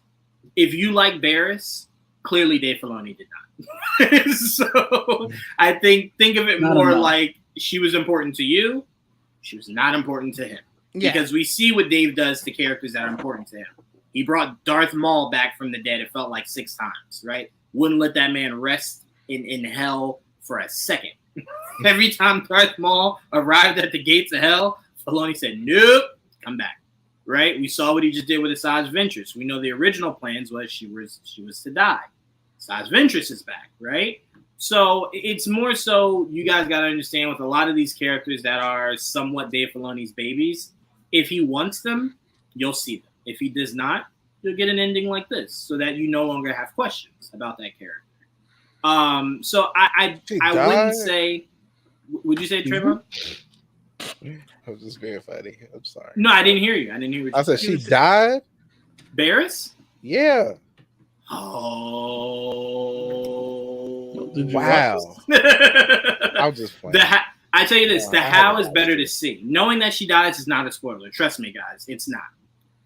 If you like Barriss, clearly Dave Filoni did not. So I think of it not more enough. Like she was important to you. She was not important to him. Yeah. Because we see what Dave does to characters that are important to him. He brought Darth Maul back from the dead, it felt like 6 times, right? Wouldn't let that man rest in hell for a second. Every time Darth Maul arrived at the gates of hell, Filoni said, nope, come back, right? We saw what he just did with Asajj Ventress. We know the original plans was she was to die. Asajj Ventress is back, right? So it's more so you guys got to understand with a lot of these characters that are somewhat Dave Filoni's babies, if he wants them, you'll see them. If he does not, you'll get an ending like this so that you no longer have questions about that character. So I wouldn't say, would you say Trevor? I was just being funny. I'm sorry. No, I didn't hear you. I didn't hear what I said she died? Barriss? Yeah. Oh. Wow. I was just playing. I tell you this, the how is better to see. Knowing that she dies is not a spoiler. Trust me, guys. It's not.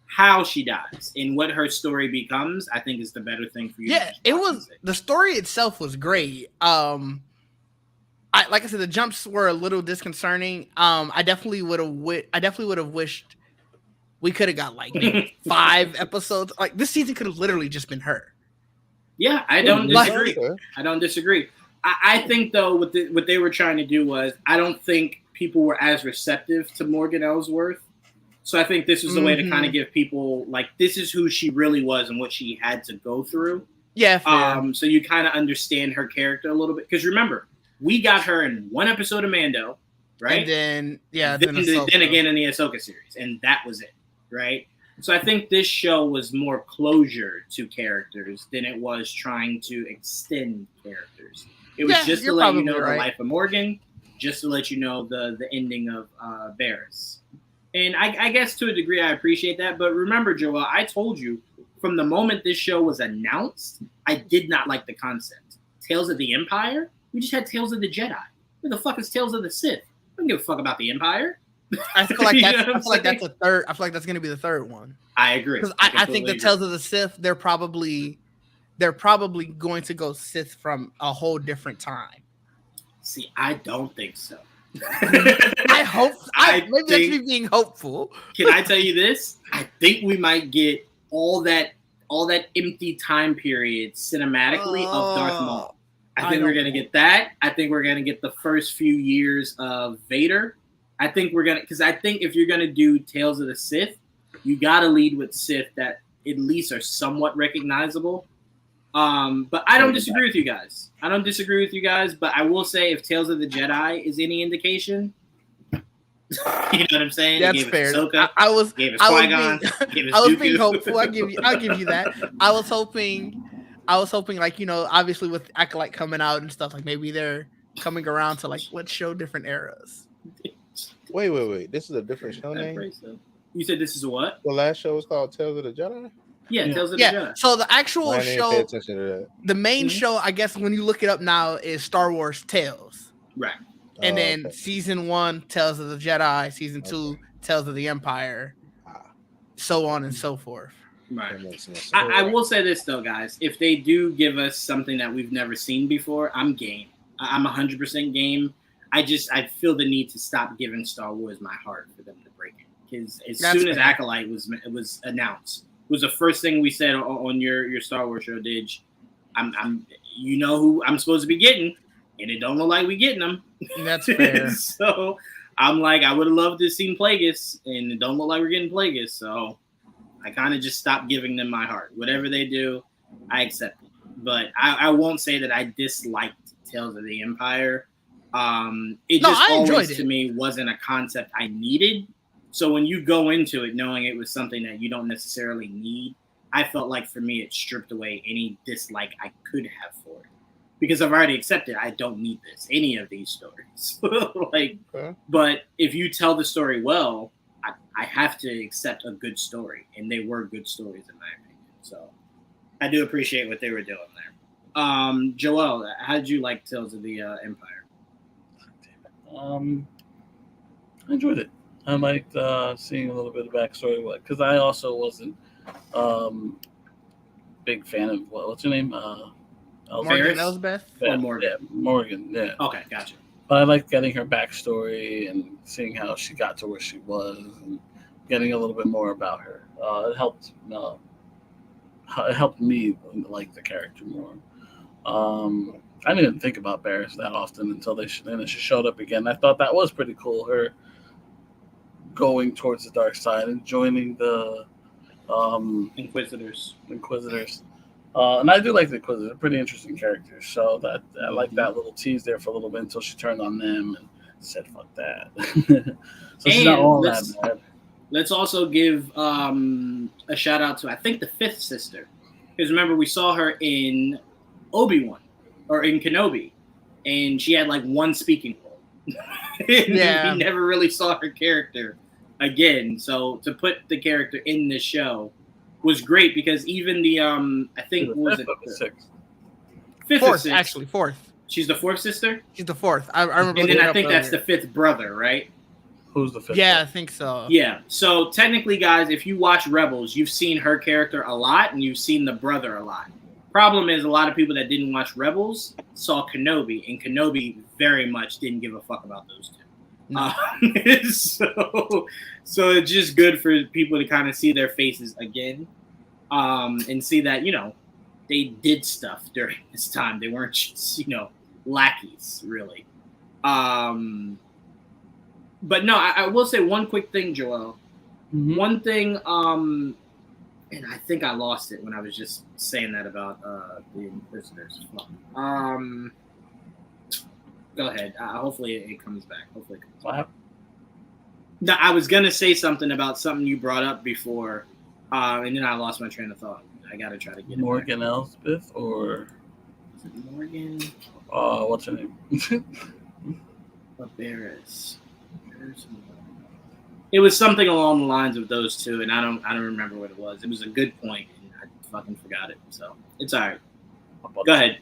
How she dies and what her story becomes, I think is the better thing for you. Yeah, it was the story itself was great. Like I said, the jumps were a little disconcerting. I definitely would have wished we could have got like maybe 5 episodes. Like this season could have literally just been her. Yeah, I don't disagree. I don't disagree. I think though what they were trying to do was I don't think people were as receptive to Morgan Ellsworth. So I think this was the way to kind of give people like this is who she really was and what she had to go through. Yeah. Fair. So you kind of understand her character a little bit because remember we got her in 1 episode of Mando, right? And then then again in the Ahsoka series, and that was it, right? So I think this show was more closure to characters than it was trying to extend characters. It was just to let you know the life of Morgan, just to let you know the ending of Barriss. And I guess to a degree I appreciate that. But remember, Joel, I told you from the moment this show was announced, I did not like the concept. Tales of the Empire? We just had Tales of the Jedi. Who the fuck is Tales of the Sith? I don't give a fuck about the Empire. I feel like that's a third. I feel like that's going to be the third one. I agree. Because I think the Tales of the Sith, they're probably going to go Sith from a whole different time. See, I don't think so. I hope. Maybe that's me being hopeful. Can I tell you this? I think we might get all that empty time period cinematically of Darth Maul. I think we're gonna get that. I think we're gonna get the first few years of Vader. I think if you're gonna do Tales of the Sith, you gotta lead with Sith that at least are somewhat recognizable. But I don't disagree with you guys. But I will say, if Tales of the Jedi is any indication, you know what I'm saying? That's fair. I was being hopeful. I'll give you that. I was hoping, like, you know, obviously with Acolyte coming out and stuff, like maybe they're coming around to like let's show different eras. Wait. This is a different show name? You said this is what? The last show was called Tales of the Jedi? Yeah, Tales of the Jedi. So the actual show, the main show, I guess when you look it up now, is Star Wars Tales. Right. And then season 1, Tales of the Jedi. Season 2, Tales of the Empire. So on and so forth. Right. I will say this though, guys. If they do give us something that we've never seen before, I'm game. I'm 100% game. I feel the need to stop giving Star Wars my heart for them to break it. Because as soon as Acolyte was announced, it was the first thing we said on your Star Wars show, Didge. I'm you know who I'm supposed to be getting, and it don't look like we getting them. That's fair. So I'm like, I would have loved to have seen Plagueis, and it don't look like we're getting Plagueis. So I kind of just stopped giving them my heart. Whatever they do, I accept it. But I won't say that I disliked Tales of the Empire. To me wasn't a concept I needed. So when you go into it knowing it was something that you don't necessarily need, I felt like for me it stripped away any dislike I could have for it. Because I've already accepted I don't need any of these stories. But if you tell the story well, I have to accept a good story. And they were good stories in my opinion. So I do appreciate what they were doing there. Joel, how did you like Tales of the Empire? I enjoyed it. I liked seeing a little bit of backstory, because I also wasn't big fan of what's her name, Morgan Elsbeth. Morgan. Yeah, Morgan. Yeah. Okay, gotcha. But I liked getting her backstory and seeing how she got to where she was, and getting a little bit more about her. It helped. It helped me like the character more. I didn't think about Barriss that often until she showed up again. I thought that was pretty cool. Her going towards the dark side and joining the Inquisitors. And I do like the Inquisitors. They're pretty interesting characters. So that I like that little tease there for a little bit until she turned on them and said, "Fuck that." So she's not all that bad. Let's also give a shout out to, I think, the fifth sister. Because remember, we saw her in Obi-Wan or in Kenobi, and she had like one speaking role. Yeah. We never really saw her character again. So to put the character in this show was great, because even the I think was it sixth? Fifth fourth, or sixth? actually fourth. She's the fourth sister. She's the fourth. I remember. And then I think that's the fifth brother, right? Who's the fifth? Yeah, I think so. Yeah. So technically, guys, if you watch Rebels, you've seen her character a lot, and you've seen the brother a lot. Problem is, a lot of people that didn't watch Rebels saw Kenobi, and Kenobi very much didn't give a fuck about those two. No. So it's just good for people to kind of see their faces again, and see that, you know, they did stuff during this time. They weren't just, you know, lackeys, really. But no, I will say one quick thing, Joel. Mm-hmm. One thing, and I think I lost it when I was just saying that about the Inquisitors. Go ahead. Hopefully it comes back. Hopefully it comes back. Wow. No, I was gonna say something about something you brought up before, and then I lost my train of thought. I gotta try to get Morgan Elsbeth or is it Morgan? What's her name? Barris. It was something along the lines of those two, and I don't remember what it was. It was a good point, and I fucking forgot it. So it's all right. Go ahead.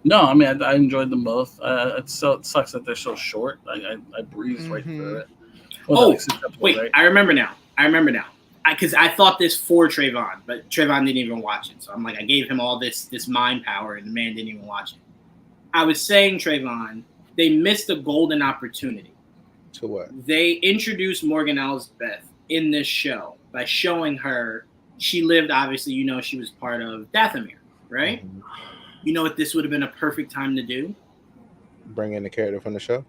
No, I mean I enjoyed them both. It sucks that they're so short. I breezed right through it. Wait, right? I remember now. Because I thought this for Trayvon, but Trayvon didn't even watch it. So I'm like, I gave him all this mind power, and the man didn't even watch it. I was saying, Trayvon, they missed a golden opportunity. To what? They introduced Morgan Elsbeth in this show by showing her she lived, obviously, she was part of Dathomir, right? Mm-hmm. You know what this would have been a perfect time to do? Bring in the character from the show?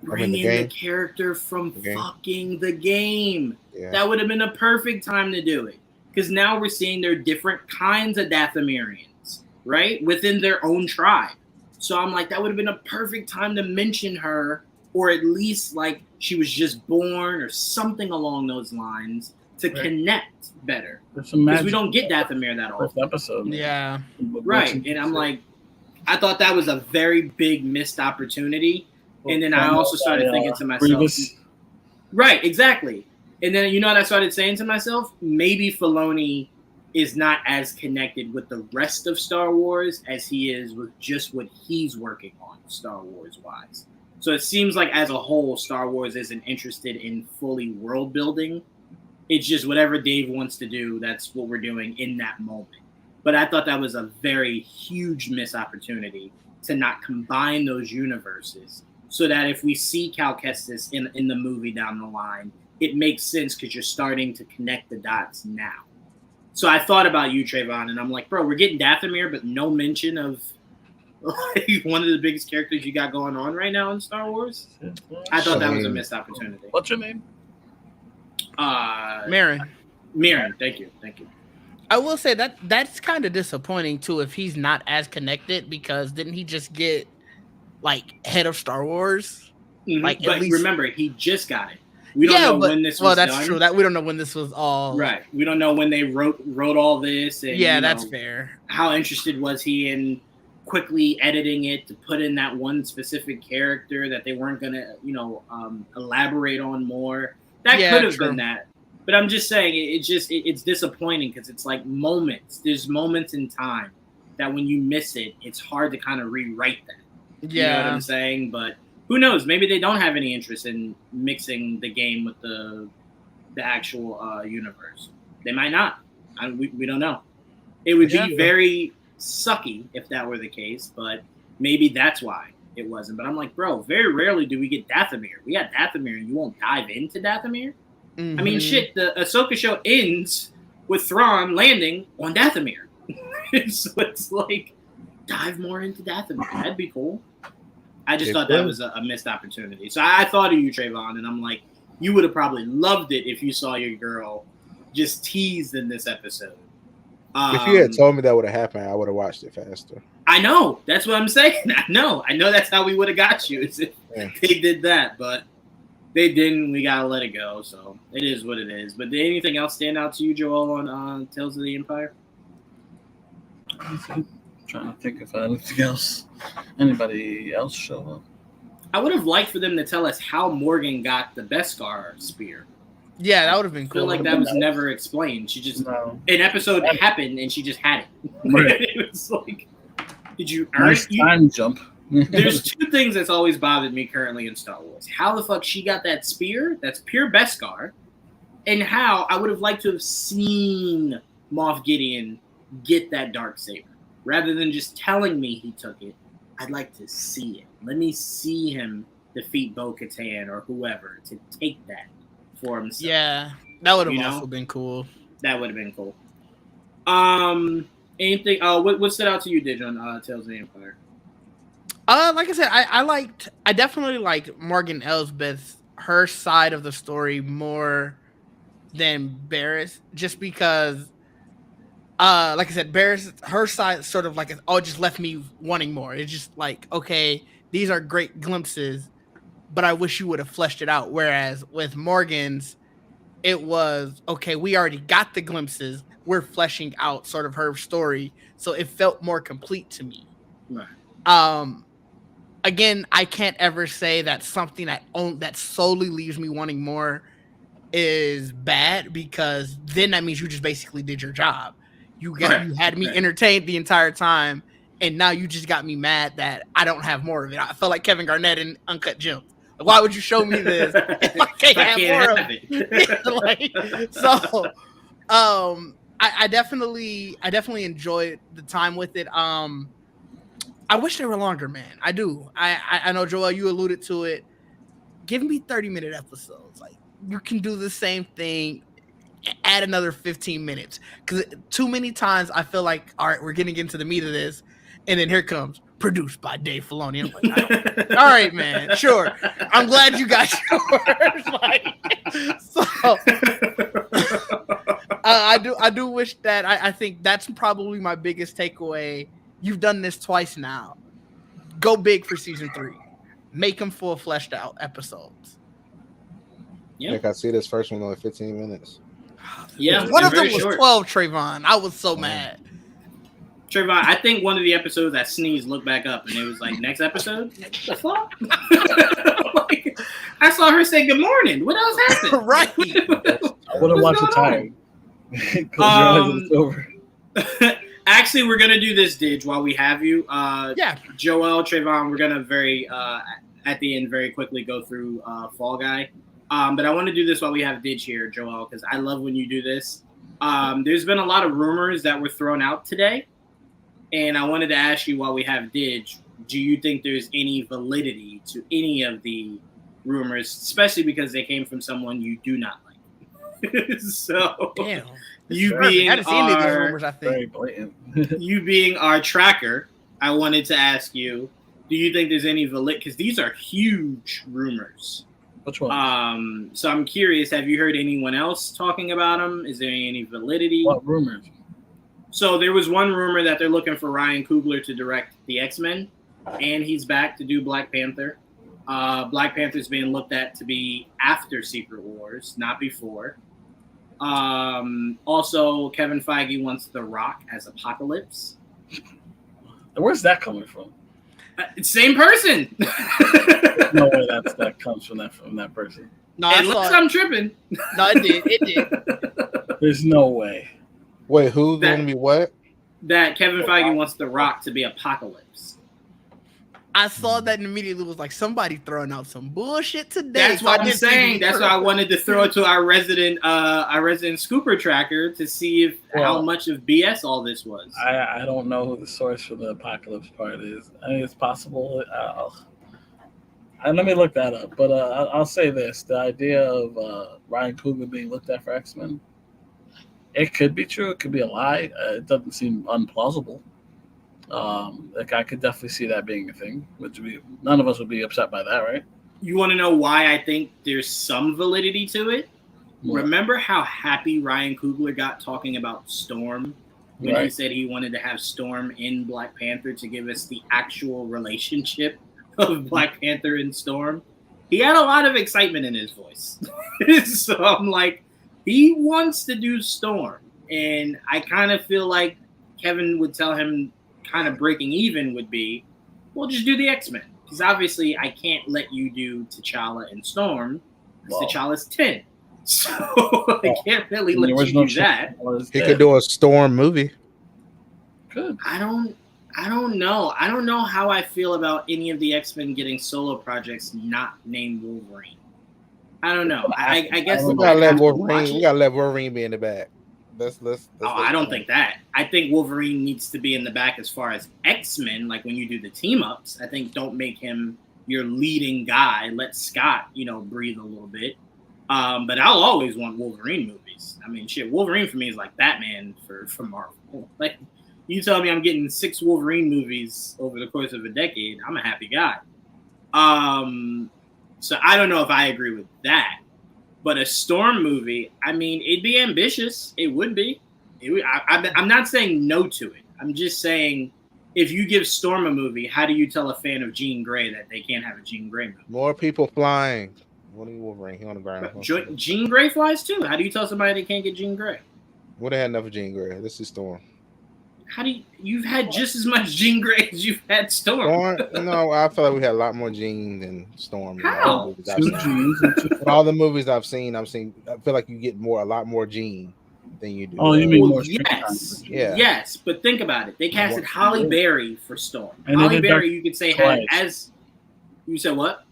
Bring in the character from fucking the game. Yeah. That would have been a perfect time to do it. Because now we're seeing there are different kinds of Dathomirians, right? Within their own tribe. So I'm like, that would have been a perfect time to mention her, or at least like she was just born or something along those lines to connect better. Because we don't get Dathomir that often. First episode. Yeah. Right. And I'm like, I thought that was a very big missed opportunity. And then I also started thinking to myself, right, exactly. And then, what I started saying to myself? Maybe Filoni is not as connected with the rest of Star Wars as he is with just what he's working on Star Wars wise. So it seems like as a whole, Star Wars isn't interested in fully world building. It's just whatever Dave wants to do, that's what we're doing in that moment. But I thought that was a very huge missed opportunity to not combine those universes, so that if we see Cal Kestis in the movie down the line, it makes sense because you're starting to connect the dots now. So I thought about you, Trayvon, and I'm like, bro, we're getting Dathomir, but no mention of one of the biggest characters you got going on right now in Star Wars. I thought that was a missed opportunity. What's your name? Marin. Thank you. I will say that's kind of disappointing too if he's not as connected, because didn't he just get like head of Star Wars? Mm-hmm. Like, but remember, he just got it. We don't know when this was well, that's done. true. That we don't know when this was all right. We don't know when they wrote all this. And, that's fair. How interested was he in quickly editing it to put in that one specific character that they weren't gonna, elaborate on more? That could have been that. But I'm just saying, it's disappointing because it's like moments. There's moments in time that when you miss it, it's hard to kind of rewrite that. Yeah. You know what I'm saying? But who knows? Maybe they don't have any interest in mixing the game with the actual universe. They might not. We don't know. It would be very sucky if that were the case, but maybe that's why it wasn't. But I'm like, bro, very rarely do we get Dathomir. We got Dathomir, and you won't dive into Dathomir? Mm-hmm. I mean, shit, the Ahsoka show ends with Thrawn landing on Dathomir. So it's like, dive more into Dathomir. That'd be cool. I just thought that was a missed opportunity. So I thought of you, Trayvon, and I'm like, you would have probably loved it if you saw your girl just teased in this episode. If you had told me that would have happened, I would have watched it faster. I know. That's what I'm saying. I know that's how we would have got you. If they did that, but they didn't. We got to let it go. So it is what it is. But did anything else stand out to you, Joel, on Tales of the Empire? I'm trying to think if anything else. Anybody else show up? I would have liked for them to tell us how Morgan got the Beskar spear. Yeah, that would have been cool. I feel like that was never explained. She just an episode happened and she just had it. Right. It was like, did you earn it? Time jump. There's two things that's always bothered me currently in Star Wars: how the fuck she got that spear, that's pure Beskar, and how I would have liked to have seen Moff Gideon get that Darksaber rather than just telling me he took it. I'd like to see it. Let me see him defeat Bo-Katan or whoever to take that for himself. Yeah, that would have also been cool. That would have been cool. Anything? What stood out to you, Dij, on Tales of the Empire? Like I said, I definitely liked Morgan Elsbeth, her side of the story more than Barris, just because like I said, Barris, her side sort of like just left me wanting more. It's just like, okay, these are great glimpses, but I wish you would have fleshed it out. Whereas with Morgan's, it was okay, we already got the glimpses. We're fleshing out sort of her story, so it felt more complete to me. Right. Again, I can't ever say that something that solely leaves me wanting more is bad, because then that means you just basically did your job. You had me entertained the entire time, and now you just got me mad that I don't have more of it. I felt like Kevin Garnett in Uncut Gems. Like, why would you show me this if I can't have more of it? I definitely enjoyed the time with it. I wish they were longer, man. I do. I know, Joel, you alluded to it. Give me 30-minute episodes. Like, you can do the same thing, add another 15 minutes. Because too many times I feel like, all right, we're getting into the meat of this, and then here comes produced by Dave Filoni. I'm like, all right, man, sure. I'm glad you got yours. I do wish that. I think that's probably my biggest takeaway. You've done this twice now. Go big for season 3. Make them full fleshed out episodes. Yeah, like I see this first one only 15 minutes. Yeah, one of them was short. 12. Trayvon, I was so mad. Trayvon, I think one of the episodes I sneezed, looked back up, and it was like, next episode. The fuck? Like, I saw her say good morning. What else happened? Right. I would have watched it tired. It's over. Actually, we're gonna do this, Didge, while we have you. Joel, Trayvon, we're gonna at the end very quickly go through Fall Guy. But I want to do this while we have Didge here, Joel, because I love when you do this. There's been a lot of rumors that were thrown out today, and I wanted to ask you while we have Didge, do you think there's any validity to any of the rumors, especially because they came from someone you do not like? So, damn. You being rumors, I think. Very blatant. You being our tracker, I wanted to ask you, do you think there's any validity? Because these are huge rumors. Which one? So I'm curious, have you heard anyone else talking about them? Is there any validity? What rumors? So there was one rumor that they're looking for Ryan Coogler to direct the X-Men, and he's back to do Black Panther. Black Panther's being looked at to be after Secret Wars, not before. Also, Kevin Feige wants The Rock as Apocalypse. Where's that coming from? Same person. No way that comes from that person. No, unless I'm tripping. No, it did. There's no way. Wait, who's going to be what? That Kevin Feige wants The Rock to be Apocalypse. I saw that and immediately was like, somebody throwing out some bullshit today. That's what I'm saying. That's why I wanted to throw it to our resident scooper tracker to see how much of BS all this was. I don't know who the source for the Apocalypse part is. I mean, it's possible. Let me look that up. But I'll say this: the idea of Ryan Coogler being looked at for X-Men, it could be true. It could be a lie. It doesn't seem unplausible. Like I could definitely see that being a thing, which none of us would be upset by that, right? You want to know why I think there's some validity to it? What? Remember how happy Ryan Coogler got talking about Storm when he said he wanted to have Storm in Black Panther to give us the actual relationship of Black Panther and Storm? He had a lot of excitement in his voice. So I'm like, he wants to do Storm. And I kind of feel like Kevin would tell him, kind of breaking even would be, well, just do the X-Men. Because obviously I can't let you do T'Challa and Storm. T'Challa's 10. So I can't really let you do that. He could do a Storm movie. Good. I don't know. I don't know how I feel about any of the X-Men getting solo projects not named Wolverine. I don't know. I guess we gotta let Wolverine be in the back. I don't think that. I think Wolverine needs to be in the back as far as X-Men. Like when you do the team ups, I think don't make him your leading guy. Let Scott, breathe a little bit. But I'll always want Wolverine movies. I mean, shit, Wolverine for me is like Batman for Marvel. Like you tell me I'm getting 6 Wolverine movies over the course of a decade, I'm a happy guy. So I don't know if I agree with that. But a Storm movie, I mean, it'd be ambitious. It would be. I'm not saying no to it. I'm just saying, if you give Storm a movie, how do you tell a fan of Jean Grey that they can't have a Jean Grey movie? More people flying. Wolverine, he on the ground. Jean Grey flies too. How do you tell somebody they can't get Jean Grey? Would have had enough of Jean Grey. This is Storm. How do you've had just as much Jean Grey as you've had Storm? No, I feel like we had a lot more Jean than Storm. How? All the movies I've seen, I feel like you get a lot more Jean than you do. Oh, you mean more? Yes, yeah, yes. But think about it. They casted Halle Berry for Storm. And Halle Berry, you could say, had as you said what?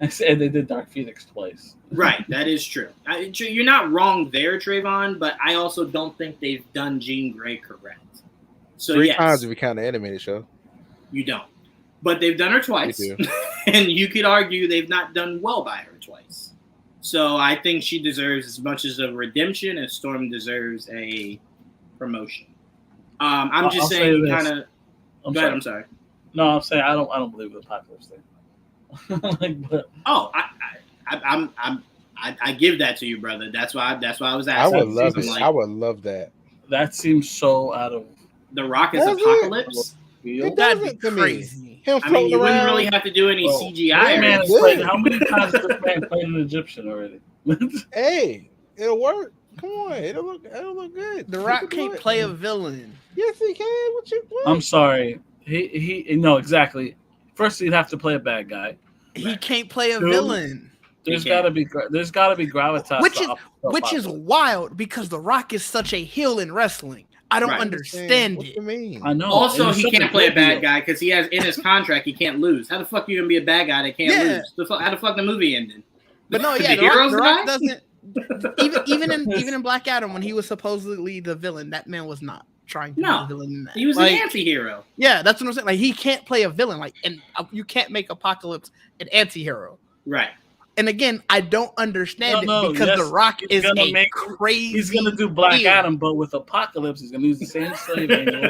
I said they did Dark Phoenix twice. Right, that is true. You're not wrong there, Trayvon. But I also don't think they've done Jean Grey correct. So 3 times if you count the animated show. You don't. But they've done her twice. And you could argue they've not done well by her twice. So I think she deserves as much as a redemption as Storm deserves a promotion. I'm just saying kind of. Go ahead, I'm sorry. No, I'm saying I don't believe the apocalypse thing. I give that to you, brother. That's why I was asking. I would love it. I would love that. That seems so out of. The Rock is Apocalypse. That'd be crazy. You wouldn't really have to do any CGI. How many times has this man played an Egyptian already? Hey, it'll work. Come on, it'll look good. The Rock can't play a villain. Yes, he can. What? I'm sorry. He no, exactly. First, he'd have to play a bad guy. He can't play a villain. There's got to be gravitas, which is wild because The Rock is such a heel in wrestling. I don't understand what it. You mean? I know. Also, he can't play a bad guy because he has in his contract he can't lose. How the fuck are you gonna be a bad guy that can't lose? How the fuck the movie ended? But no, yeah, the Rock doesn't. Even in Black Adam, when he was supposedly the villain, that man was not trying to be the villain in that. He was an anti-hero. Yeah, that's what I'm saying. Like, he can't play a villain. Like, and you can't make Apocalypse an anti-hero. Right. And again, I don't understand it because The Rock is crazy. He's gonna do Black Adam, but with Apocalypse, he's gonna use the same slave angle.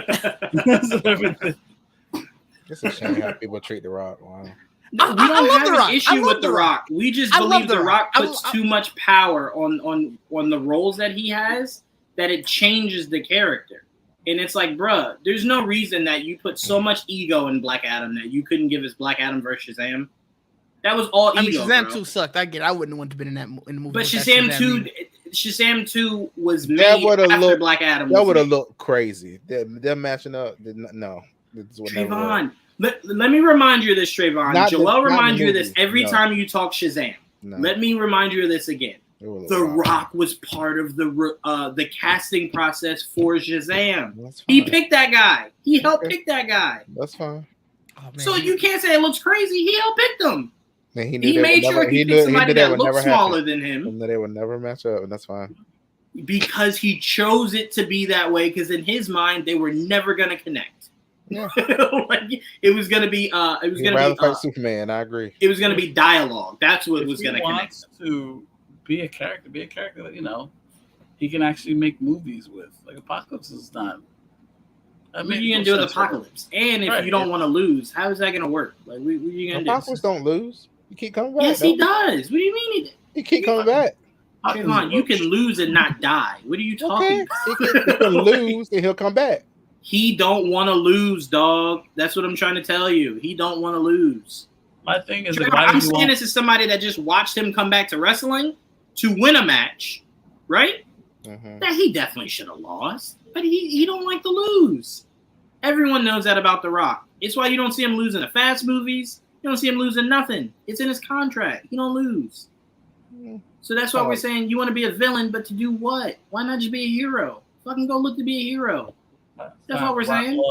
It's a shame how people treat The Rock. Wow. No, we don't have an issue with The Rock. We just believe The Rock puts too much power on the roles that he has that it changes the character. And it's like, bruh, there's no reason that you put so much ego in Black Adam that you couldn't give us Black Adam versus Shazam. That was all ego. Shazam 2 sucked. I get it. I wouldn't want to have been in the movie. But Shazam 2 was made after Black Adam. That would have looked crazy. Them matching up. No. Trayvon, let me remind you of this, Trayvon. Joel reminds you of this every time you talk Shazam. No. Let me remind you of this again. The Rock was part of the casting process for Shazam. He picked that guy. He helped pick that guy. That's fine. Oh, so you can't say it looks crazy. He helped pick them. He made sure he picked somebody that looked smaller than him. And they would never match up, and that's fine. Because he chose it to be that way, because in his mind, they were never going to connect. Yeah. It was going to be Superman. I agree. It was going to be dialogue. That's what was going to connect. To be a character that, he can actually make movies with. Like, Apocalypse is not. What are you going to do with Apocalypse? And if you don't want to lose, how is that going to work? Like, what are you going to do? Apocalypse don't lose. You keep coming back. Yes, he does. What do you mean? He keep coming back. Come on, you can lose and not die. What are you talking about? He can lose and he'll come back. He don't want to lose, dog. That's what I'm trying to tell you. He don't want to lose. My thing is, I'm saying this is somebody that just watched him come back to wrestling to win a match, right? Mm-hmm. That he definitely should have lost, but he don't like to lose. Everyone knows that about The Rock. It's why you don't see him losing the Fast movies. You don't see him losing nothing. It's in his contract. He don't lose. So that's why we're saying you want to be a villain, but to do what? Why not just be a hero? Fucking go look to be a hero. That's what we're saying.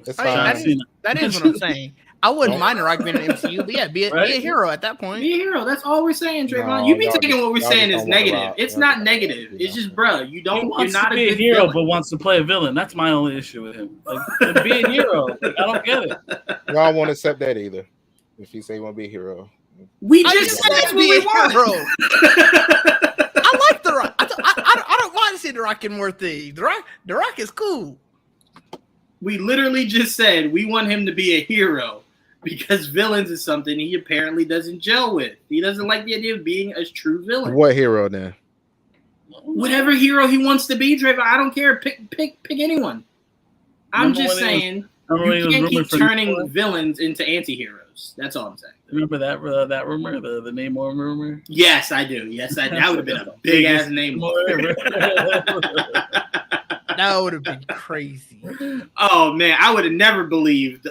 That is what I'm saying. I wouldn't mind The Rock being in the MCU, but yeah, be a hero at that point. Be a hero. That's all we're saying, Trayvon. You be taking what we're saying as negative. It's not negative. It's just, bro, you're not a good hero, but wants to play a villain. That's my only issue with him. Like, be a hero. Like, I don't get it. Y'all won't accept that either. If you say you want to be a hero, we just said that's what we want. I like The Rock. I don't mind seeing The Rock in more things. The Rock is cool. We literally just said we want him to be a hero. Because villains is something he apparently doesn't gel with. He doesn't like the idea of being a true villain. What hero then? Whatever hero he wants to be, Trayvon. I don't care. Pick anyone. I'm just saying you can't keep turning villains into anti-heroes. That's all I'm saying. Remember that rumor, the Namor rumor? Yes, I do. That would have been a big ass Namor. That would have been crazy. Oh man, I would have never believed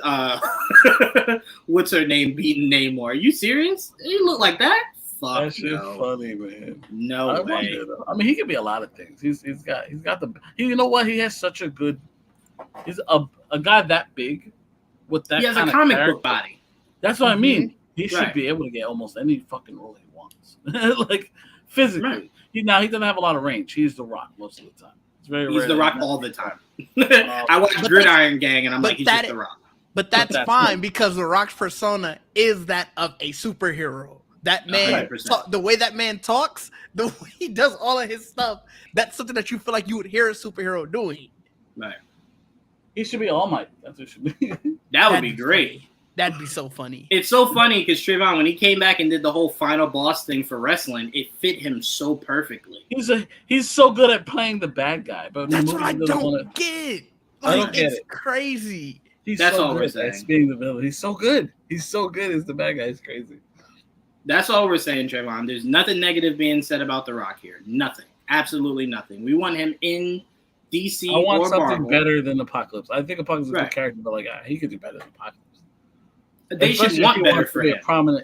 what's her name beating Namor. Are you serious? He look like that? Fuck, that shit's funny, man. No way. I mean, he could be a lot of things. He's got the. You know what? He has such a good. He's a guy that big with that. He has a comic book body. That's what I mean. He should be able to get almost any fucking role he wants, like physically. Right. He doesn't have a lot of range. He's The Rock most of the time. It's very. He's The Rock all the time. I watch Gridiron Gang and I'm like, he's just The Rock. But that's fine because The Rock's persona is that of a superhero. That man, the way that man talks, the way he does all of his stuff, that's something that you feel like you would hear a superhero doing. Right. He should be All Might. That's what it should be. That would be great. Funny. That'd be so funny. It's so funny because Trayvon, when he came back and did the whole final boss thing for wrestling, it fit him so perfectly. He's so good at playing the bad guy, but that's what I don't get. I don't get it. Crazy. That's all we're saying. Being the villain, he's so good. He's so good as the bad guy. It's crazy. That's all we're saying, Trayvon. There's nothing negative being said about The Rock here. Nothing. Absolutely nothing. We want him in DC I want or something Marvel. Better than Apocalypse. I think Apocalypse is a good character, but he could do better than Apocalypse. They should want better for him.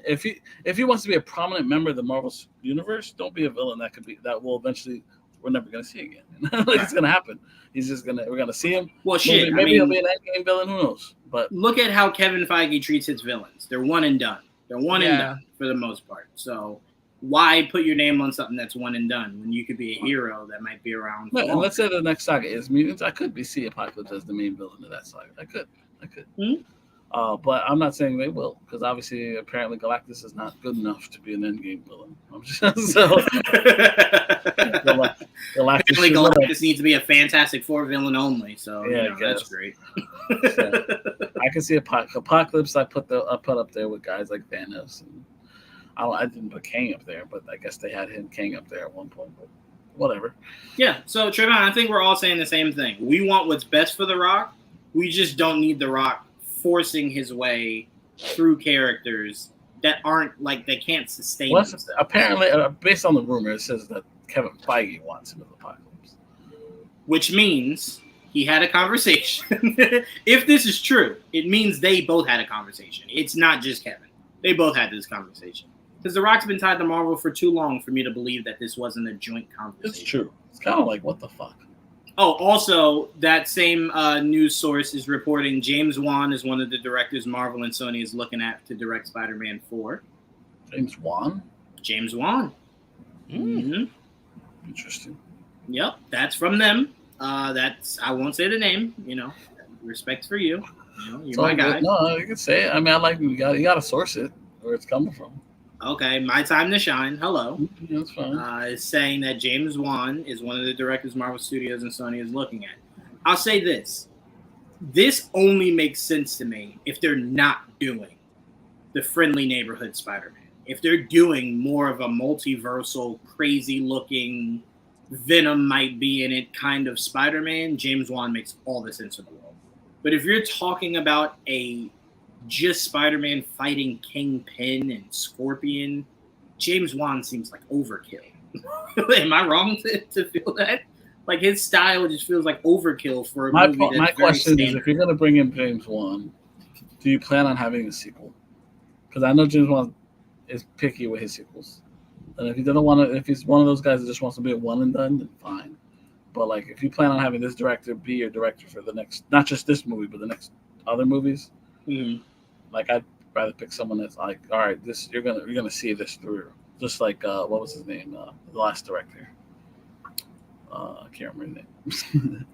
If he wants to be a prominent member of the Marvel universe, don't be a villain that will eventually we're never gonna see again. It's gonna happen. We're gonna see him. Well, shit. Maybe he'll be an endgame villain. Who knows? But look at how Kevin Feige treats his villains. They're one and done. They're one and done for the most part. So why put your name on something that's one and done when you could be a hero that might be around? And let's say the next saga is mutants. I could see Apocalypse as the main villain of that saga. I could. Mm-hmm. But I'm not saying they will, because obviously, apparently, Galactus is not good enough to be an endgame villain. Galactus needs to be a Fantastic Four villain only. So that's great. I can see Apocalypse. I put up there with guys like Thanos. And I didn't put Kang up there, but I guess they had Kang up there at one point. But whatever. Yeah. So Trayvon, I think we're all saying the same thing. We want what's best for The Rock. We just don't need The Rock forcing his way through characters that aren't they can't sustain. Well, apparently, based on the rumor, it says that Kevin Feige wants him in Apocalypse, which means he had a conversation. If this is true, it means they both had a conversation. It's not just Kevin; they both had this conversation because The Rock's been tied to Marvel for too long for me to believe that this wasn't a joint conversation. It's true. It's kind of like what the fuck. Oh, also, that same news source is reporting James Wan is one of the directors Marvel and Sony is looking at to direct Spider-Man 4. James Wan? James Wan. Mm-hmm. Interesting. Yep, that's from them. I won't say the name, respect for you. You're my guy. No, you can say it. I mean, you got to source it where it's coming from. Okay, My Time to Shine. Hello. That's fine. Is saying that James Wan is one of the directors Marvel Studios and Sony is looking at. I'll say this. This only makes sense to me if they're not doing the friendly neighborhood Spider-Man. If they're doing more of a multiversal, crazy-looking, Venom might be in it kind of Spider-Man, James Wan makes all the sense in the world. But if you're talking about just Spider-Man fighting Kingpin and Scorpion, James Wan seems like overkill. Am I wrong to feel that? Like his style just feels like overkill for a movie. My question is, if you're going to bring in James Wan, do you plan on having a sequel? Because I know James Wan is picky with his sequels, and if he doesn't want to, if he's one of those guys that just wants to be a one and done, then fine. But if you plan on having this director be your director for the next, not just this movie, but the next other movies. Mm-hmm. I'd rather pick someone that's all right, you're gonna see this through. Just like what was his name? The last director. I can't remember his name.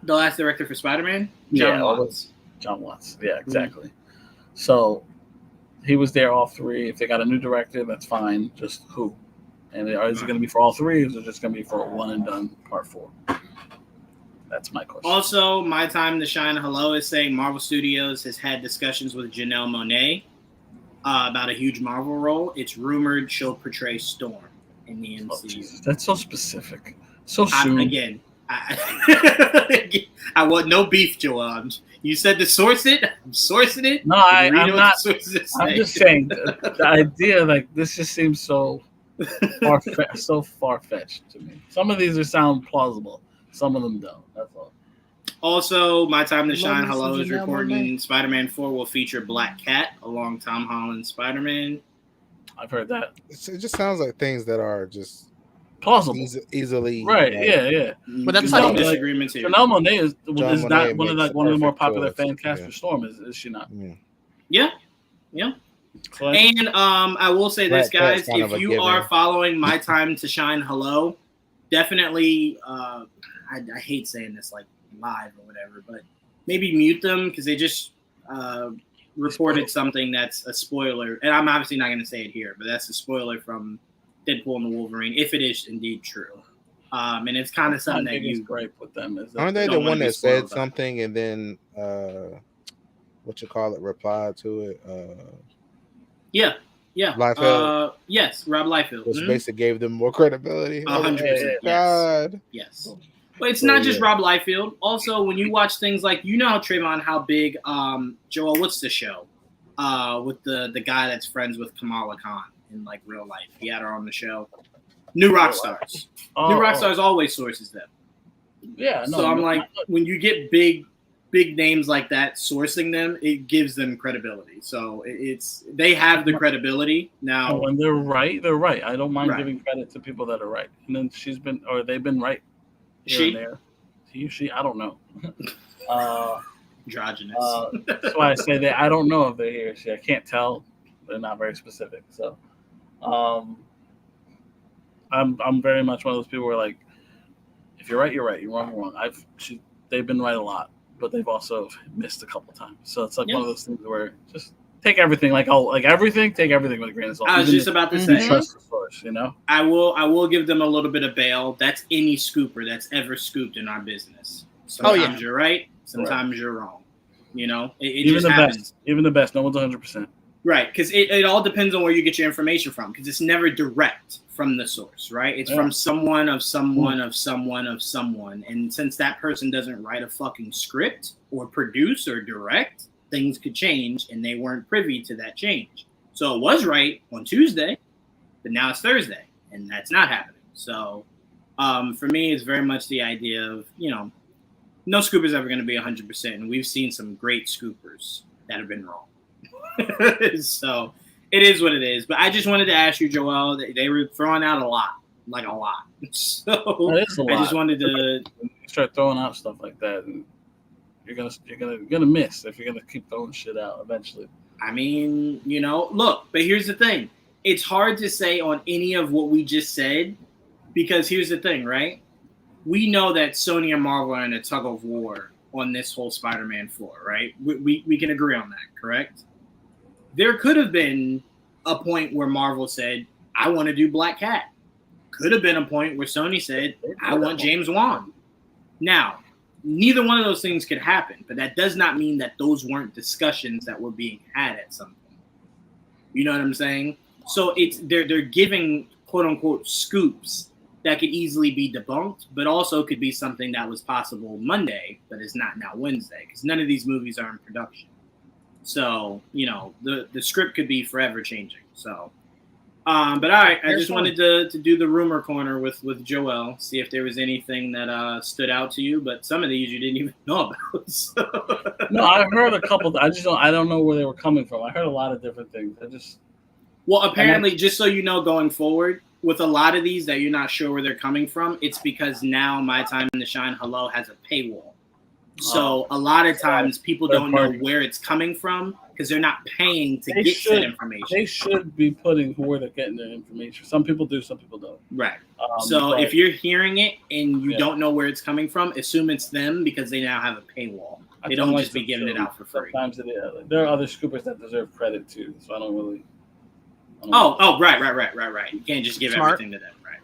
The last director for Spider-Man? John Watts. John Watts. Yeah, exactly. Mm-hmm. So he was there all three. If they got a new director, that's fine. Just who? And is it going to be for all three, or is it just going to be for one and done part 4? That's my question. Also, My Time to Shine Hello is saying Marvel Studios has had discussions with Janelle Monáe about a huge Marvel role. It's rumored she'll portray Storm in the MCU. That's so specific. So soon. Again, I want no beef, Joel. You said to source it. I'm sourcing it. No, I'm not. I'm just saying the idea, like, this just seems so far-fetched to me. Some of these sound plausible. Some of them don't. That's all. Also, My Time to Shine Hello is reporting Spider-Man 4 will feature Black Cat along Tom Holland's Spider-Man. I've heard that. It just sounds like things that are just plausible, easily. Right? Yeah. But that's not disagreements here. Janelle Monáe is not one of the more popular fan cast for Storm, is she not? Yeah. And I will say this, guys: if you are following My Time to Shine Hello, definitely. I hate saying this like live or whatever, but maybe mute them because they just reported something that's a spoiler, and I'm obviously not going to say it here, but that's a spoiler from Deadpool and the Wolverine, if it is indeed true. And it's kind of something that you gripe with them. Aren't they the one that said something and then replied to it? Yeah. Liefeld. Yes, Rob Liefeld. Which basically gave them more credibility. 100%. God. Yes. But it's not just Rob Liefeld. Also, when you watch things like, you know how Trayvon, how big, Joel, what's the show? With the guy that's friends with Kamala Khan in like real life. He had her on the show. New Rockstars. New Rockstars always sources them. Yeah. So I'm like, when you get big names like that sourcing them, it gives them credibility. So they have the credibility now. When they're right, they're right. I don't mind giving credit to people that are right. And then they've been right. Here and there. She, I don't know. Androgynous. That's why I say that I don't know if they're he or she. I can't tell. They're not very specific. So, I'm very much one of those people where, like, if you're right, you're right. You're wrong, you're wrong. They've been right a lot, but they've also missed a couple times. So it's like one of those things where just take everything, take everything with a grain of salt. I was just about to say, trust the source, you know. I will give them a little bit of bail. That's any scooper that's ever scooped in our business. Sometimes you're right, sometimes you're wrong. You know, it even just the happens. best, even the best. No one's 100%. Right, because it all depends on where you get your information from. Because it's never direct from the source, right? It's from someone of someone of someone of someone. And since that person doesn't write a fucking script or produce or direct, things could change, and they weren't privy to that change. So it was right on Tuesday, but now it's Thursday, and that's not happening. So for me, it's very much the idea of, no scooper's ever going to be 100%, and we've seen some great scoopers that have been wrong. So it is what it is. But I just wanted to ask you, Joel, they were throwing out a lot. So that is a lot. I just wanted to start throwing out stuff like that, and you're gonna miss if you're gonna keep throwing shit out eventually. I mean, look, but here's the thing. It's hard to say on any of what we just said, because here's the thing, right? We know that Sony and Marvel are in a tug of war on this whole Spider-Man 4, right? We can agree on that, correct? There could have been a point where Marvel said, I want to do Black Cat. Could have been a point where Sony said, I want James Wan. Now, neither one of those things could happen, but that does not mean that those weren't discussions that were being had at some point. You know what I'm saying? So they're giving quote unquote scoops that could easily be debunked, but also could be something that was possible Monday, but is not now Wednesday, because none of these movies are in production. So, the script could be forever changing. So, but all right, I just wanted to do the rumor corner with Joel, see if there was anything that stood out to you. But some of these you didn't even know about. So. No, I heard a couple. I don't know where they were coming from. I heard a lot of different things. Well, apparently, just so you know, going forward, with a lot of these that you're not sure where they're coming from, it's because now My Time to Shine Hello has a paywall. So a lot of times people don't know where it's coming from because they're not paying to get that information. They should be putting where they're getting their information. Some people do, some people don't. Right. So if you're hearing it and you don't know where it's coming from, assume it's them because they now have a paywall. They don't just be giving it out for free. Sometimes there are other scoopers that deserve credit too. So I don't really. Right. You can't just give everything to them. Right.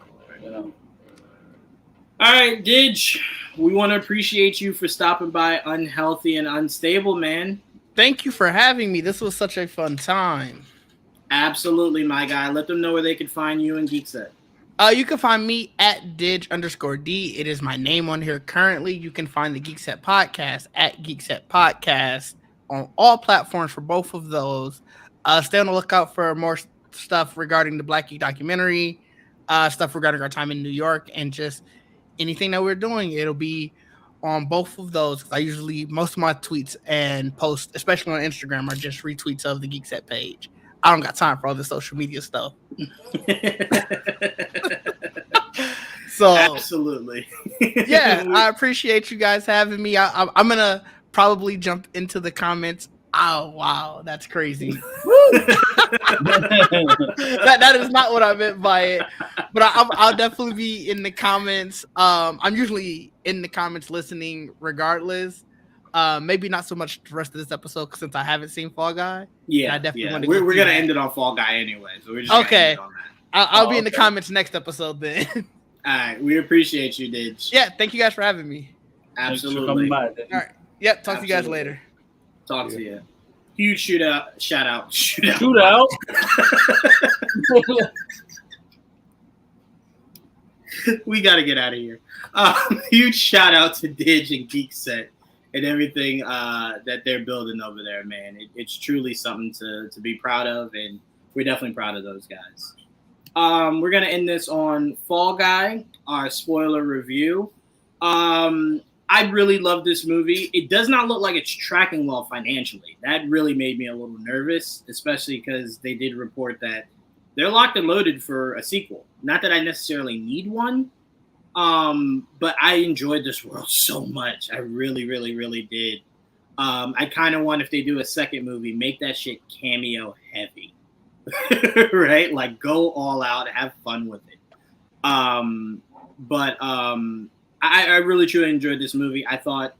All right, Didge, we want to appreciate you for stopping by Unhealthy and Unstable, man. Thank you for having me. This was such a fun time. Absolutely, my guy. Let them know where they can find you and Geekset. You can find me at Dig_D. It is my name on here currently. You can find the Geek Set Podcast at Geek Set Podcast on all platforms for both of those. Stay on the lookout for more stuff regarding the Black Geek documentary, stuff regarding our time in New York, and just anything that we're doing. It'll be on both of those. I usually, most of my tweets and posts, especially on Instagram, are just retweets of the Geek Set page. I don't got time for all the social media stuff. So absolutely. Yeah, I appreciate you guys having me. I'm gonna probably jump into the comments. Oh wow, that's crazy. that is not what I meant by it, but I'll definitely be in the comments. I'm usually in the comments listening regardless. Maybe not so much the rest of this episode since I haven't seen Fall Guy. Yeah, I definitely want to. We're gonna end it on Fall Guy anyway, so we're just okay. I'll be in the comments next episode then. All right, we appreciate you, Dig. Yeah, thank you guys for having me. Absolutely. All right. Yep. Talk to you guys later. Talk to you. Huge shout out. We got to get out of here. Huge shout out to Dig and Geek Set and everything that they're building over there, man. It's truly something to be proud of, and we're definitely proud of those guys. We're going to end this on Fall Guy, our spoiler review. I really love this movie. It does not look like it's tracking well financially. That really made me a little nervous, especially because they did report that they're locked and loaded for a sequel. Not that I necessarily need one, but I enjoyed this world so much. I really, really, really did. I kind of want, if they do a second movie, make that shit cameo heavy. Right? Like, go all out, have fun with it. I really truly enjoyed this movie. I thought,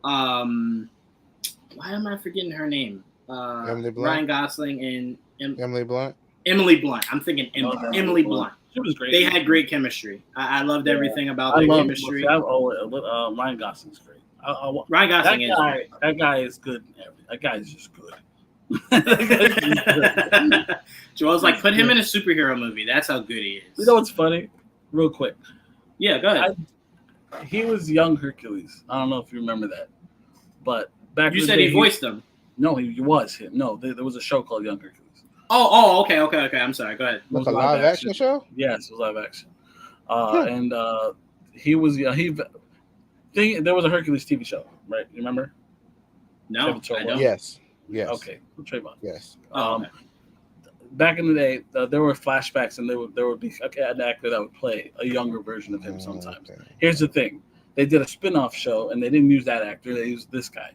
why am I forgetting her name? Emily Blunt. Ryan Gosling and Emily Blunt. Emily Blunt. I'm thinking Emily Blunt. She was great. They had great chemistry. I loved everything about their chemistry. Ryan Gosling's great. Ryan Gosling is great. That guy is good. That guy is just good. Joel's like, put him in a superhero movie. That's how good he is. You know what's funny? Real quick. Yeah, go ahead. He was young Hercules. I don't know if you remember that, but back. You said he voiced him. No, he was him. No, there was a show called Young Hercules. Okay. I'm sorry. Go ahead. Like a live action show? Yes, it was live action. And he was there was a Hercules TV show, right? You remember? No, I don't. Yes. Okay, Trayvon. Yes. Okay. Back in the day, there were flashbacks, and there would be an actor that would play a younger version of him sometimes. Okay. Here's the thing: they did a spin-off show, and they didn't use that actor; they used this guy.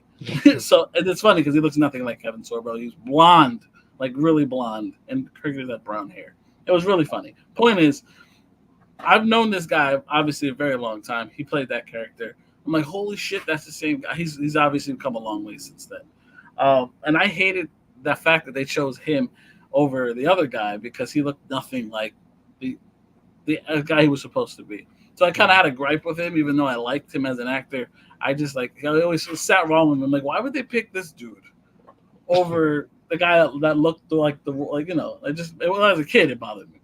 So and it's funny because he looks nothing like Kevin Sorbo. He's blonde, like really blonde, and Hercules had brown hair. It was really funny. Point is, I've known this guy obviously a very long time. He played that character. I'm like, holy shit, that's the same guy. He's obviously come a long way since then. And I hated the fact that they chose him over the other guy because he looked nothing like the guy he was supposed to be. So I kind of had a gripe with him, even though I liked him as an actor. I just I always sat wrong with him. I'm like, why would they pick this dude over the guy that looked like when I was a kid, it bothered me.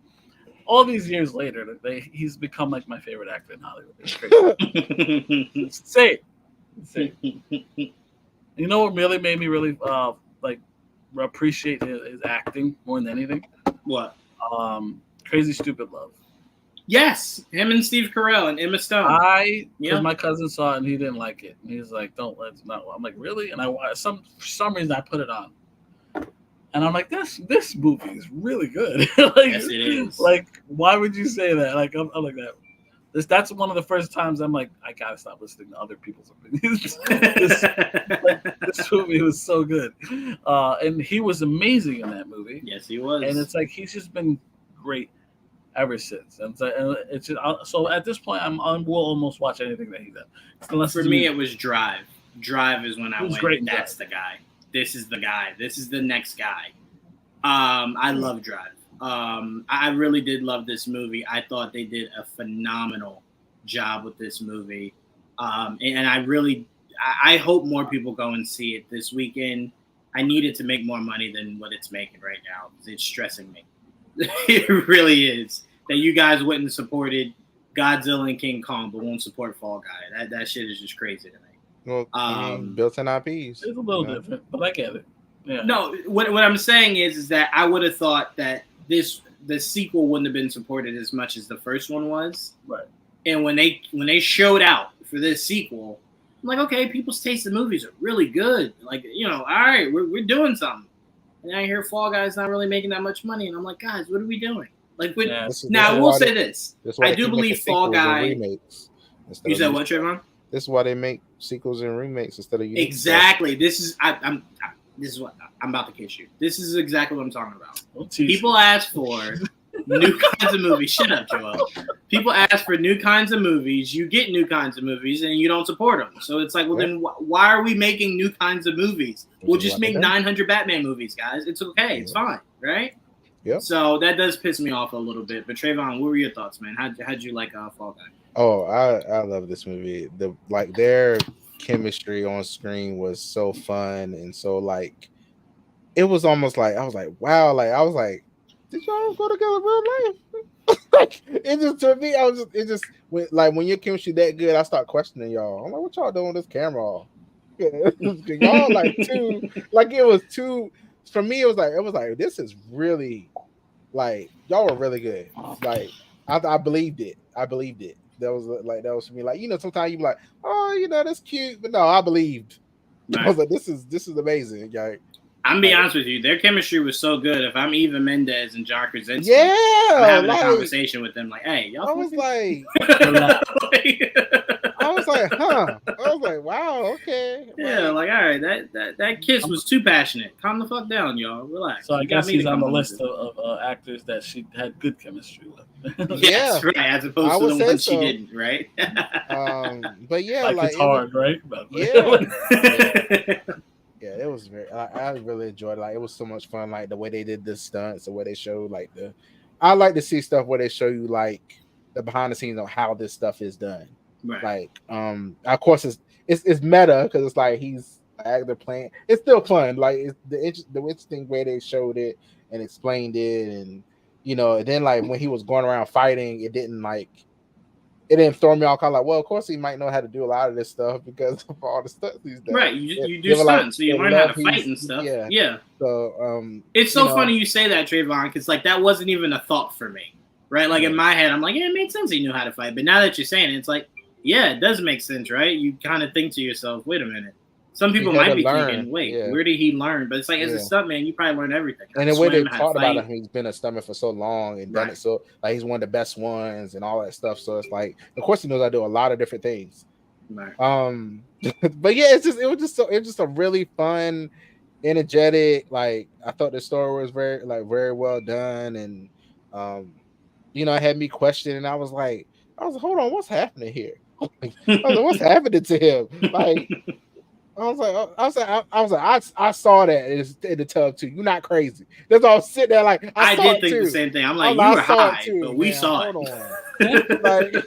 All these years later, he's become like my favorite actor in Hollywood. It's crazy. It's insane. You know what really made me really appreciate his acting more than anything? What? Crazy Stupid Love. Yes, him and Steve Carell and Emma Stone. Because my cousin saw it and he didn't like it. And he's like, let's not. I'm like, really? And for some reason I put it on. And I'm like, this movie is really good. Yes, it is. Like, why would you say that? Like, I'm like that. That's one of the first times I'm like, I gotta stop listening to other people's opinions. This movie was so good, and he was amazing in that movie. Yes, he was. And it's like he's just been great ever since. And it's just, so at this point, we'll almost watch anything that he does. For me, it was Drive. Drive is when I went. Great That's the guy. This is the guy. This is the next guy. I love Drive. I really did love this movie. I thought they did a phenomenal job with this movie. And I hope more people go and see it this weekend. I need it to make more money than what it's making right now. It's stressing me. It really is. that you guys wouldn't have supported Godzilla and King Kong, but won't support Fall Guy. That shit is just crazy to me. Well, built-in IPs. It's a little different, but I get it. Yeah. No, what I'm saying is that I would have thought that the sequel wouldn't have been supported as much as the first one was. Right. And when they showed out for this sequel, I'm like, okay, people's taste in movies are really good. Like, all right, we're doing something. And I hear Fall Guy's not really making that much money, and I'm like, guys, what are we doing? Like, now I will say this: I do believe Fall Guy. You said what, Trayvon? This is why they make sequels and remakes instead of exactly. Stuff. This is what I'm about to kiss you. This is exactly what I'm talking about. People ask for new kinds of movies. Shut up, Joel. People ask for new kinds of movies. You get new kinds of movies, and you don't support them. So it's like, well, then why are we making new kinds of movies? We'll just make 900 Batman movies, guys. It's okay. It's fine, right? Yeah. So that does piss me off a little bit. But Trayvon, what were your thoughts, man? How'd you like Fall Guy? Oh, I love this movie. Their chemistry on screen was so fun and so like it was almost like I was like, wow, like I was like, did y'all go together real life? Like it just to me, when your chemistry that good, I start questioning y'all. I'm like, what y'all doing with this camera off? Y'all like too, like it was too. For me, it was like this is really like y'all were really good. Like I believed it. That was for me. Like, sometimes you be like, oh, that's cute, but no, I believed. Right. I was like, this is amazing. Like, I'm be honest with you, their chemistry was so good. If I'm Eva Mendes and John Krasinski, I'm having a conversation with them, like, hey, y'all. I was like, huh? I was like, wow, okay. Yeah, like, all right, that kiss was too passionate. Calm the fuck down, y'all. Relax. So I guess he's on the list of actors that she had good chemistry with. Yes, right. As opposed to the ones she didn't, right? But yeah, like it's hard, right? Yeah, it was very. I really enjoyed it. Like, it was so much fun. Like the way they did the stunts, the way they showed I like to see stuff where they show you like the behind the scenes of how this stuff is done. Right. Like, of course it's meta because it's like he's an actor playing. It's still fun. Like it's the interesting way they showed it and explained it, and and then like when he was going around fighting, it didn't throw me off. Kind of like, well, of course he might know how to do a lot of this stuff because of all the stunts he's done. Right, you do stunts, so you learn how to fight and stuff. Yeah. So it's so funny you say that, Trayvon, because like that wasn't even a thought for me, right? Like in my head, I'm like, yeah, it made sense he knew how to fight. But now that you're saying it, it's like, yeah, it does make sense, right? You kind of think to yourself, wait a minute. Some people might be thinking, wait, where did he learn? But it's like, as a stuntman, you probably learn everything. And the way they talked about him, he's been a stuntman for so long and done it so, like, he's one of the best ones and all that stuff. So it's like, of course, he knows I do a lot of different things. Right. But yeah, it was just a really fun, energetic. Like, I thought the story was very well done, and it had me questioning. I was like, hold on, what's happening here? What's happening to him? Like. I saw that in the tub too. You're not crazy. That's all. I was sitting there like I did think the same thing. I'm like, you were high, but we saw it. Hold on. Like, I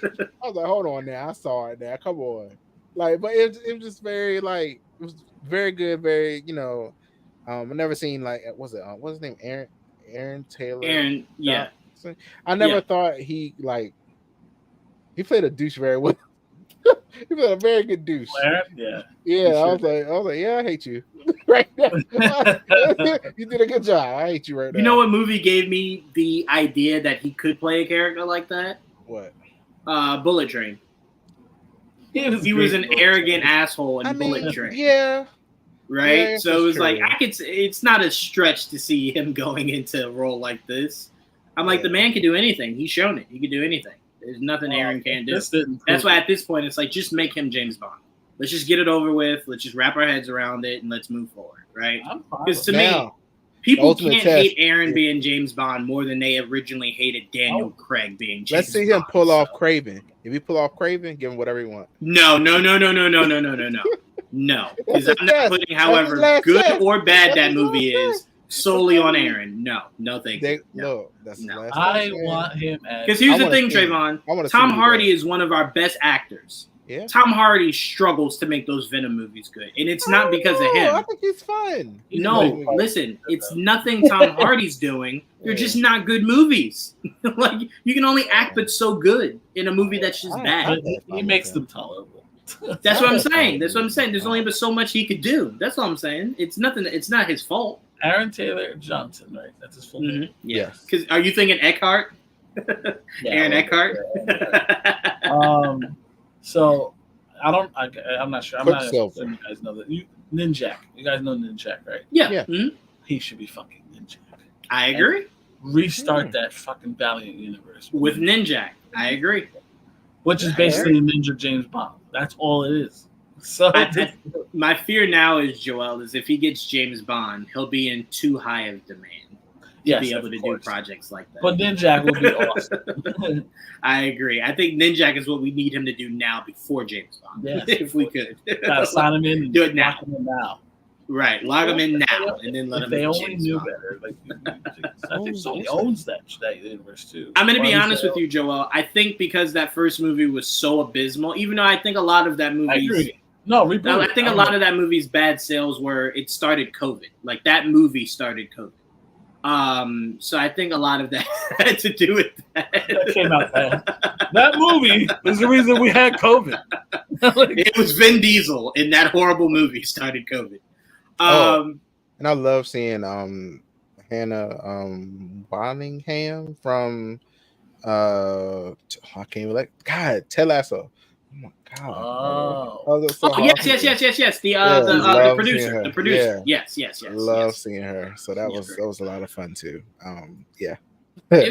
was like, hold on now. I saw it now. Come on. Like, but it was just very like it was very good. Very I've never seen like what's his name? Aaron Taylor. Aaron, yeah. I never thought he played a douche very well. He was a very good douche. Yeah. Yeah, I was like, yeah, I hate you. Right now. You did a good job. I hate you right now. You know what movie gave me the idea that he could play a character like that? What? Bullet Train. He was an arrogant asshole in Bullet Train. Yeah. Right? Yeah, so it was like it's not a stretch to see him going into a role like this. I'm like, the man can do anything. He's shown it. He can do anything. There's nothing Aaron can't do. That's why at this point it's like, just make him James Bond. Let's just get it over with. Let's just wrap our heads around it and let's move forward, right? Because to me, people can't hate Aaron being James Bond more than they originally hated Daniel Craig being James Bond. Let's see him pull off Craven. If he pull off Craven, give him whatever he wants. No. No, because I'm not putting however good or bad that movie is solely on Aaron. No, thank you. No, that's the last I want him as. Because here's the thing, Trayvon. Tom Hardy is one of our best actors. Yeah. Tom Hardy struggles to make those Venom movies good, and it's not because of him. I think he's fun. No, listen, it's nothing Tom Hardy's doing. They're just not good movies. Like you can only act but so good in a movie that's just bad. He makes them tolerable. That's what I'm saying. That's what I'm saying. There's only but so much he could do. That's all I'm saying. It's nothing. It's not his fault. Aaron Taylor Johnson, right? That's his full name. Yeah. Because are you thinking Eckhart? Aaron Eckhart. So I'm not sure. I'm not sure you guys know that. Ninjak. You guys know Ninjak, right? Yeah. Mm-hmm. He should be fucking Ninjak. I agree. And restart that fucking Valiant universe with Ninjak. I agree. Which is basically Ninja James Bond. That's all it is. So my fear now is Joel is if he gets James Bond, he'll be in too high of demand. To be able to do projects like that. But Ninjak will be awesome. I agree. I think Ninjak is what we need him to do now before James Bond. Yes, if we could. Gotta sign him in and do it now. Right. Log him in now and then let him They in only James knew Bond. better. I think Sony owns that universe too. I'm gonna be honest with you, Joel. I think because that first movie was so abysmal, even though I think a lot of that movie I agree. I think a lot of that movie's bad sales were it started COVID. Like that movie started COVID. So I think a lot of that had to do with that. That came out fast. That movie was the reason we had COVID. It was Vin Diesel in that horrible movie started COVID. And I love seeing Hannah Waddingham from I can't even Ted Lasso. Oh my god! Yes. The producer. Yes. Love seeing her. So that was a lot of fun too. It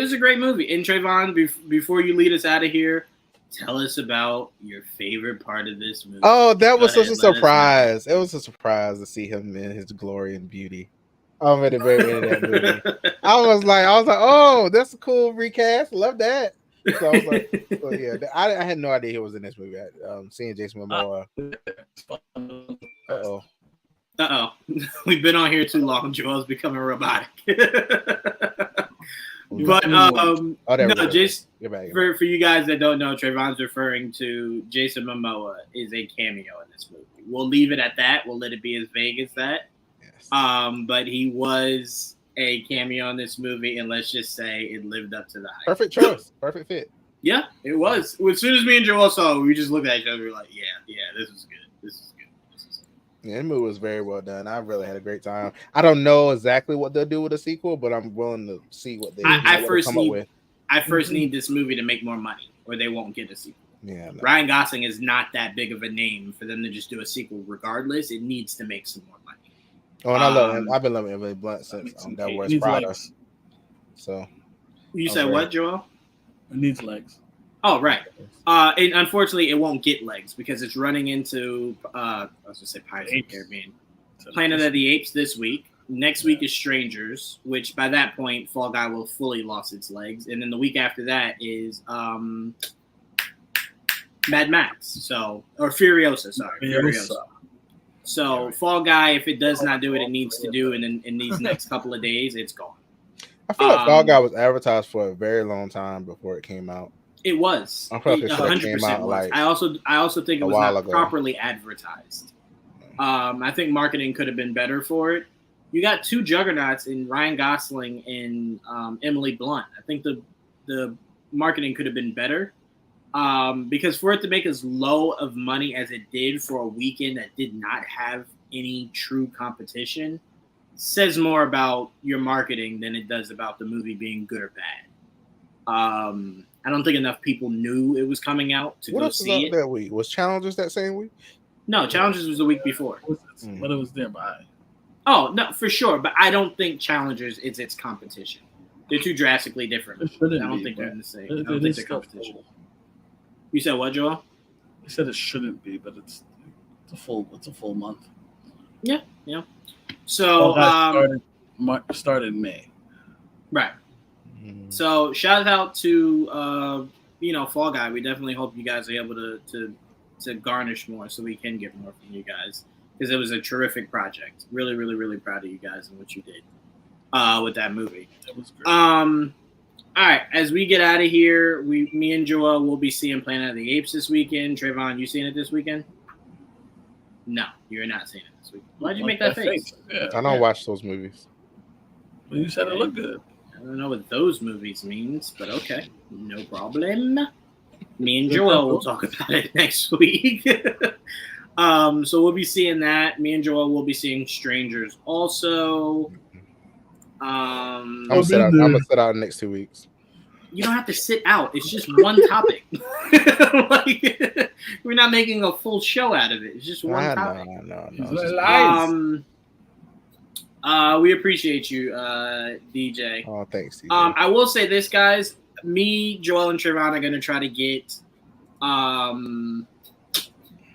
was a great movie. And Trayvon, before you lead us out of here, tell us about your favorite part of this movie. Oh, that was such a surprise! It was a surprise to see him in his glory and beauty. At the very end of that movie, I was like, oh, that's a cool recast. Love that. So I was like, I had no idea he was in this movie. Seeing Jason Momoa. We've been on here too long. Joel's becoming robotic. But Jason, for you guys that don't know, Trayvon's referring to Jason Momoa is a cameo in this movie. We'll leave it at that. We'll let it be as vague as that. Yes. But he was a cameo in this movie, and let's just say it lived up to the hype. Perfect choice, perfect fit. Yeah, it was. As soon as me and Joel saw it, we just looked at each other. We were like, "Yeah, this is good. Yeah, the movie was very well done. I really had a great time. I don't know exactly what they'll do with a sequel, but I'm willing to see what they come up with. I first need this movie to make more money, or they won't get a sequel. Yeah, no. Ryan Gosling is not that big of a name for them to just do a sequel. Regardless, it needs to make some more money. Oh, and I love him. I've been loving Emily Blunt since that was Prada. So you said what, Joel? It needs legs. Oh, right. And unfortunately, it won't get legs because it's running into I was gonna say Pirates of the Caribbean, Planet of the Apes this week. Next week is Strangers, which by that point, Fall Guy will fully lost its legs, and then the week after that is Mad Max. Or Furiosa. Sorry, Furiosa. So Fall Guy, if it does not do what it needs to do in these next couple of days, it's gone. I feel like Fall Guy was advertised for a very long time before it came out. It was. I'm pretty sure it came out like I also think it was not properly advertised. I think marketing could have been better for it. You got two juggernauts in Ryan Gosling and Emily Blunt. I think the marketing could have been better. Because for it to make as low of money as it did for a weekend that did not have any true competition says more about your marketing than it does about the movie being good or bad. I don't think enough people knew it was coming out to go see it. That week? Was Challengers that same week? No, Challengers was the week before. But it was nearby. Oh, no, for sure. But I don't think Challengers is its competition. They're too drastically different. I don't think they're in the same. I don't think they're competition. You said what, Joel? I said it shouldn't be, but it's a full month. Yeah. So started in May. Right. So shout out to Fall Guy. We definitely hope you guys are able to garnish more so we can get more from you guys because it was a terrific project. Really, really, really proud of you guys and what you did with that movie. That was great. All right, as we get out of here, me and Joel will be seeing Planet of the Apes this weekend. Trayvon, you seeing it this weekend? No, you're not seeing it this weekend. Why'd you make that face? Yeah. I don't watch those movies. Well, you said it looked good. I don't know what those movies means, but okay, no problem. Me and Joel will talk about it next week. So we'll be seeing that. Me and Joel will be seeing Strangers also. I'm gonna sit out the next 2 weeks. You don't have to sit out. It's just one topic. Like, we're not making a full show out of it. It's just one topic. No. We appreciate you, DJ. Oh, thanks, DJ. I will say this, guys. Me, Joel, and Trayvon are gonna try to get. I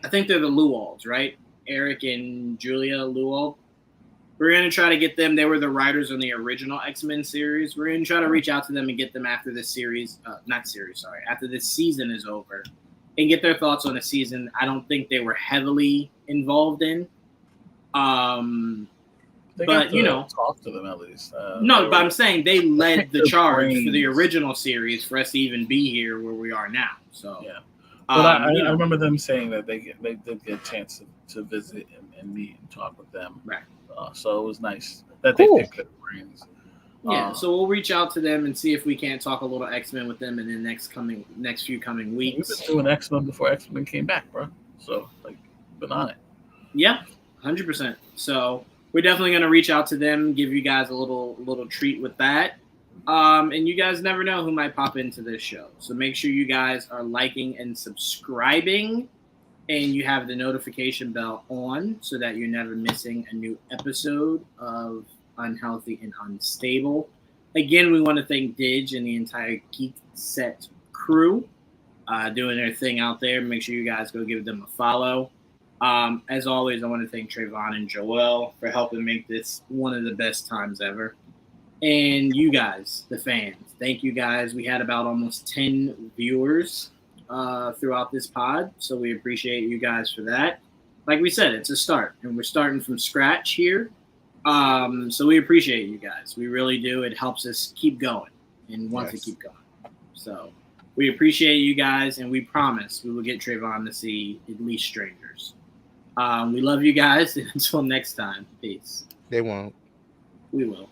think they're the Luwalds, right? Eric and Julia Luwald. We're going to try to get them. They were the writers on the original X-Men series. We're going to try to reach out to them and get them after this after this season is over and get their thoughts on the season. I don't think they were heavily involved in. But talk to them at least. But I'm saying they led the charge for the original series for us to even be here where we are now. So yeah. But I remember them saying that they did get a chance to visit and meet and talk with them. Right. So it was nice that they picked their brains. Yeah, so we'll reach out to them and see if we can't talk a little X-Men with them in the next few coming weeks. We've been doing X-Men before X-Men came back, bro. So been on it. Yeah, 100%. So we're definitely gonna reach out to them, give you guys a little treat with that. And you guys never know who might pop into this show. So make sure you guys are liking and subscribing. And you have the notification bell on so that you're never missing a new episode of Unhealthy and Unstable. Again, we want to thank Didge and the entire Geek Set crew doing their thing out there. Make sure you guys go give them a follow. As always, I want to thank Trayvon and Joel for helping make this one of the best times ever. And you guys, the fans, thank you guys. We had about almost 10 viewers throughout this pod, so we appreciate you guys for that. Like we said, it's a start, and we're starting from scratch here. So we appreciate you guys. We really do. It helps us keep going and want to keep going. So we appreciate you guys, and we promise we will get Trayvon to see at least Strangers. We love you guys, and until next time, peace. They won't. We will.